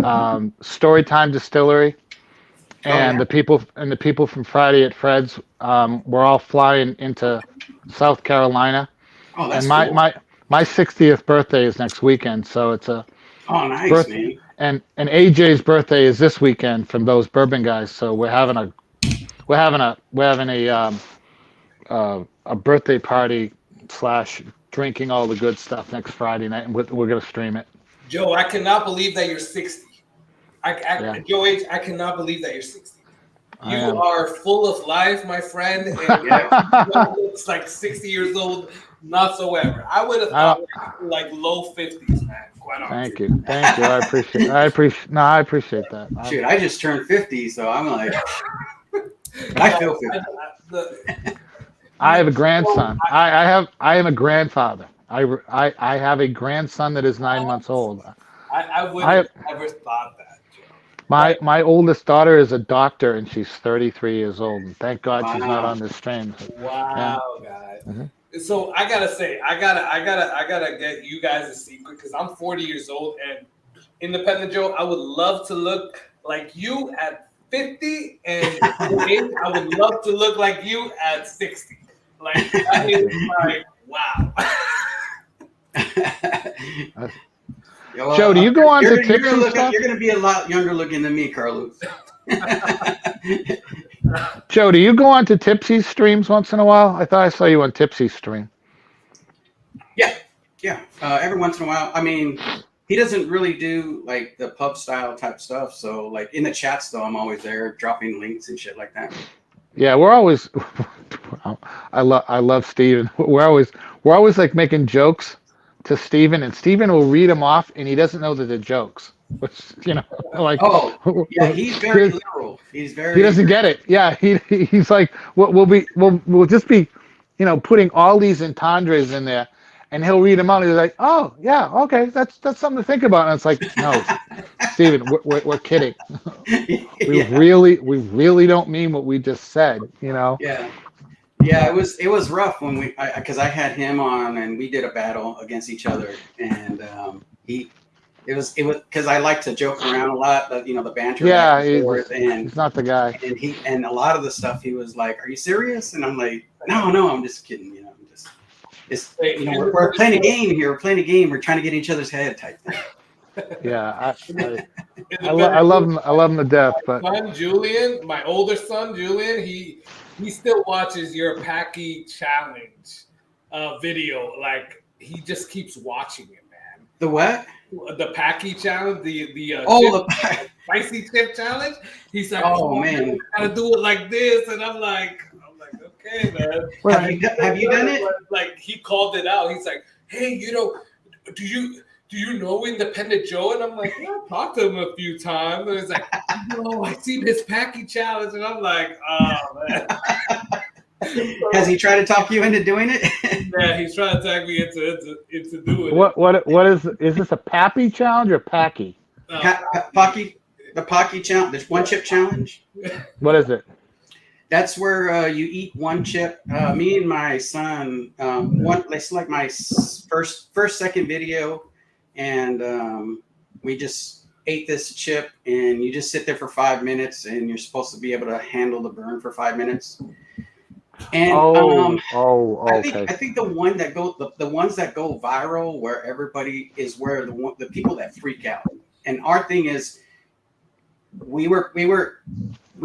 Storytime Distillery and the people from Friday at Fred's. We're all flying into South Carolina. Oh, that's and cool. my 60th birthday is next weekend, so it's a nice, birthday. man. And AJ's birthday is this weekend from those bourbon guys. So we're having a birthday party / drinking all the good stuff next Friday night, and we're gonna stream it. Joe, I cannot believe that you're 60. Joe H, I cannot believe that you're 60. You are full of life, my friend, and you looks like 60 years old, not so ever. I would have thought like low 50s, man. Quite honestly. Thank you. I appreciate that. Shoot, I just turned 50, so I'm like, I feel 50. I have a grandson. I am a grandfather. I have a grandson that is 9 months old. I would have never thought that. My oldest daughter is a doctor, and she's 33 years old. And thank God she's not on this stream. Wow, guys. Mm-hmm. So I gotta say, I gotta get you guys a secret because I'm 40 years old, and Independent Joe, I would love to look like you at 50, and I would love to look like you at 60. Like that is like wow. Well, Joe, do you go on to tips and stuff? You're going to be a lot younger looking than me, Carlos. Joe, do you go on to Tipsy's streams once in a while? I thought I saw you on Tipsy's stream. Yeah. Every once in a while. I mean, he doesn't really do like the pub style type stuff. So like in the chats though, I'm always there dropping links and shit like that. Yeah, we're always. I love Steve. We're always like making jokes to Steven, and Steven will read them off, and he doesn't know that they're jokes. Which, like, Oh, yeah, he's very he literal. He's he very. doesn't get it. Yeah, he's like, we'll just be, putting all these entendres in there, and he'll read them out. And he's like, oh yeah, okay, that's something to think about. And it's like, no, Steven, we're kidding. We Yeah, really don't mean what we just said. yeah, yeah. It was rough when because I had him on and we did a battle against each other, and it was because I like to joke around a lot, the banter back Yeah, and forth, he's not the guy. and a lot of the stuff he was like, "Are you serious?" And I'm like, "No, I'm just kidding." We're playing a game here. We're playing a game. We're trying to get in each other's head type thing. Yeah, I love him. I love him to death. But son Julian, my older son Julian, he still watches your Packy challenge video. Like he just keeps watching it, man. The what? The Packy challenge, the spicy chip challenge. He's like, oh man, gotta do it like this, and I'm like, okay, man. Have you done it? Like he called it out. He's like, hey, do you know Independent Joe? And I'm like, yeah, I've talked to him a few times. And he's like, I see this Packy challenge, and I'm like, oh man. Has he tried to talk you into doing it? Yeah, he's trying to talk me into doing it. What is this a Pappy challenge or Packy? Packy, the Packy challenge. There's one chip challenge. What is it? That's where you eat one chip. Me and my son, it's like my second video, and we just ate this chip, and you just sit there for 5 minutes, and you're supposed to be able to handle the burn for 5 minutes. And okay. I think the one that the ones that go viral where everybody is where the people that freak out. And our thing is we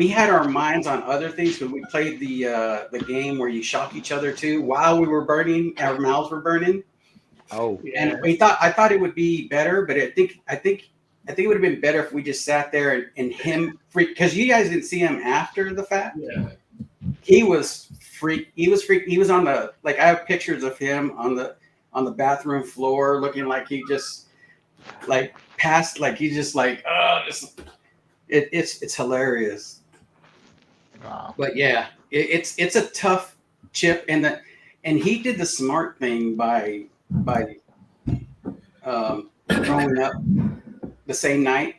had our minds on other things when we played the game where you shock each other too while we were burning, our mouths were burning. Oh, yeah. And I thought it would be better, but I think it would have been better if we just sat there and him freak, because you guys didn't see him after the fact. Yeah. He was freak. He was on the, like, I have pictures of him on the bathroom floor looking like he just like passed, like he's just like, it's hilarious. Wow. But yeah, it's a tough chip, and he did the smart thing by growing up the same night.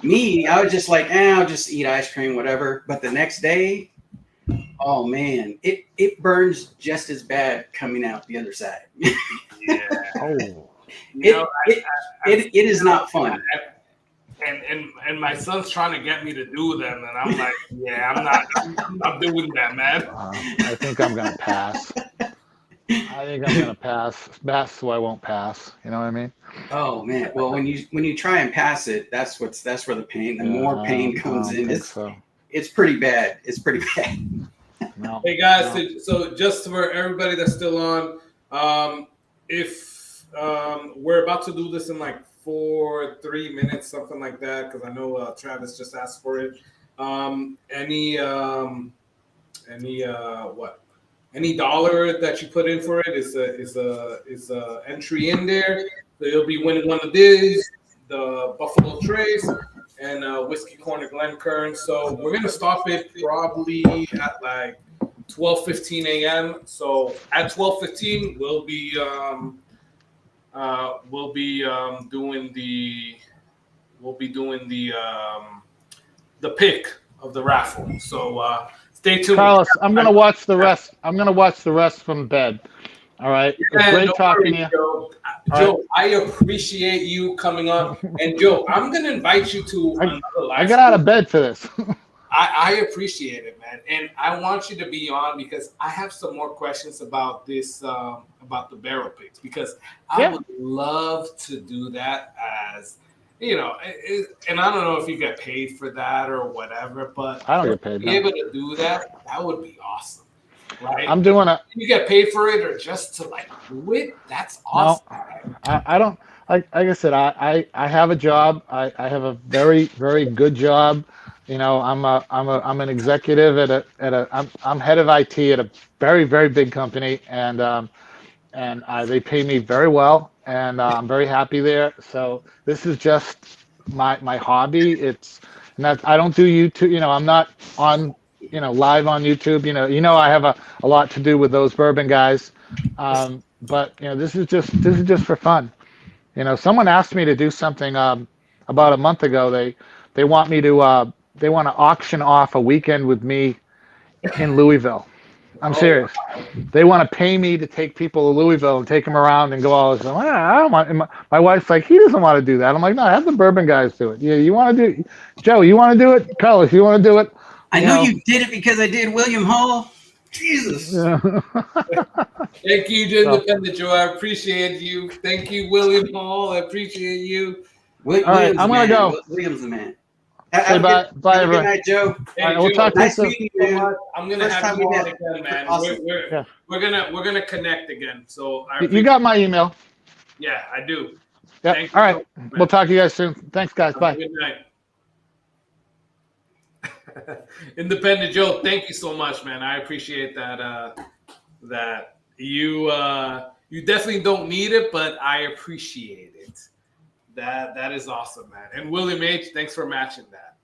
Me, I was just like, I'll just eat ice cream, whatever. But the next day, oh man, it burns just as bad coming out the other side. Yeah. Oh. It is not fun. And my son's trying to get me to do them, and I'm like, yeah, I'm not doing that, man. I think I'm gonna pass. Pass, so I won't pass. You know what I mean? Oh man. Well, when you try and pass it, that's where the pain. The more pain comes in. It's pretty bad. It's pretty bad. No, hey guys, so just for everybody that's still on, if we're about to do this in like 3 minutes, something like that, because I know Travis just asked for it. Any dollar that you put in for it is a entry in there. So you'll be winning one of these, the Buffalo Trace and Whiskey Corner Glencairn. So we're gonna stop it probably at like 12:15 a.m. So at 12:15 we'll be doing the pick of the raffle. So stay tuned. Carlos, I'm gonna watch the rest. I'm gonna watch the rest from bed. All right. It's great talking to you. Joe, I appreciate you coming on. And Joe, I'm gonna invite you to another live. I got out of bed for this. I appreciate it, man, and I want you to be on because I have some more questions about this, about the barrel picks, because I would love to do that as, and I don't know if you get paid for that or whatever, but I don't get paid. To be able to do that would be awesome, right? I'm doing it. You get paid for it or just to like do it? That's awesome. No, I don't. Like I said, I have a job. I have a very, very good job. I'm an executive I'm head of IT at a very, very big company, and and they pay me very well, and I'm very happy there. So this is just my hobby. It's not, I don't do YouTube. I'm not on live on YouTube. I have a lot to do with those bourbon guys, but this is just for fun. Someone asked me to do something about a month ago. They want me to they want to auction off a weekend with me in Louisville. I'm serious. They want to pay me to take people to Louisville and take them around and go all this. I don't want. My wife's like, he doesn't want to do that. I'm like, no, have the bourbon guys do it. Yeah, you want to do? Joe, you want to do it? Carlos, you want to do it? I know you did it because I did William Hall. Jesus. Yeah. Thank you, Independent Joe. I appreciate you. Thank you, William Hall. I appreciate you. All right, I'm gonna go. William's the man. Say bye, everyone. Good night, Joe. Hey, All right, we'll talk to you soon. I'm gonna have you on again, man. Awesome. We're gonna connect again. So You got my email. Yeah, I do. Yeah. Thank All you right. so much, We'll talk to you guys soon. Thanks, guys. Bye. Good night. Independent Joe, thank you so much, man. I appreciate that. That you definitely don't need it, but I appreciate it. That is awesome, man. And William H, thanks for matching that.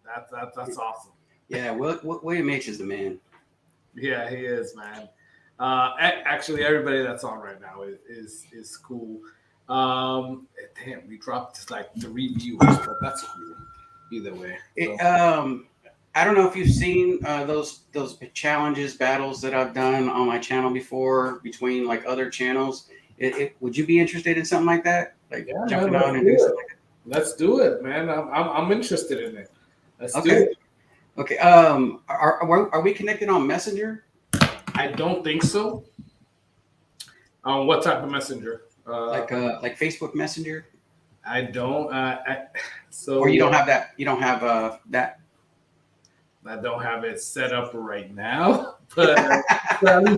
That's awesome. Yeah, William H is the man. Yeah, he is, man. Actually, everybody that's on right now is cool. Damn, we dropped just like 3 viewers, but that's cool. Either way. So. I don't know if you've seen those challenges, battles that I've done on my channel before between like other channels. Would you be interested in something like that? Like jumping on and doing something like that? Let's do it, man. I'm interested in it. Let's do it. Okay. Are we connected on Messenger? I don't think so. What type of messenger? Like Facebook Messenger? I don't. Or you don't have that. You don't have that. I don't have it set up right now, but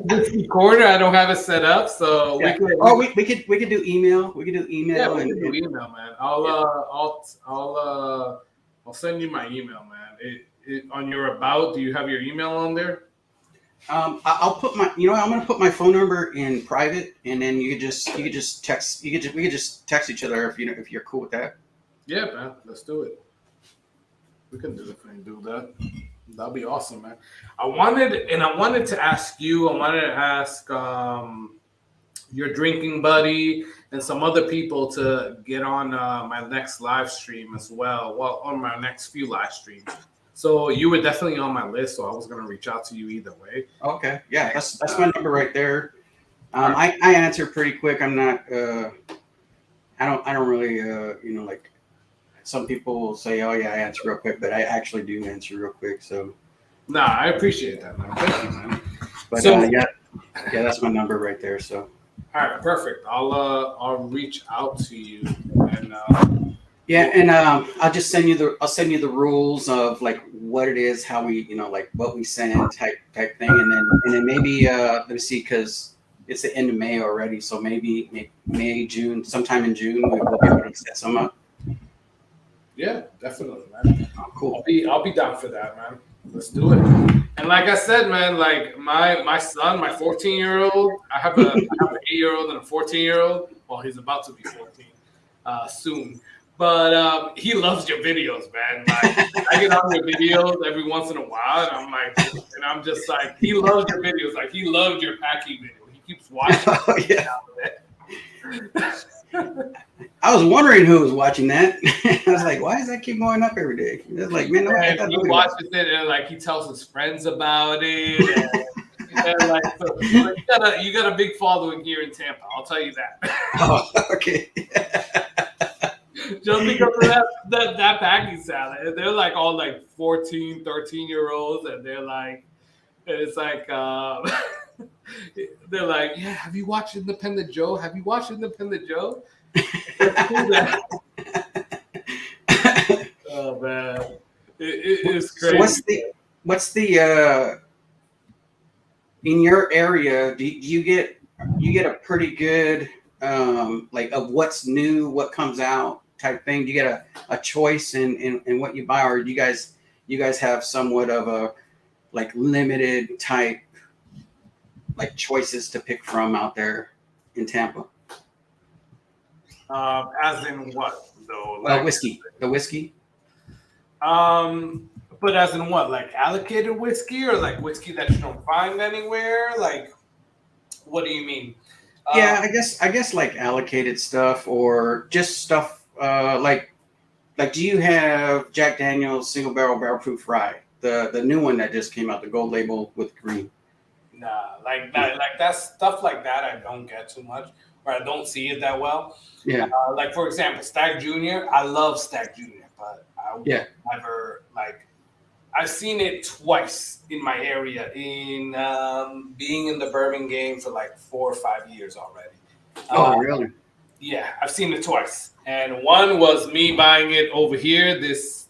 Whiskey Corner, I don't have it set up, so we could do email. We could do email. Yeah, we can do email, man. I'll send you my email, man. On your about, do you have your email on there? I'll put my. I'm gonna put my phone number in private, and then you could just text. We could just text each other if you're cool with that. Yeah, man. Let's do it. We can do that. That'd be awesome, man. I wanted to ask you. I wanted to ask your drinking buddy and some other people to get on my next live stream as well. Well, on my next few live streams. So you were definitely on my list. So I was gonna reach out to you either way. Okay, yeah, that's my number right there. I answer pretty quick. I'm not. I don't really. Like. Some people will say, "Oh yeah, I answer real quick," but I actually do answer real quick. So, I appreciate that, man. Thank you, man. But yeah, that's my number right there. So, all right, perfect. I'll reach out to you and I'll just send you the rules of like what it is, how we like what we send type thing, and then maybe let me see, because it's the end of May already, so maybe May, June, sometime in June we'll be able to set some up. Yeah, definitely, man. Oh, cool. I'll be down for that, man. Let's do it. And like I said, man, like my son, my 14-year-old, I have an 8-year-old and a 14-year-old. Well, he's about to be 14 soon. But he loves your videos, man. Like I get on your videos every once in a while, and I'm just like, he loves your videos. Like he loved your packing video. He keeps watching. Oh, yeah. I was wondering who was watching that. I was like, why does that keep going up every day? It's like, man, he watches it and like he tells his friends about it. And like, so you got a big following here in Tampa. I'll tell you that. Oh, okay. Just because of that packing salad. They're like all like 14, 13-year-olds, and they're like, and it's like, they're like, yeah, have you watched Independent Joe? Have you watched Independent Joe? Oh man, it is crazy. So what's the in your area? Do you get a pretty good like of what's new, what comes out type thing? Do you get a choice in what you buy, or do you guys have somewhat of a like limited type like choices to pick from out there? in Tampa? As in what though? Like, Whiskey. The whiskey. but as in what? Like allocated whiskey or like whiskey that you don't find anywhere? Like, what do you mean? Yeah, I guess like allocated stuff or just stuff like do you have Jack Daniel's single barrel proof rye? The new one that just came out, the gold label with green. Nah, like that stuff like that I don't get too much, or I don't see it that well. Yeah. Like for example, Stag Junior. I love Stag Junior, but I never like. I've seen it twice in my area in being in the bourbon game for like 4 or 5 years already. Oh, really? Yeah, I've seen it twice, and one was me buying it over here. This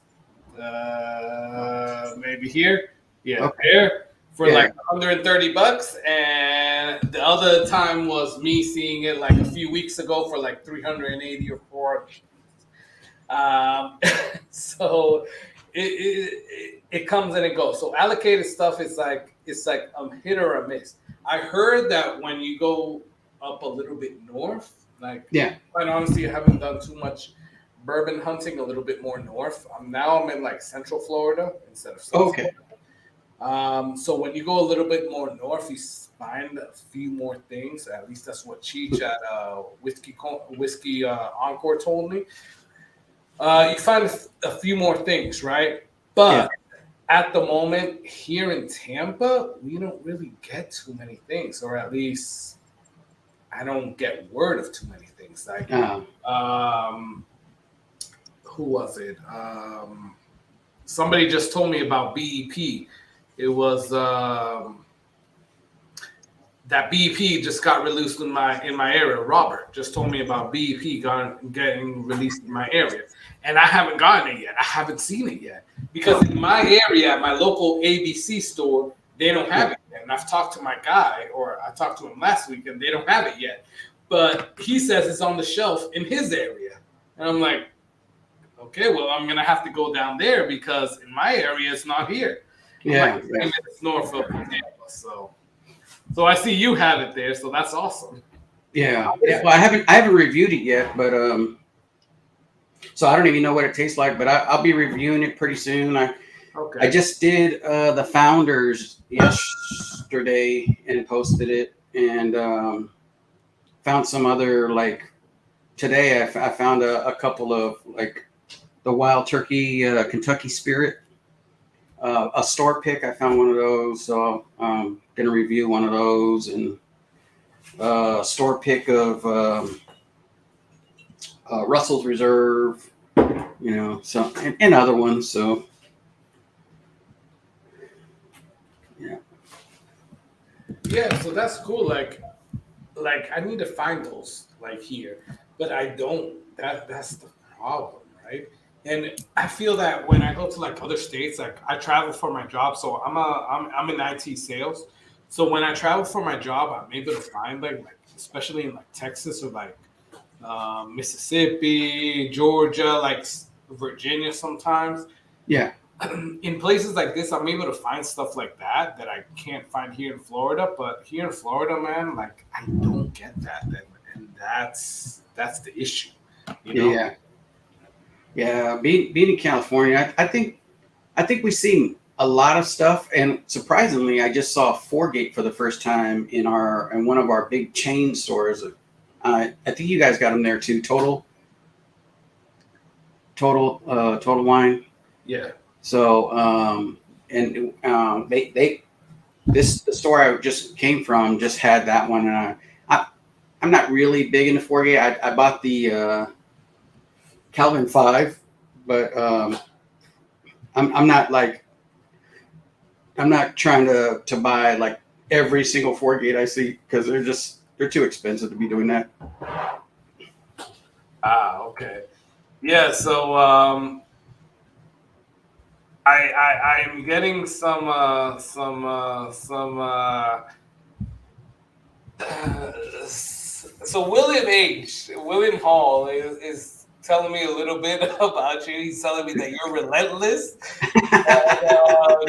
maybe here, there for like $130, and the other time was me seeing it like a few weeks ago for like 380 or 400. So it comes and it goes. So allocated stuff is like it's like hit or a miss. I heard that when you go up a little bit north, like quite honestly, I haven't done too much bourbon hunting. A little bit more north. Now I'm in like Central Florida instead of South Florida. So when you go a little bit more north, you find a few more things. At least that's what Cheech at Whiskey Encore told me. You find a few more things, right? But at the moment here in Tampa, we don't really get too many things, or at least I don't get word of too many things. Like, who was it? Somebody just told me about BEP. It was that BEP just got released in my area. Robert just told me about BEP getting released in my area, and I haven't gotten it yet. I haven't seen it yet because in my area, at my local ABC store, they don't have it yet. And I've talked to my guy, or I talked to him last week, and they don't have it yet. But he says it's on the shelf in his area, and I'm like, okay, well, I'm gonna have to go down there because in my area it's not here. Yeah, like 10 minutes north of Tampa, so I see you have it there, so that's awesome. Yeah. Well, I haven't reviewed it yet, but so I don't even know what it tastes like. But I'll be reviewing it pretty soon. I just did the Founders yesterday and posted it, and found some other like today. I found a couple of like the Wild Turkey Kentucky Spirit. A store pick, I found one of those, so I'm gonna review one of those, and a store pick of Russell's Reserve, so and other ones. So yeah, so that's cool. Like I need to find those like here, but I don't. That's the problem, right? And I feel that when I go to like other states, like I travel for my job, so I'm in IT sales. So when I travel for my job, I'm able to find like especially in like Texas or like Mississippi, Georgia, like Virginia sometimes. Yeah. In places like this, I'm able to find stuff like that I can't find here in Florida. But here in Florida, man, like I don't get that, and that's the issue. Yeah. Yeah, being in California, I think we see a lot of stuff, and surprisingly, I just saw Foregate for the first time in one of our big chain stores. I think you guys got them there too. Total Wine. Yeah. So the store I just came from just had that one, and I'm not really big into Foregate. I bought the Calvin 5, but I'm not trying to buy like every single Foregate I see, because they're too expensive to be doing that. Okay. Yeah, so I'm getting some so William Hall is telling me a little bit about you. He's telling me that you're relentless. And,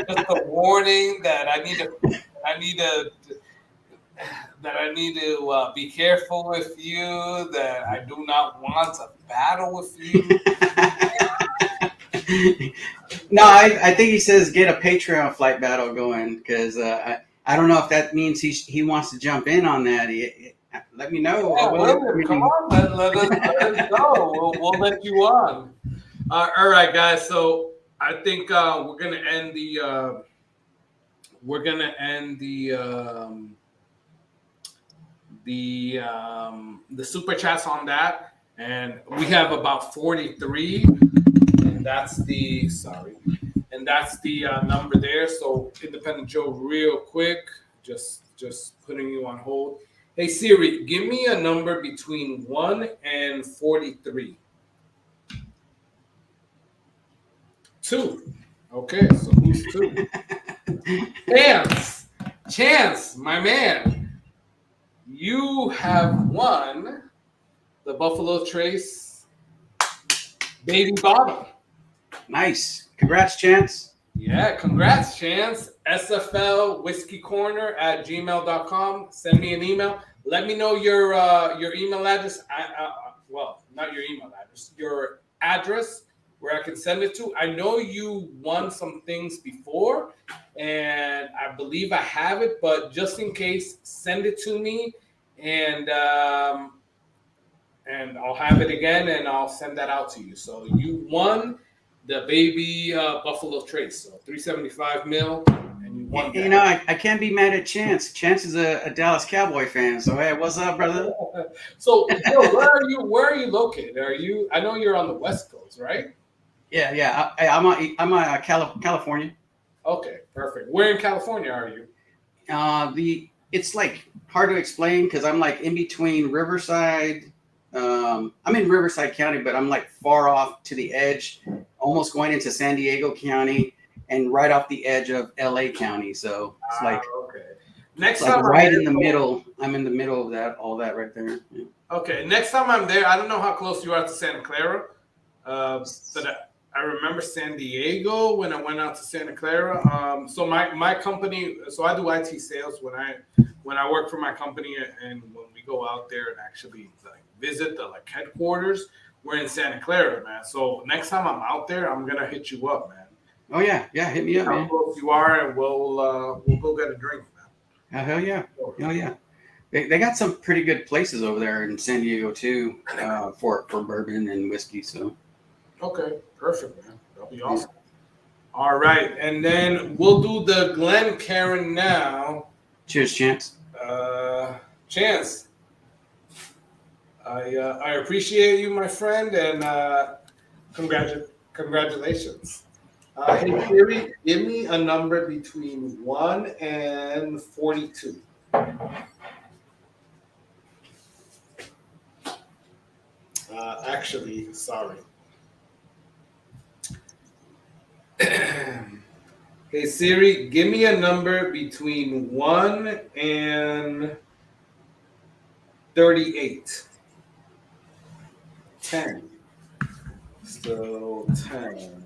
just a warning that I need to that I need to be careful with you, that I do not want to battle with you. No, I think he says get a Patreon flight battle going because I don't know if that means he wants to jump in on that. Let me know. Yeah, William, come on, let us go. We'll let you on. All right, guys. So I think we're gonna end the super chats on that, and we have about 43, and that's the number there. So Independent Joe, real quick, just putting you on hold. Hey Siri, give me a number between 1 and 43. 2. Okay, so who's 2? Chance, my man, you have won the Buffalo Trace baby bottle. Nice. Congrats, Chance. Yeah, congrats, Chance. sflwhiskeycorner@gmail.com. Send me an email. Let me know your email address. Well, not your email address, your address where I can send it to. I know you won some things before, and I believe I have it, but just in case, send it to me, and I'll have it again, and I'll send that out to you. So you won the baby Buffalo Trace, so 375 mil, and you won that. You know, I can't be mad at Chance. Chance is a Dallas Cowboy fan, so hey, what's up, brother? So, Joe, where are you located? I know you're on the West Coast, right? Yeah. I'm California. Okay, perfect. Where in California are you? It's like hard to explain because I'm like in between Riverside. I'm in Riverside County, but I'm like far off to the edge, almost going into San Diego County, and right off the edge of LA County. So it's like okay. Next like time right in the middle. I'm in the middle of that, all that right there. Yeah. Okay, next time I'm there, I don't know how close you are to Santa Clara, but I remember San Diego when I went out to Santa Clara. So my company, so I do IT sales when I work for my company, and when we go out there and actually like visit the like headquarters, we're in Santa Clara, man. So next time I'm out there, I'm gonna hit you up, man. Oh yeah, hit me up, How man. close you are, and we'll go get a drink, man. Hell yeah. They got some pretty good places over there in San Diego too, for bourbon and whiskey. So okay, perfect, man. That'll be awesome. All right, and then we'll do the Glencairn now. Cheers, Chance. Chance, I appreciate you, my friend, and congratulations. Hey Siri, give me a number between 1 and 42. Actually, sorry. Hey Siri, give me a number between 1 and 38. 10. So 10.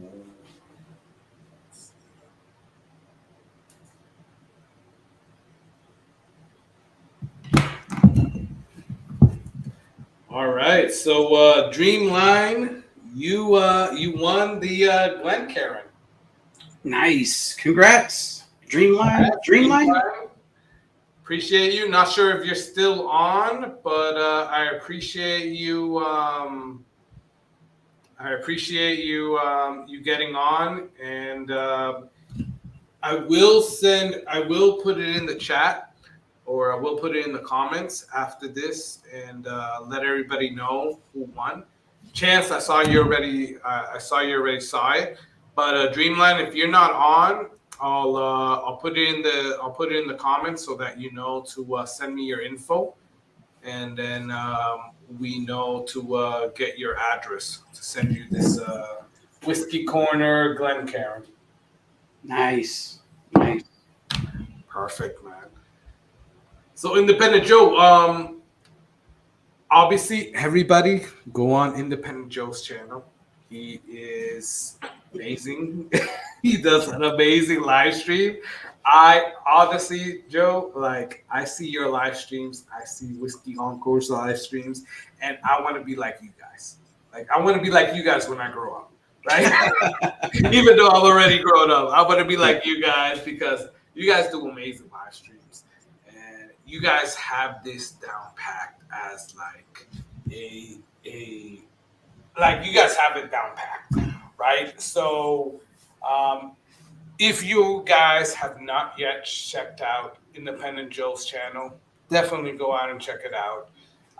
All right. So Dreamline, you won the Glencairn. Nice. Congrats. Dreamline. Appreciate you. Not sure if you're still on, but I appreciate you. You getting on, and I will put it in the chat, or I will put it in the comments after this, and let everybody know who won. Chance, I saw you already saw it. But Dreamland, if you're not on, I'll put it in the comments so that you know to send me your info, and then we know to get your address to send you this Whiskey Corner Glencairn. Nice. Perfect, man. So Independent Joe, obviously everybody go on Independent Joe's channel. He is amazing. He does an amazing live stream. I honestly, Joe, like I see your live streams, I see Whiskey Encore's live streams, and I want to be like you guys. Like I want to be like you guys when I grow up, right? Even though I'm already grown up, I want to be like you guys because you guys do amazing live streams, and you guys have this down packed as like a like you guys have it down packed, right? So. If you guys have not yet checked out Independent Joe's channel, definitely go out and check it out.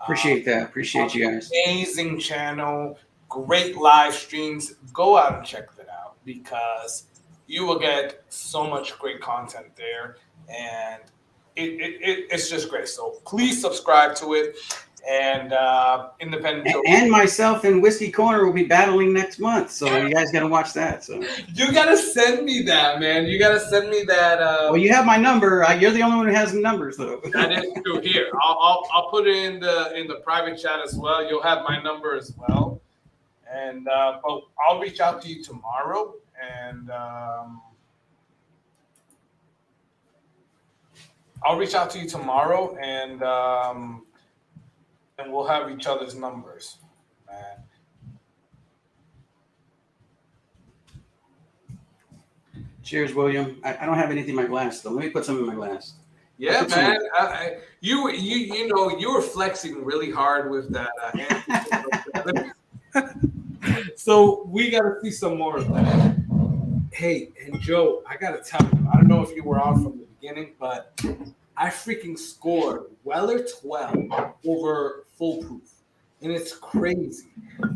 Appreciate that. Appreciate you guys. Amazing channel, great live streams. Go out and check that out because you will get so much great content there, and it's just great. So please subscribe to it. And Independent Joe And myself and Whiskey Corner will be battling next month, so you guys got to watch that. So you gotta send me that, man. You gotta send me that. Well, you have my number. You're the only one who has the numbers, though. That is true. Here, I'll put it in the private chat as well. You'll have my number as well, and but I'll reach out to you tomorrow, and and we'll have each other's numbers, man. Cheers, William. I don't have anything in my glass, though. Let me put some in my glass. Yeah, man. You know you were flexing really hard with that. So we got to see some more of that. Hey, and Joe, I got to tell you, I don't know if you were on from the beginning, but I freaking scored Weller 12 over Foolproof. And it's crazy.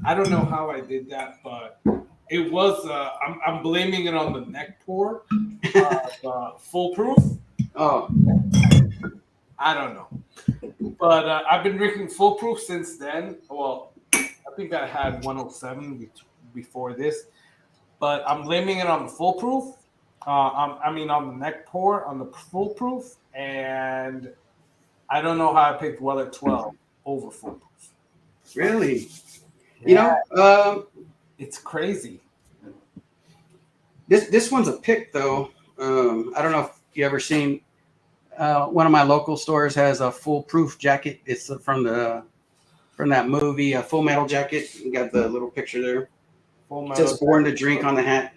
I don't know how I did that, but it was, I'm blaming it on the neck pour of Foolproof. Oh. I don't know. But I've been drinking Foolproof since then. Well, I think I had 107 before this. But I'm blaming it on the Foolproof. On the neck pour, on the Foolproof. And I don't know how I picked Weller 12 over Foolproof. Really? Yeah. You know, It's crazy. this one's a pick, though. I don't know if you ever seen one of my local stores has a Foolproof jacket. It's from that movie, a Full Metal Jacket. You got the little picture there. Full It says "Born to Drink" on the hat.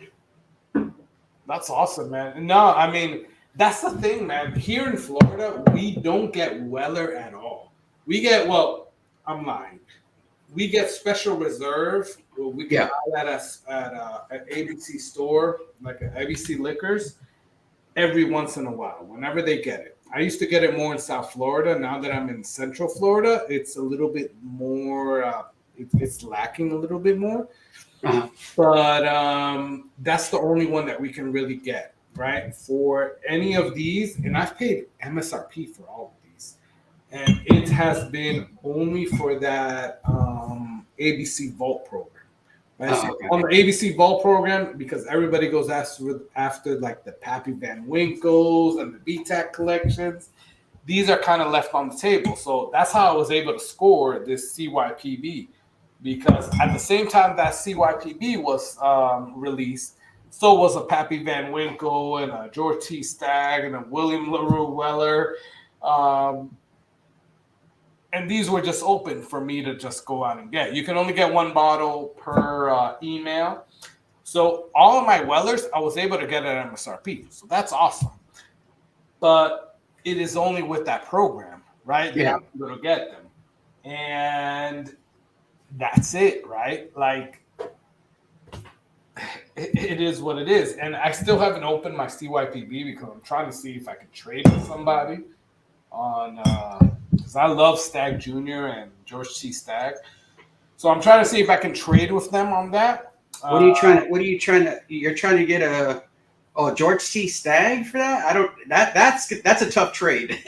That's awesome, man. No, I mean, that's the thing, man. Here in Florida, we don't get Weller at all. We get, well, I'm lying. We get Special Reserve. Well, we can buy that at ABC store, like at ABC Liquors, every once in a while, whenever they get it. I used to get it more in South Florida. Now that I'm in Central Florida, it's a little bit more, it's lacking a little bit more. Uh-huh. But that's the only one that we can really get, right? For any of these, and I've paid MSRP for all of these, and it has been only for that ABC Vault program. Right? Oh, So okay. on the ABC Vault program, because everybody goes after like the Pappy Van Winkles and the BTAC collections, these are kind of left on the table. So that's how I was able to score this CYPB. Because at the same time that CYPB was released, so was a Pappy Van Winkle and a George T. Stagg and a William LaRue Weller. And these were just open for me to just go out and get. You can only get one bottle per email. So all of my Wellers, I was able to get at MSRP. So that's awesome. But it is only with that program, right? Yeah. That I'm able to get them. And that's it, right? Like, it is what it is. And I still haven't opened my CYPB because I'm trying to see if I can trade with somebody on, because I love Stagg Jr. and George T. Stagg. So I'm trying to see if I can trade with them on that. What are you trying to, you're trying to get a George T. Stagg for that? That's a tough trade.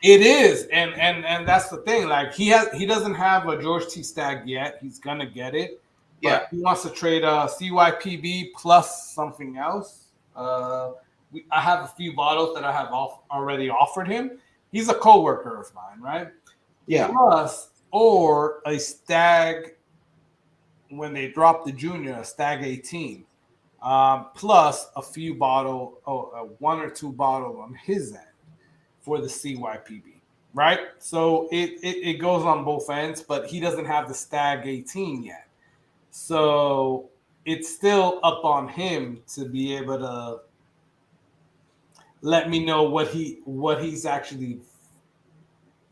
It is, and that's the thing. Like he doesn't have a George T. Stagg yet. He's gonna get it. But he wants to trade a CYPB plus something else. I have a few bottles that I have already offered him. He's a coworker of mine, right? Yeah. Plus, or a Stagg when they drop the junior, a Stagg 18. plus a few one or two bottle on his end for the CYPB, right? So it goes on both ends, but he doesn't have the Stag 18 yet. So it's still up on him to be able to let me know what he's actually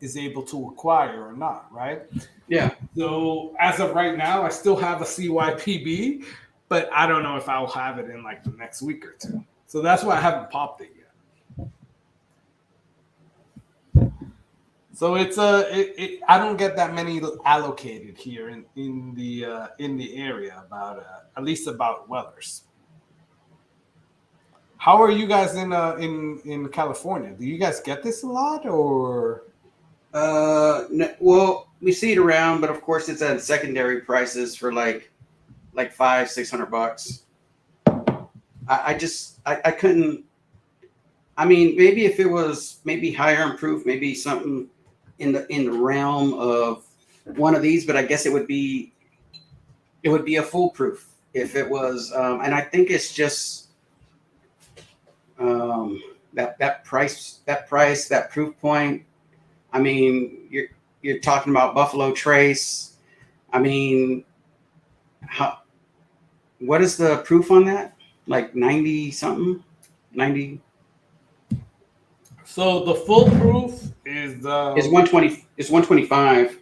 is able to acquire or not, right? Yeah. So as of right now, I still have a CYPB, but I don't know if I'll have it in like the next week or two. So that's why I haven't popped it yet. So it's I don't get that many allocated here in the area about at least about Wellers. How are you guys in California? Do you guys get this a lot or? No, well, we see it around, but of course it's at secondary prices for like $500-600. I couldn't. I mean, maybe if it was maybe higher in proof, maybe something in the realm of one of these, but I guess it would be a foolproof if it was. And I think it's just that price, that proof point. I mean, you're talking about Buffalo Trace. I mean, what is the proof on that? Like 90 something, 90. So the full proof is 120. It's 125.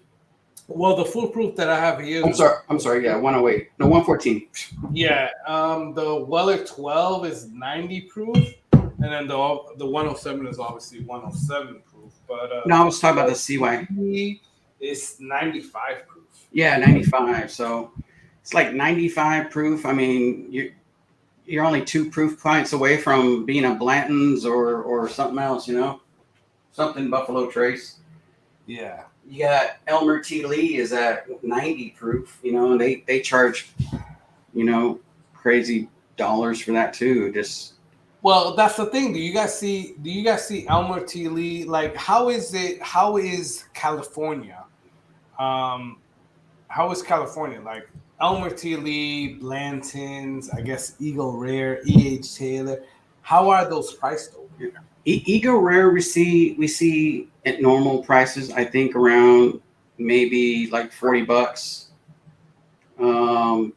Well, the full proof that I have here. I'm sorry. Yeah, 108. No, 114. Yeah. The Weller 12 is 90 proof, and then the 107 is obviously 107 proof. But no, I was talking about the CY. It's 95 proof. Yeah, 95. So it's like 95 proof. I mean, you're only 2 proof points away from being a Blanton's or something else, something Buffalo Trace. Yeah. You got Elmer T. Lee is at 90 proof, and they charge, crazy dollars for that too. Well, that's the thing. Do you guys see Elmer T. Lee? Like, how is California? How is California? Like Elmer T. Lee, Blanton's, I guess Eagle Rare, E.H. Taylor. How are those priced over here? Eagle Rare we see at normal prices, I think around maybe like $40. A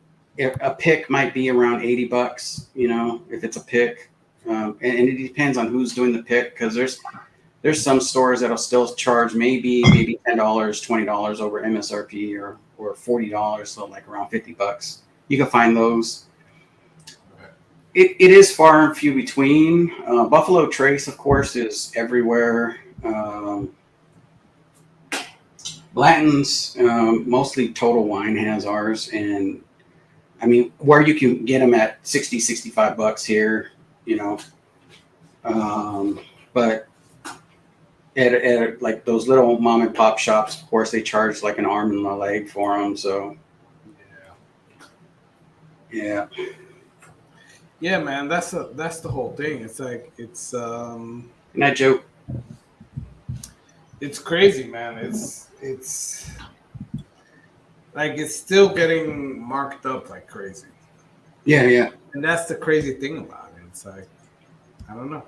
pick might be around $80, if it's a pick. And it depends on who's doing the pick, because there's some stores that'll still charge maybe $10, $20 over MSRP or $40, so like around $50. You can find those. It is far and few between. Buffalo Trace, of course, is everywhere. Blanton's, mostly Total Wine has ours, and I mean, where you can get them at $60-65 here, but at like those little mom and pop shops, of course, they charge like an arm and a leg for them. So yeah. Yeah, man, that's the whole thing. It's like And that joke. It's crazy, man. It's like it's still getting marked up like crazy. Yeah. And that's the crazy thing about it. It's like, I don't know.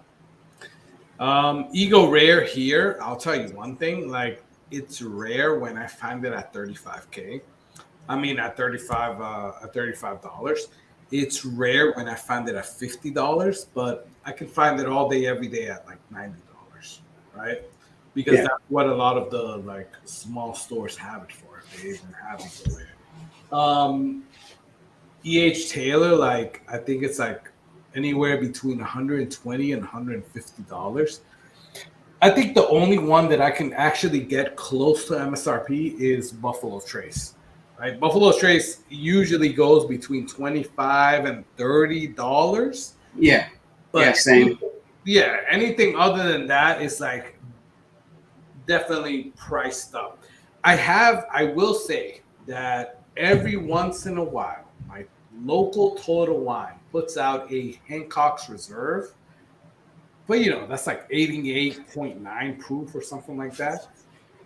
Eagle Rare here, I'll tell you one thing. Like, it's rare when I find it at $35K. I mean, at $35. It's rare when I find it at $50, but I can find it all day, every day at like $90, right? Because that's what a lot of the like small stores have it for. They even have Eagle Rare. E.H. Taylor, like I think it's like anywhere between $120 and $150. I think the only one that I can actually get close to MSRP is Buffalo Trace. Right, Buffalo Trace usually goes between $25 and $30. Yeah, but same. Yeah, anything other than that is like definitely priced up. I will say that every once in a while, my local Total Wine puts out a Hancock's Reserve, but that's like 88.9 proof or something like that.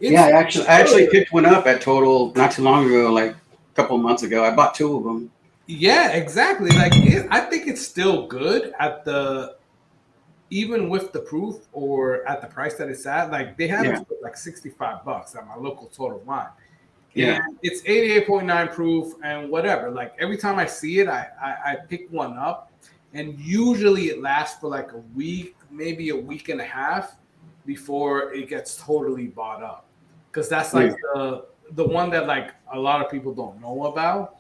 I actually picked one up at Total not too long ago, like a couple of months ago. I bought 2 of them. Yeah, exactly. Like I think it's still good at the even with the proof or at the price that it's at. Like they have it for like $65 at my local Total Wine. Yeah. And it's 88.9 proof and whatever. Like every time I see it, I pick one up, and usually it lasts for like a week, maybe a week and a half before it gets totally bought up. Because that's like the one that like a lot of people don't know about.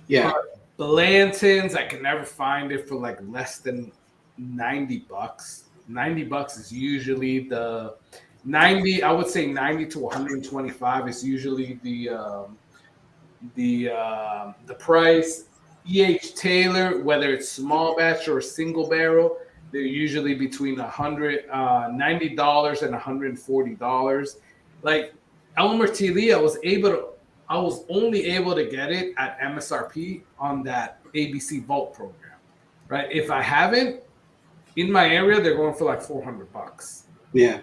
Yeah. But Blanton's, I can never find it for like less than $90. $90 is usually the 90. I would say 90 to 125 is usually the price. E.H. Taylor, whether it's small batch or single barrel, they're usually between $90 and $140. Like Elmer T. Lee, I was only able to get it at MSRP on that ABC Vault program, right? If I haven't, in my area, they're going for like $400. Yeah.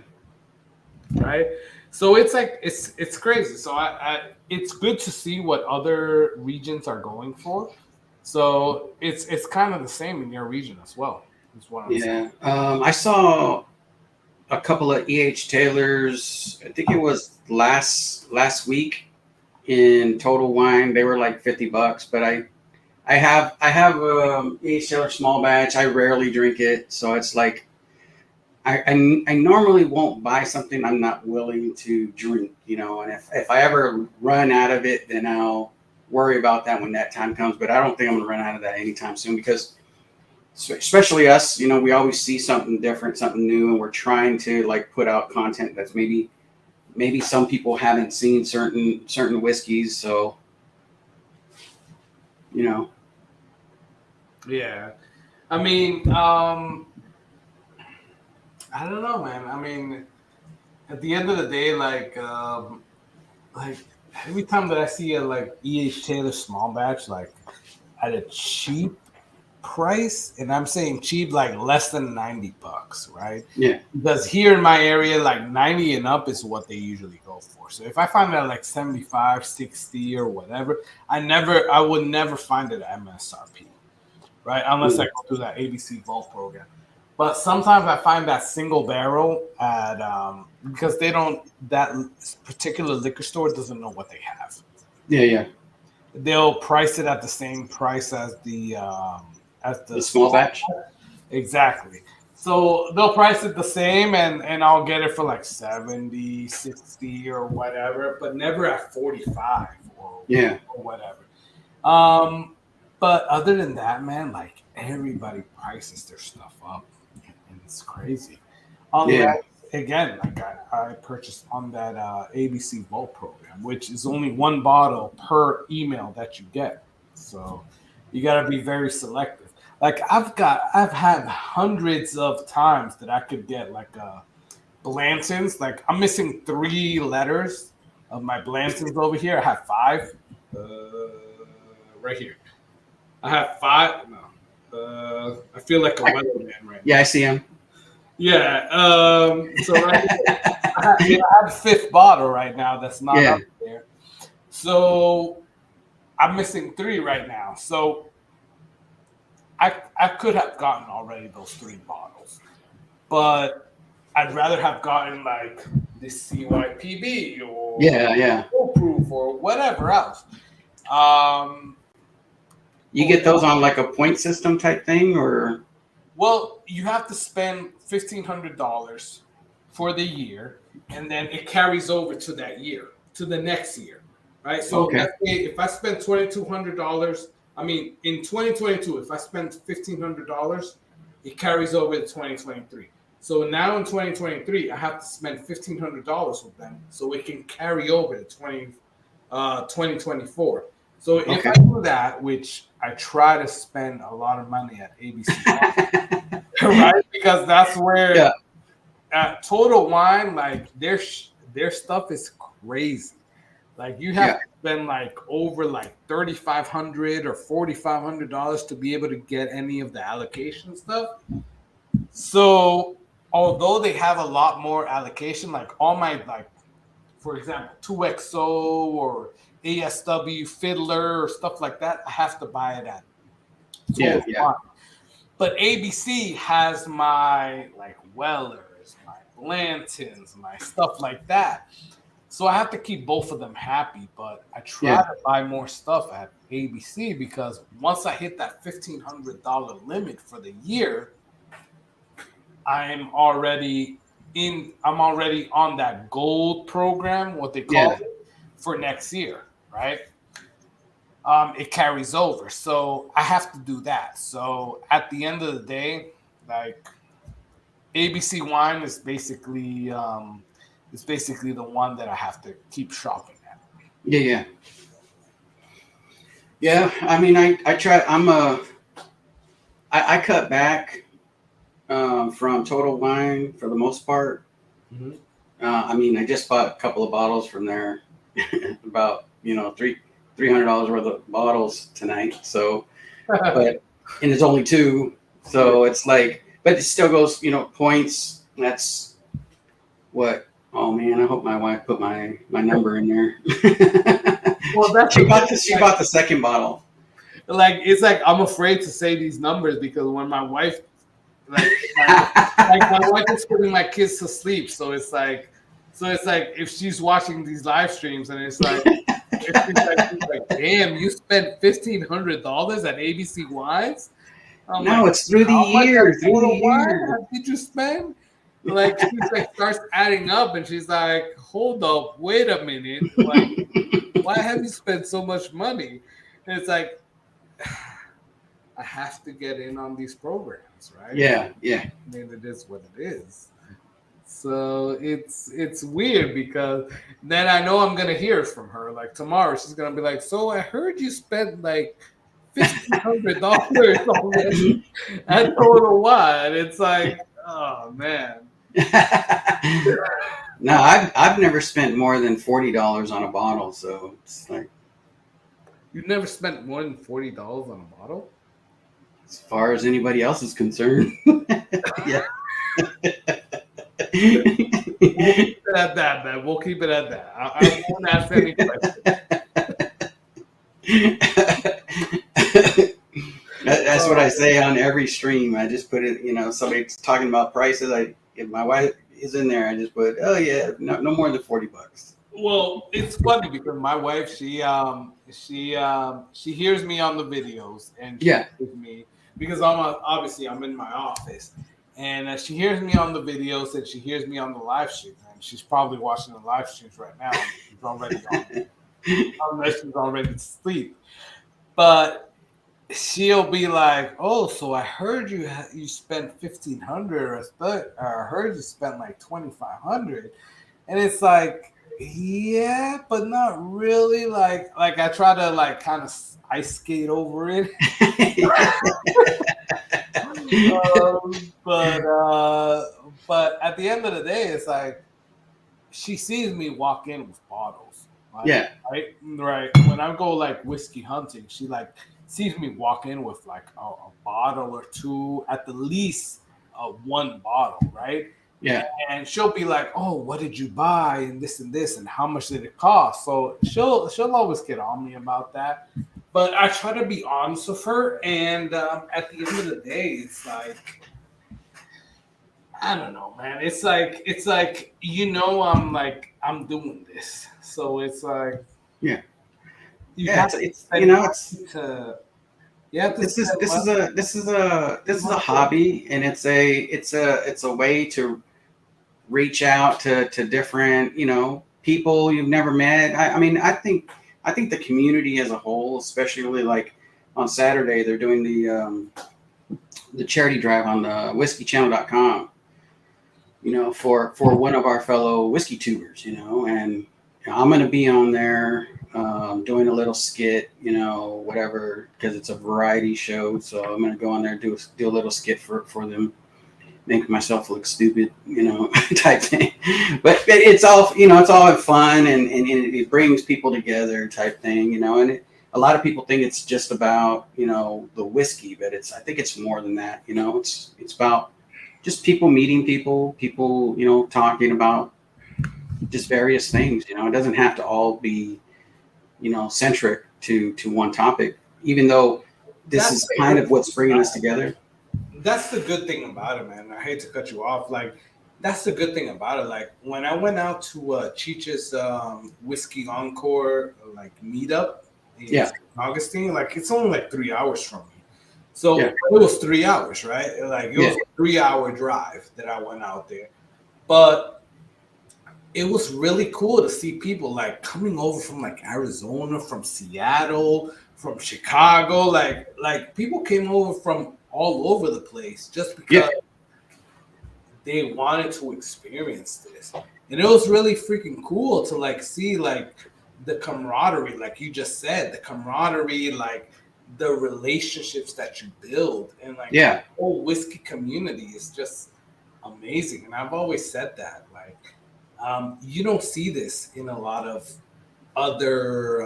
Right. So it's like it's crazy. So it's good to see what other regions are going for. So it's kind of the same in your region as well. Is what I'm saying. I saw a couple of E.H. Taylors. I think it was last week in Total Wine. They were like $50, but I have E.H. Taylor small batch. I rarely drink it, so it's like I normally won't buy something I'm not willing to drink, you know. And if I ever run out of it, then I'll worry about that when that time comes. But I don't think I'm gonna run out of that anytime soon, because especially us, you know, we always see something different, something new, and we're trying to like put out content that's maybe some people haven't seen certain whiskeys, so you know. Yeah, I mean, I don't know, man. I mean, at the end of the day, like every time that I see a like E.H. Taylor small batch, like at a cheap price, and I'm saying cheap, like less than $90, right? Yeah. Because here in my area, like 90 and up is what they usually go for. So if I find that like 75, 60 or whatever, I would never find it at MSRP, right? Unless I go through that ABC Vault program. But sometimes I find that single barrel at because that particular liquor store doesn't know what they have. Yeah. They'll price it at the same price as the small batch. Exactly. So they'll price it the same, and I'll get it for like 70, 60 or whatever, but never at 45 or whatever. But other than that, man, like everybody prices their stuff up. And it's crazy. Again, like I purchased on that ABC Vault program, which is only one bottle per email that you get. So you got to be very selective. Like I've had hundreds of times that I could get like Blanton's. Like I'm missing 3 letters of my Blanton's over here. I have 5 right here. I have 5. No. I feel like a Weller man right now. Yeah, I see him. Yeah. So right here, I have a 5th bottle right now that's not up there. So I'm missing 3 right now. So I could have gotten already those 3 bottles, but I'd rather have gotten like this CYPB or full proof or whatever else. You get those on like a point system type thing, or? Well, you have to spend $1,500 for the year, and then it carries over to that year, to the next year, right? So let's say if I spend $2,200, I mean, in 2022, if I spend $1,500, it carries over to 2023. So now in 2023, I have to spend $1,500 with them so it can carry over to 2024. So if I do that, which I try to spend a lot of money at ABC, right? Because that's where at Total Wine, like their stuff is crazy. Like you have to spend like over like $3,500 or $4,500 to be able to get any of the allocation stuff. So although they have a lot more allocation, like all my like, for example, 2XO or ASW Fiddler or stuff like that, I have to buy it at Yeah, yeah. Wine. But ABC has my like Wellers, my Blantons, my stuff like that. So I have to keep both of them happy, but I try to buy more stuff at ABC because once I hit that $1,500 limit for the year, I'm already on that gold program, what they call it, for next year, right? It carries over. So I have to do that. So at the end of the day, like ABC wine is basically the one that I have to keep shopping at. Yeah. I mean, I try. I cut back from Total Wine for the most part. Mm-hmm. I mean, I just bought a couple of bottles from there, about $300 worth of bottles tonight. So, and it's only 2, so it's like, but it still goes, points. That's what. Oh man, I hope my wife put my number in there. Well, that's she bought the second bottle. Like it's like I'm afraid to say these numbers because when my wife, like my wife is putting my kids to sleep, so it's like if she's watching these live streams and it's like, she's like, damn, you spent $1,500 at ABC Wines. No, it's through the year. How did you spend? Like she's like starts adding up and she's like, hold up, wait a minute, like why have you spent so much money? And it's like I have to get in on these programs, right? Yeah. I mean, it is what it is. So it's weird because then I know I'm gonna hear from her. Like tomorrow, she's gonna be like, "So I heard you spent like $1,500 already at Total Wine." It's like, oh man. No, I've never spent more than $40 on a bottle, so it's like. You've never spent more than $40 on a bottle? As far as anybody else is concerned. Yeah. We'll keep it at that, man. We'll keep it at that. I won't ask any questions. That's what I say on every stream. I just put it, somebody's talking about prices. If my wife is in there, I just put, oh yeah, no more than $40. Well, it's funny because my wife, she hears me on the videos and she hears me because I'm in my office, and she hears me on the videos and she hears me on the live stream, and she's probably watching the live streams right now. She's already on, unless she's already asleep, but she'll be like, "Oh, so I heard you spent $1,500, or I heard you spent like $2,500," and it's like, yeah, but not really. Like I try to like kind of ice skate over it. But at the end of the day, it's like she sees me walk in with bottles. Like, right. When I go like whiskey hunting, she like sees me walk in with like a bottle or two, at the least, one bottle, right? Yeah. And she'll be like, "Oh, what did you buy? And this, and how much did it cost?" So she'll always get on me about that. But I try to be honest with her, and at the end of the day, it's like, I don't know, man. It's like I'm doing this, so it's like, this is a hobby, and it's a way to reach out to different people you've never met. I mean, I think the community as a whole, especially like on Saturday, they're doing the charity drive on the whiskeychannel.com, for one of our fellow whiskey tubers, and I'm going to be on there doing a little skit, whatever, because it's a variety show. So I'm going to go on there and do a little skit for them, make myself look stupid, type thing. But it's all, it's all fun and it brings people together type thing, and a lot of people think it's just about, the whiskey, but I think it's more than that. It's about just people meeting people, talking about just various things. It doesn't have to all be, centric to one topic, even though this is kind of what's bringing us together. That's the good thing about it, man. I hate to cut you off. Like, that's the good thing about it. Like, when I went out to Cheech's Whiskey Encore like meetup in St. Augustine, like it's only like 3 hours from me. So it was 3 hours, right? Like it was a 3 hour drive that I went out there. But it was really cool to see people like coming over from like Arizona, from Seattle, from Chicago. Like people came over from all over the place just because they wanted to experience this. And it was really freaking cool to like see like the camaraderie, like you just said, the camaraderie, like the relationships that you build, and like the whole whiskey community is just amazing. And I've always said that, like, you don't see this in a lot of other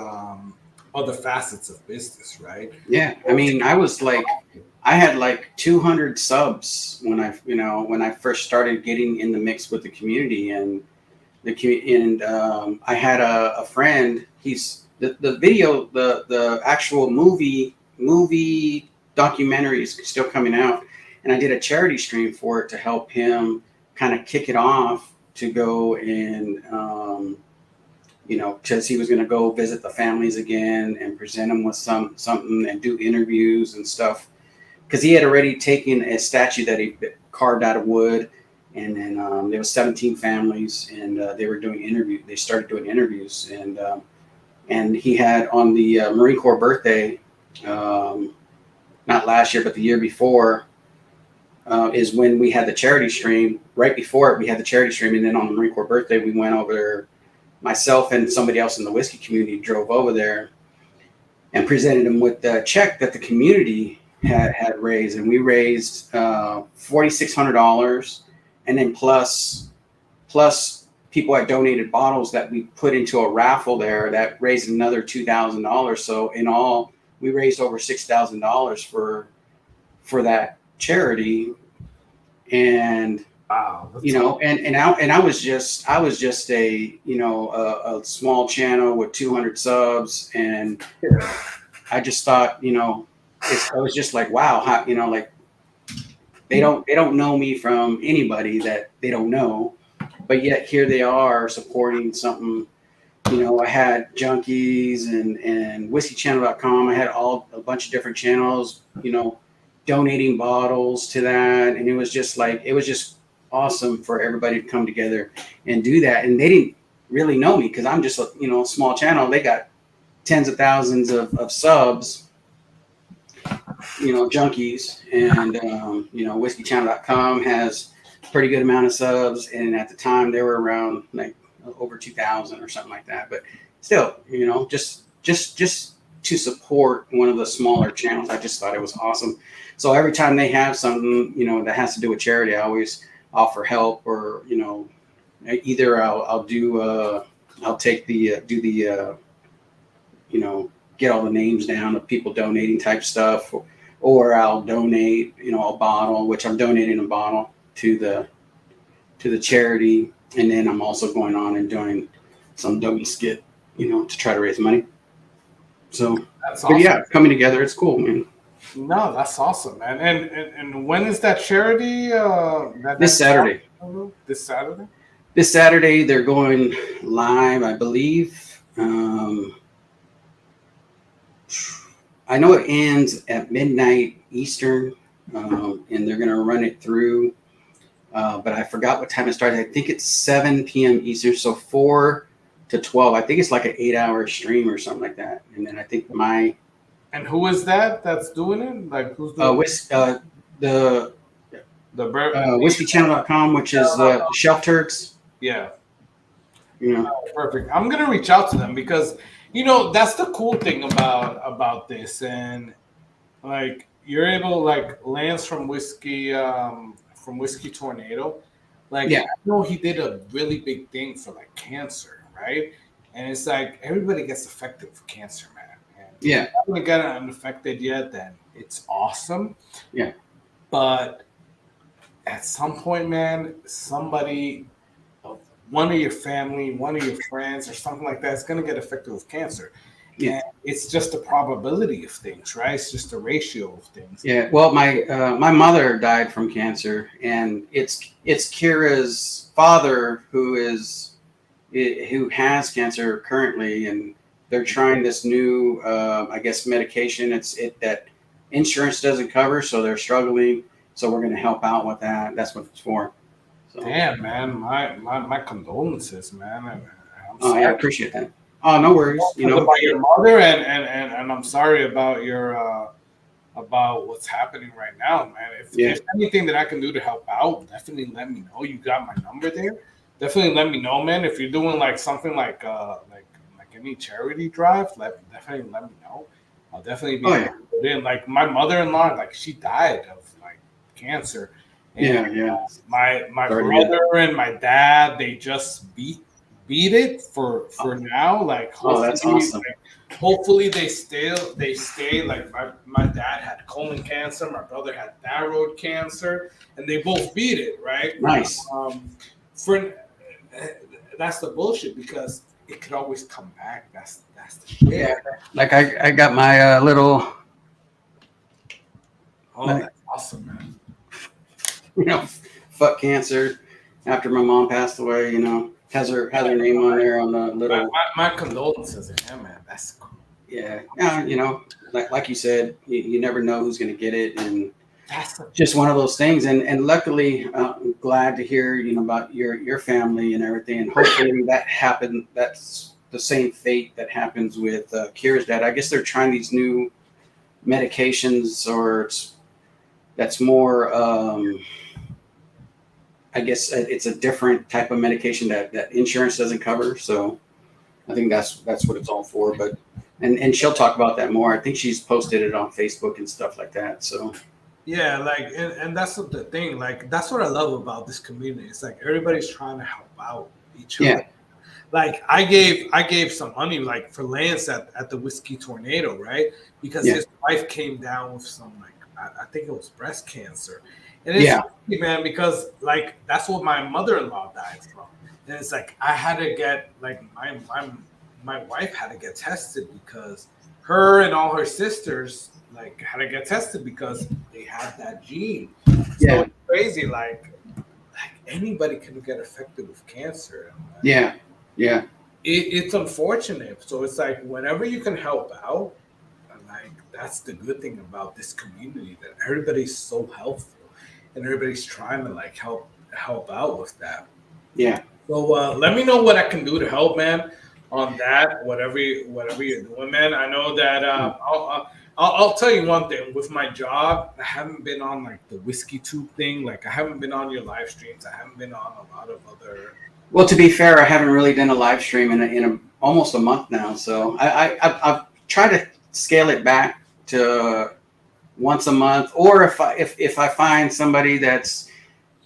facets of business, right? Yeah, I mean, I had like 200 subs when I first started getting in the mix with the community, and I had a friend. He's the video, the actual movie documentary is still coming out, and I did a charity stream for it to help him kind of kick it off to go and because he was going to go visit the families again and present them with something and do interviews and stuff. Because he had already taken a statue that he carved out of wood, and then there was 17 families, and they were doing interviews. They started doing interviews, and he had on the Marine Corps birthday, not last year but the year before, is when we had the charity stream. Right before it, we had the charity stream, and then on the Marine Corps birthday, we went over there. Myself and somebody else in the whiskey community drove over there and presented him with the check that the community had raised, and we raised $4,600, and then plus people had donated bottles that we put into a raffle there that raised another $2,000. So in all, we raised over $6,000 for that charity. And wow, and I was just a a small channel with 200 subs, and I just thought, I was just like, wow, how, like they don't know me from anybody that they don't know, but yet here they are supporting something. I had Junkies and whiskeychannel.com. I had a bunch of different channels, donating bottles to that, and it was just awesome for everybody to come together and do that. And they didn't really know me because I'm just a small channel. They got tens of thousands of subs. Junkies, and whiskeychannel.com has a pretty good amount of subs, and at the time they were around like over 2,000 or something like that. But still, just to support one of the smaller channels, I just thought it was awesome. So every time they have something that has to do with charity, I always offer help, or either I'll take the get all the names down of people donating type stuff, or I'll donate, a bottle, which I'm donating a bottle to the charity. And then I'm also going on and doing some dummy skit, to try to raise money. So that's awesome. But yeah, coming together, it's cool, man. No, that's awesome, man. And when is that charity? This Saturday. This Saturday? This Saturday, they're going live, I believe. I know it ends at midnight Eastern, and they're going to run it through. But I forgot what time it started. I think it's 7 p.m. Eastern, so 4 to 12. I think it's like an 8-hour stream or something like that. And then I think And who is that's doing it? Like, who's doing the whiskeychannel.com, which is the Shelf Turks. Yeah. Yeah. Perfect. I'm gonna reach out to them because that's the cool thing about this, and like you're able, like Lance from Whiskey Tornado, like I know he did a really big thing for like cancer, right? And it's like everybody gets affected with cancer, man. And if you haven't gotten unaffected yet, then it's awesome. Yeah. But at some point, man, somebody, one of your family, one of your friends, or something like that is going to get affected with cancer. Yeah. It's just a probability of things, right? It's just a ratio of things. Yeah. Well, my mother died from cancer, and it's Kira's father who has cancer currently, and they're trying this new, I guess, medication. That insurance doesn't cover, so they're struggling. So we're going to help out with that. That's what it's for. So. Damn, man, my condolences, man. I'm Oh sorry. yeah, I appreciate that. Oh, no worries. You know, about your mother, and I'm sorry about your about what's happening right now, man. If there's anything that I can do to help out, definitely let me know. You got my number there. Definitely let me know, man. If you're doing like something like any charity drive, definitely let me know. I'll definitely be in. Like my mother-in-law, like she died of like cancer. And, my brother and my dad, they just beat it for now. Like that's awesome. Like, hopefully they stay. Like my dad had colon cancer, my brother had thyroid cancer, and they both beat it. Right? Nice. That's the bullshit because it could always come back. That's the shit. Yeah. Like I got my little. Oh, that's awesome, man. You know, fuck cancer. After my mom passed away, you know, has her name on there on the little. My condolences, man. That's cool. Yeah, you know, like you said, you never know who's going to get it, and that's just one of those things. And luckily, I'm glad to hear about your family and everything, and hopefully that happened. That's the same fate that happens with Kira's dad. I guess they're trying these new medications, or that's more. I guess it's a different type of medication that insurance doesn't cover. So I think that's what it's all for. But and she'll talk about that more. I think she's posted it on Facebook and stuff like that. So yeah, like and that's the thing. Like that's what I love about this community. It's like everybody's trying to help out each other. Yeah. Like I gave some money like for Lance at the Whiskey Tornado, right? Because his wife came down with some I think it was breast cancer. And it's funny, man, because like that's what my mother-in-law died from. And it's like I had to get like my wife had to get tested because her and all her sisters like had to get tested because they had that gene. So it's crazy, like anybody can get affected with cancer. It's unfortunate. So it's like whenever you can help out, like that's the good thing about this community, that everybody's so helpful. And everybody's trying to like help out with that. Yeah. So let me know what I can do to help, man. On that, whatever you're doing, man. I know that I'll tell you one thing. With my job, I haven't been on like the Whiskey Tube thing. Like I haven't been on your live streams. I haven't been on a lot of other. Well, to be fair, I haven't really done a live stream in almost a month now. So I've tried to scale it back to once a month, or if I find somebody that's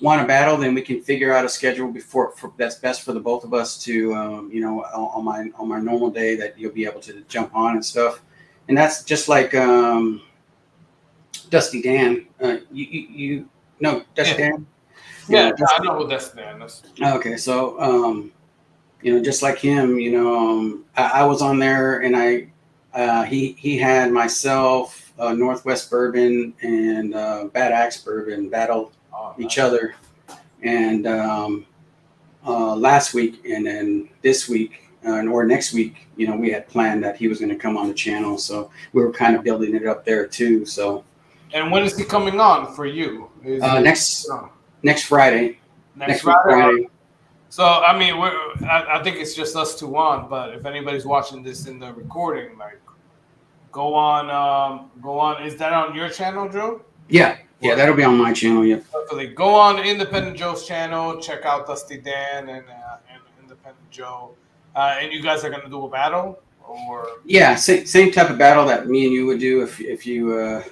want to battle, then we can figure out a schedule that's best for the both of us to on my normal day that you'll be able to jump on and stuff. And that's just like Dusty Dan. You know Dusty Dan? Yeah, I know who Dusty Dan is. Okay, so just like him, I was on there, and he had myself, Northwest Bourbon and Bad Axe Bourbon battle each other, and last week and then this week or next week, we had planned that he was going to come on the channel, so we were kind of building it up there too. So, and when is he coming on for you? Next Friday. Next Friday. So I mean, I think it's just us two on, but if anybody's watching this in the recording, like. Go on. Is that on your channel, Joe? Yeah, that'll be on my channel. Yeah. Definitely. Go on Independent Joe's channel. Check out Dusty Dan and Independent Joe. And you guys are gonna do a battle, or? Yeah, same type of battle that me and you would do if you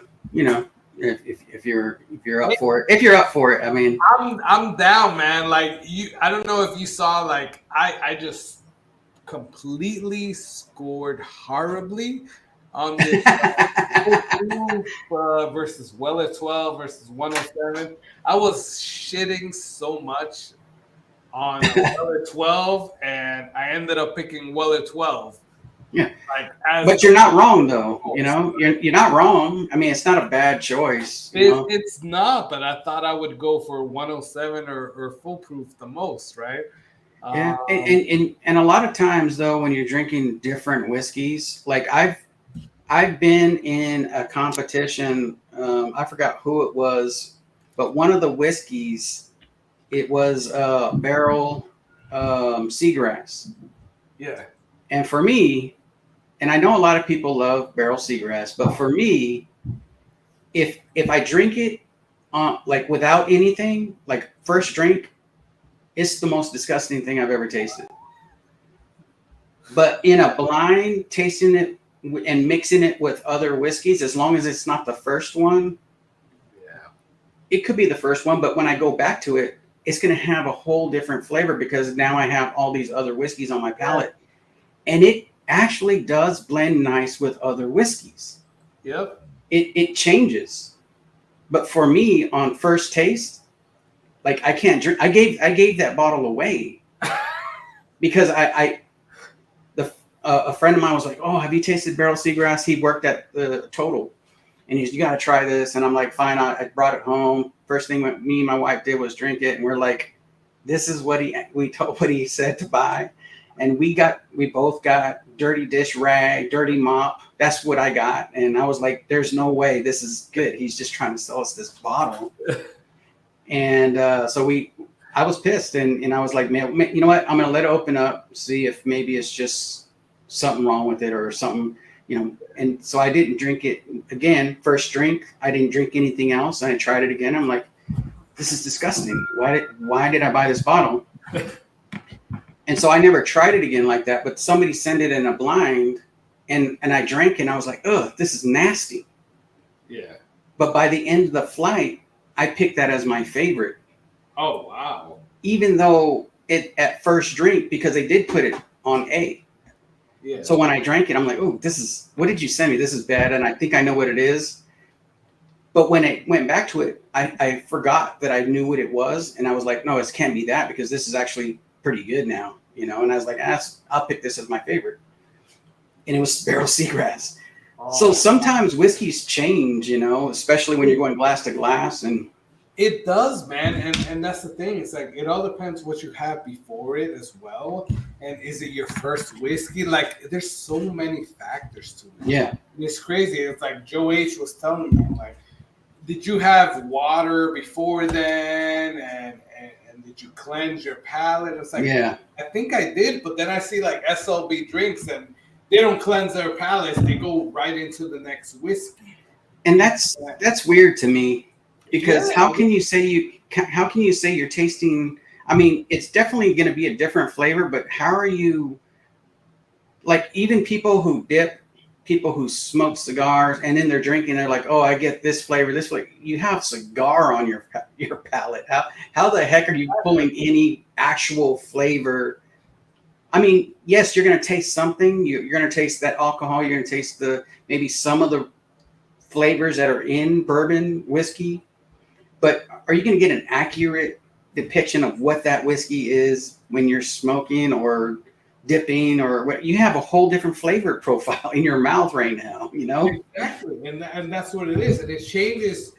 if you're up for it. If you're up for it, I mean. I'm down, man. Like I don't know if you saw. Like I just completely scored horribly. On this versus Weller 12 versus 107. I was shitting so much on Weller 12, and I ended up picking Weller 12. Yeah. Like, But you're not wrong, though. You know, you're not wrong. I mean, it's not a bad choice. You know? It's not, but I thought I would go for 107 or foolproof the most, right? Yeah, and a lot of times though, when you're drinking different whiskeys, like I've been in a competition. I forgot who it was, but one of the whiskeys, it was barrel seagrass. Yeah. And for me, and I know a lot of people love barrel seagrass, but for me, if I drink it like without anything, like first drink, it's the most disgusting thing I've ever tasted. But in a blind, tasting it and mixing it with other whiskeys, as long as it's not the first one, Yeah. it could be the first one. But when I go back to it, it's going to have a whole different flavor because now I have all these other whiskeys on my palate. And it actually does blend nice with other whiskeys. Yep. It changes. But for me, on first taste, like I can't drink. I gave that bottle away because a friend of mine was like, "Oh, have you tasted barrel seagrass?" He worked at the Total, and he's, "You got to try this." And I'm like, "Fine." I brought it home. First thing me and my wife did was drink it, and we're like, "This is what he said to buy," and we both got dirty dish rag, dirty mop. That's what I got, and I was like, "There's no way this is good. He's just trying to sell us this bottle." And so I was pissed, and I was like, man, you know what? I'm gonna let it open up, see if maybe it's just something wrong with it or something, you know. And so I didn't drink it again. First drink, I didn't drink anything else, and I tried it again. I'm like, this is disgusting. Why did I buy this bottle? And so I never tried it again like that. But somebody sent it in a blind, and I drank, and I was like, ugh, this is nasty. Yeah. But by the end of the flight, I picked that as my favorite. Oh, wow. Even though it at first drink, because they did put it on A. Yeah. So when I drank it, I'm like, oh, what did you send me? This is bad. And I think I know what it is. But when it went back to it, I forgot that I knew what it was. And I was like, no, it can't be that because this is actually pretty good now, you know? And I was like, I'll pick this as my favorite. And it was barrel seagrass. So sometimes whiskeys change, you know, especially when you're going glass to glass. And it does, man, and that's the thing. It's like it all depends what you have before it as well, and is it your first whiskey? Like, there's so many factors to it. Yeah, and it's crazy. It's like Joe H was telling me, like, did you have water before then, and did you cleanse your palate? It's like, yeah, I think I did, but then I see like SLB drinks and they don't cleanse their palates; they go right into the next whiskey. and that's weird to me. Because how can you say you're tasting? I mean, it's definitely going to be a different flavor, but how are you? Like even people who dip, people who smoke cigars, and then they're drinking, they're like, "Oh, I get this flavor, this flavor." You have cigar on your palate. How the heck are you pulling any actual flavor? I mean, yes, you're going to taste something. You're going to taste that alcohol. You're going to taste maybe some of the flavors that are in bourbon whiskey. But are you going to get an accurate depiction of what that whiskey is when you're smoking or dipping or what? You have a whole different flavor profile in your mouth right now, you know? Exactly, and that's what it is, and it changes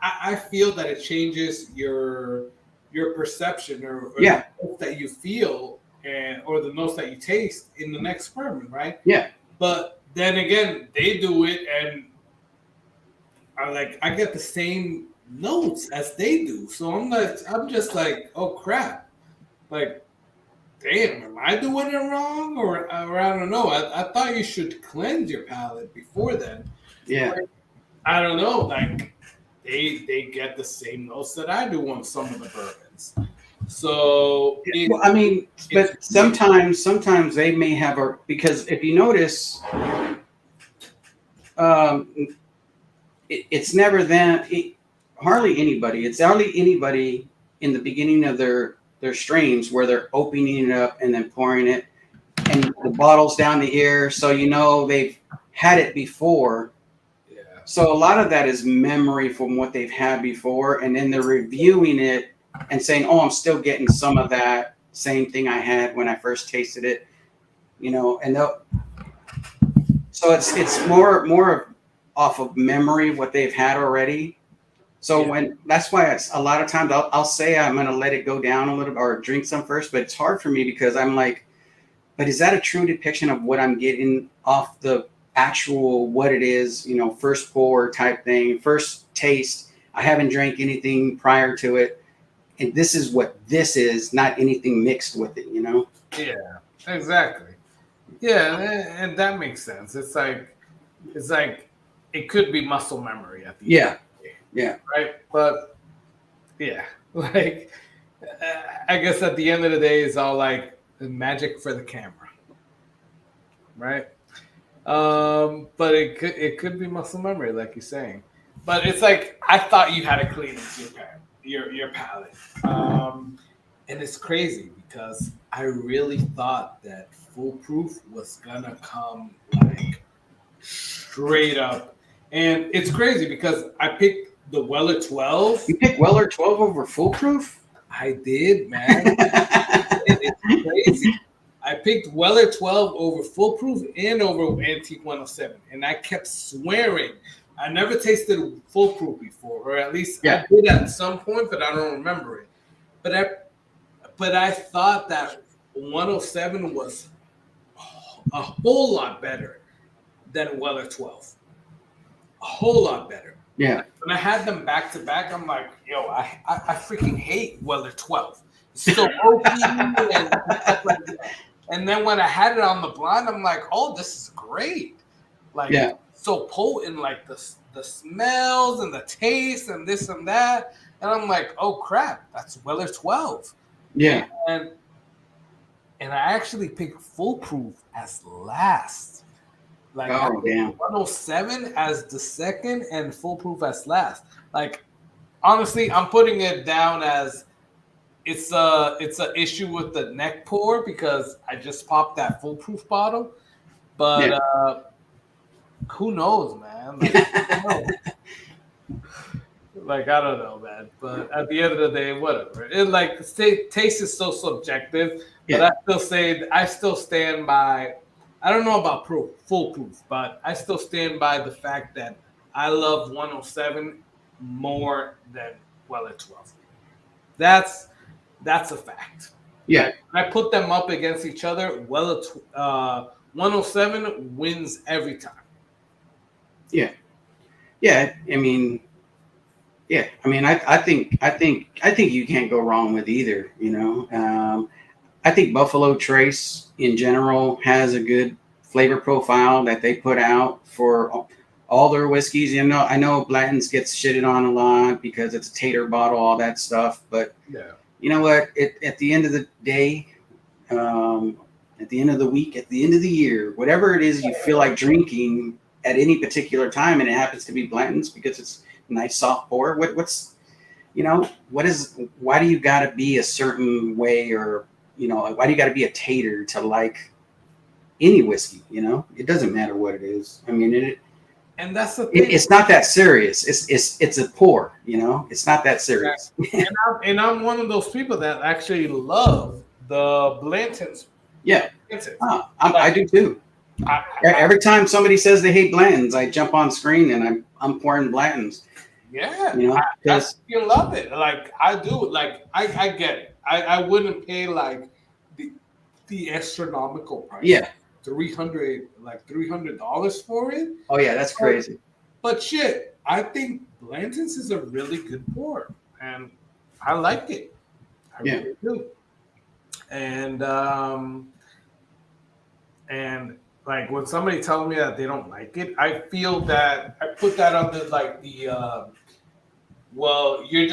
I feel that it changes your perception or the notes that you feel or the notes that you taste in the next bourbon, right? Yeah. But then again, they do it and I get the same notes as they do. So I'm just like, oh crap. Like, damn, am I doing it wrong? Or I don't know. I thought you should cleanse your palate before then. Yeah. Like, I don't know. Like they get the same notes that I do on some of the bourbons. So but sometimes they may have because if you notice, it's never hardly anybody. It's hardly anybody in the beginning of their strains where they're opening it up and then pouring it, and the bottle's down the ear, so you know they've had it before. Yeah. So a lot of that is memory from what they've had before, and then they're reviewing it and saying, "Oh, I'm still getting some of that same thing I had when I first tasted it." you know, and so it's more off of memory what they've had already. So that's why a lot of times I'll say I'm going to let it go down a little bit or drink some first, but it's hard for me because I'm like, but is that a true depiction of what I'm getting off the actual, what it is, you know, first pour type thing, first taste. I haven't drank anything prior to it. And this is what this is, not anything mixed with it, you know? Yeah, exactly. Yeah, and that makes sense. It's like it could be muscle memory at the end. Yeah. Right. But yeah, like I guess at the end of the day, it's all like magic for the camera, right? But it could be muscle memory, like you're saying. But it's like I thought you had to clean your palate, and it's crazy because I really thought that Foolproof was gonna come like straight up, and it's crazy because I picked the Weller 12. You picked Weller 12 over Foolproof? I did, man. It's crazy. I picked Weller 12 over Foolproof and over Antique 107. And I kept swearing. I never tasted Foolproof before, or at least I did at some point, but I don't remember it. But I thought that 107 was a whole lot better than Weller 12. A whole lot better. Yeah. When I had them back to back, I'm like, yo, I freaking hate Weller 12. It's so oaky and then when I had it on the blind, I'm like, oh, this is great. Like, so potent, like the smells and the taste and this and that. And I'm like, oh crap, that's Weller 12. Yeah. And I actually picked Foolproof as last. Like 107 as the second and Foolproof as last. Like, honestly, I'm putting it down as it's a issue with the neck pour because I just popped that Foolproof bottle. But who knows, man? Like, like, I don't know, man. But at the end of the day, whatever. It like taste is so subjective. But I still stand by. I don't know about Foolproof, but I still stand by the fact that I love 107 more than Weller 12. That's a fact. Yeah. Like, I put them up against each other. Weller 107 wins every time. Yeah. Yeah. I mean, I think you can't go wrong with either, you know. I think Buffalo Trace in general has a good flavor profile that they put out for all their whiskeys. You know, I know Blanton's gets shitted on a lot because it's a tater bottle, all that stuff. But you know what? At the end of the day, at the end of the week, at the end of the year, whatever it is you feel like drinking at any particular time, and it happens to be Blanton's because it's a nice soft pour. What's you know, why do you got to be a certain way, or you know, why do you got to be a tater to like any whiskey? You know, it doesn't matter what it is. I mean, and that's the thing. It's not that serious. It's a pour. You know, it's not that serious. and I'm one of those people that actually love the Blantons. Yeah, I do too. Every time somebody says they hate Blantons, I jump on screen and I'm pouring Blantons. Yeah, you know, I fucking love it. Like I do. Like I get it. I wouldn't pay like the astronomical price. Yeah, $300 for it. Oh yeah, that's crazy. But shit, I think Blanton's is a really good pour, and I like it. I really do. And like when somebody tells me that they don't like it, I feel that I put that under like the well, you're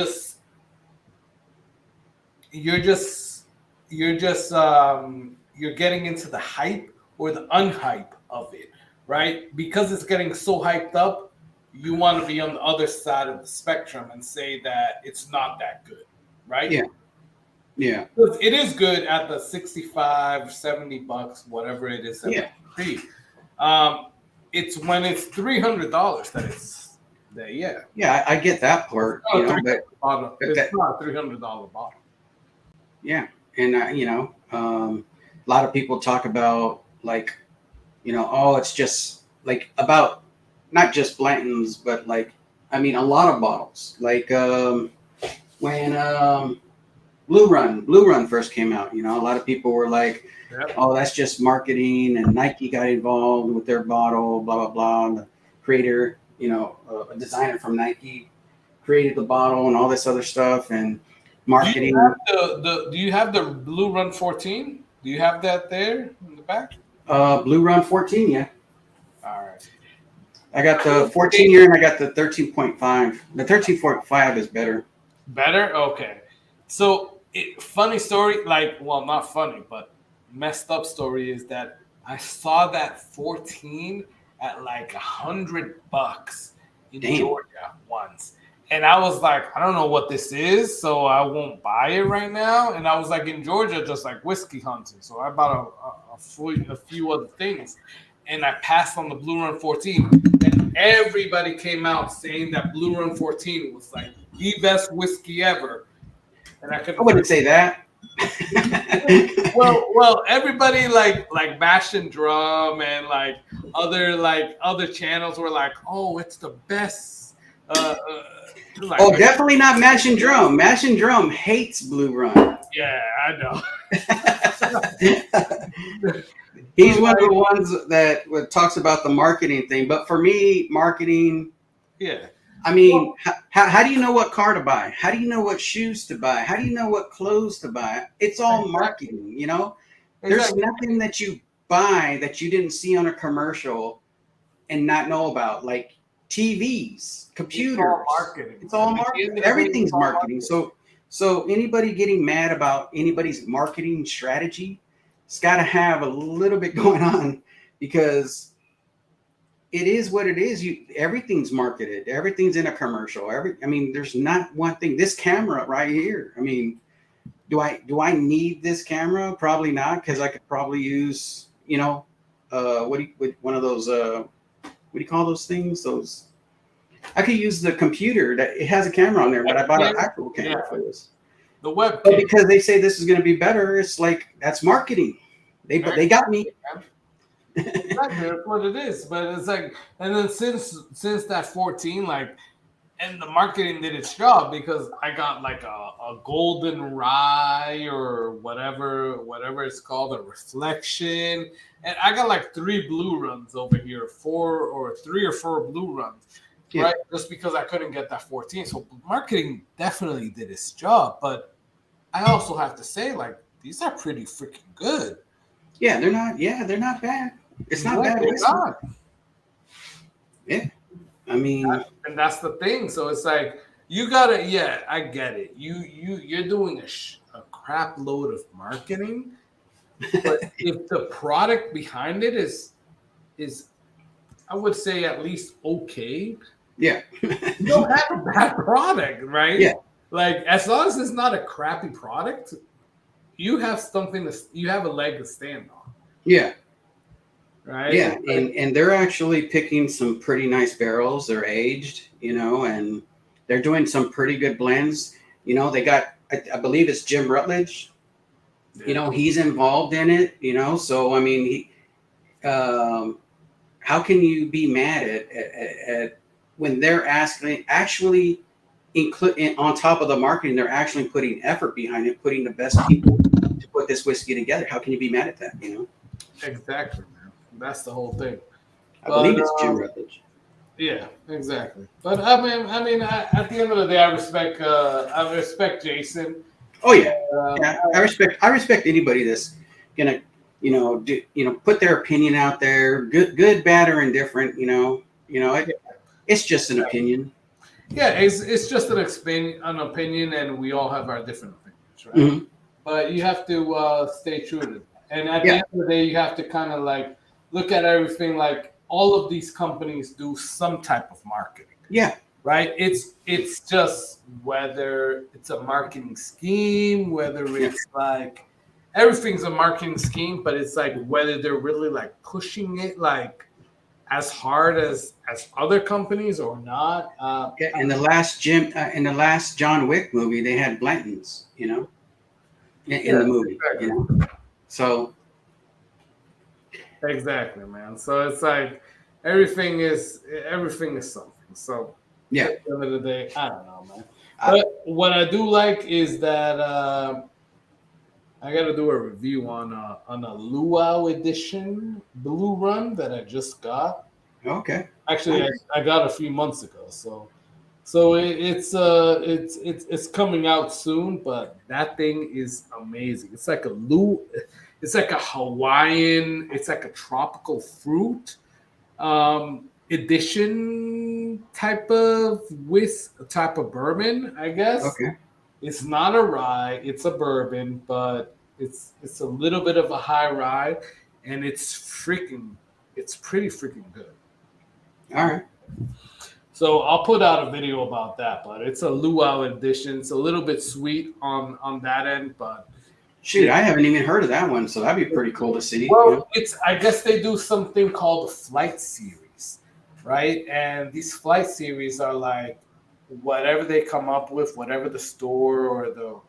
getting into the hype or the unhype of it, right? Because it's getting so hyped up, you want to be on the other side of the spectrum and say that it's not that good, right? Yeah. It is good at the $65, $70, whatever it is. Yeah. It's when it's $300 that it's there. Yeah, I get that part. You know, but it's not a $300 bottle. Yeah, and you know, a lot of people talk about like, oh, it's just like about not just Blanton's, but like, I mean, a lot of bottles. Like when Blue Run first came out, a lot of people were like, Yep. oh, that's just marketing, and Nike got involved with their bottle, blah, blah, blah. And the creator, a designer from Nike created the bottle and all this other stuff and marketing. Do you have the Blue Run 14? Do you have that there in the back? Blue Run 14, yeah. All right. I got the 14 year and I got the 13.5. The 13.5 is better. Better? Okay. So, funny story, not funny, but messed up story is that I saw that 14 at like $100 in Georgia once. And I was like, I don't know what this is, so I won't buy it right now. And I was like in Georgia, just like whiskey hunting. So I bought a few other things. And I passed on the Blue Run 14. And everybody came out saying that Blue Run 14 was like the best whiskey ever. And I wouldn't say that. well, everybody like Bash and Drum and like other channels were like, oh, it's the best. Definitely not Mash and Drum. Mash and Drum hates Blue Run. Yeah, I know. He's one of the ones that talks about the marketing thing. But for me, marketing. Yeah. I mean, how do you know what car to buy? How do you know what shoes to buy? How do you know what clothes to buy? It's all marketing, There's nothing that you buy that you didn't see on a commercial and not know about, like TVs, computers. It's all marketing. It's all marketing. Everything's marketing. So anybody getting mad about anybody's marketing strategy, it's got to have a little bit going on because it is what it is. Everything's marketed. Everything's in a commercial. There's not one thing. This camera right here. I mean, do I need this camera? Probably not, because I could probably use, one of those. What do you call those things? I could use the computer that it has a camera on there, but I bought an actual camera for this. The web. But because they say this is going to be better, it's like that's marketing. They got me. Exactly, that's what it is. But it's like, and then since that 14, and the marketing did its job because I got like a golden rye or whatever it's called, a reflection, and I got like 3 Blue Runs over here, 3 or 4 Blue Runs, right? Just because I couldn't get that 14. So marketing definitely did its job, but I also have to say, like, these are pretty freaking good. Yeah, they're not. Yeah, they're not bad. It's not bad. It's not. Yeah, I mean, and that's the thing. So it's like you gotta. Yeah, I get it. You're doing a crap load of marketing, but if the product behind it is, I would say at least okay. Yeah, you don't have a bad product, right? Yeah, like as long as it's not a crappy product, you have something you have a leg to stand on. Yeah. Right. Yeah, and they're actually picking some pretty nice barrels. They're aged, and they're doing some pretty good blends. They got, I believe it's Jim Rutledge. Yeah. He's involved in it. So I mean, how can you be mad at when they're actually on top of the marketing, they're actually putting effort behind it, putting the best people to put this whiskey together. How can you be mad at that? Exactly. That's the whole thing. I believe it's Jim Rutledge. Yeah, exactly. But I mean, at the end of the day, I respect Jason. Oh yeah, I respect anybody that's gonna, put their opinion out there, good, bad, or indifferent. It's just an opinion. Yeah, it's just an opinion, and we all have our different opinions, right? Mm-hmm. But you have to stay true to it. And at the end of the day, you have to kind of like look at everything like all of these companies do some type of marketing. Yeah. Right? It's just whether it's a marketing scheme, whether it's like everything's a marketing scheme, but it's like whether they're really like pushing it like as hard as other companies or not. In the last John Wick movie, they had Blanton's, in the movie, So Exactly, man. So it's like everything is something. So Yeah. at the end of the day, I don't know, man. But what I do like is that I got to do a review on a Luau edition Blue Run that I just got. Okay. Actually, Nice. I got a few months ago. So it's coming out soon, but that thing is amazing. It's like it's like a Hawaiian, it's like a tropical fruit edition type of bourbon, I guess. Okay. It's not a rye, it's a bourbon, but it's a little bit of a high rye, and it's pretty freaking good. All right. So I'll put out a video about that, but it's a luau edition. It's a little bit sweet on that end, but Shoot, I haven't even heard of that one, so that'd be pretty cool to see. well, I guess they do something called a flight series, right? And these flight series are like whatever they come up with, whatever the store or the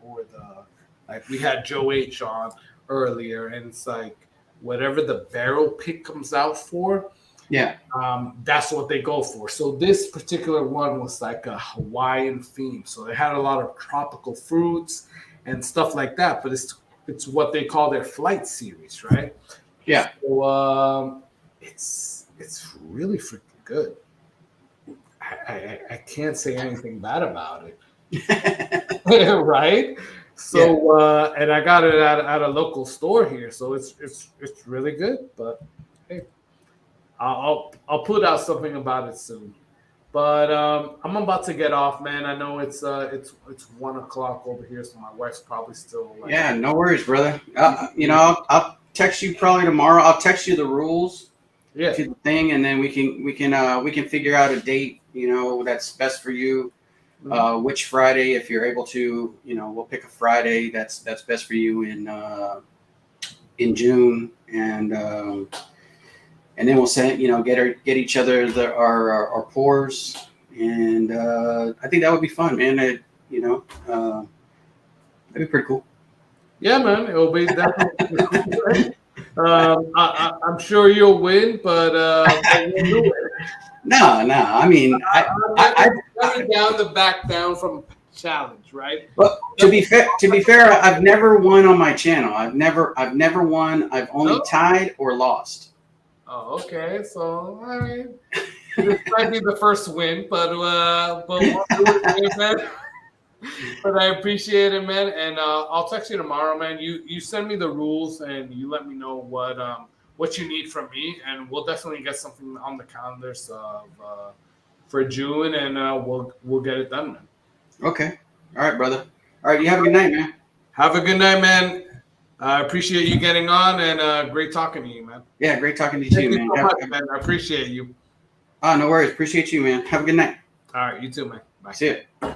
like we had Joe H on earlier, and it's like whatever the barrel pick comes out for. Yeah. That's what they go for. So this particular one was like a Hawaiian theme. So they had a lot of tropical fruits and stuff like that. But it's what they call their flight series, right? Yeah. So it's really freaking good. I can't say anything bad about it, right? So and I got it at a local store here, so it's really good. But hey. I'll put out something about it soon, but I'm about to get off, man. I know it's 1 o'clock over here, so my wife's probably still. Like, yeah, no worries, brother. I'll text you probably tomorrow. I'll text you the rules yeah, to the thing, and then we can figure out a date. That's best for you. Which Friday, if you're able to, we'll pick a Friday that's best for you in June, and then we'll send, get each other our pours, and I think that would be fun, man. That'd be pretty cool. Yeah, man, it'll be definitely. I'm sure you'll win, but we'll do it. No. I mean, I'm down to back down from challenge, right? Well, to be fair, I've never won on my channel. I've never won. I've only tied or lost. Oh, okay. So I mean, this might be the first win, but we'll do it, man. But I appreciate it, man. And I'll text you tomorrow, man. You send me the rules and you let me know what you need from me, and we'll definitely get something on the calendars for June, and we'll get it done, man. Okay. All right, brother. All right. You have a good night, man. Have a good night, man. I appreciate you getting on, and great talking to you, man. Yeah, great talking to you, Thank too, you man. so much, man. I appreciate you. Oh, no worries. Appreciate you, man. Have a good night. All right, you too, man. Bye. See ya.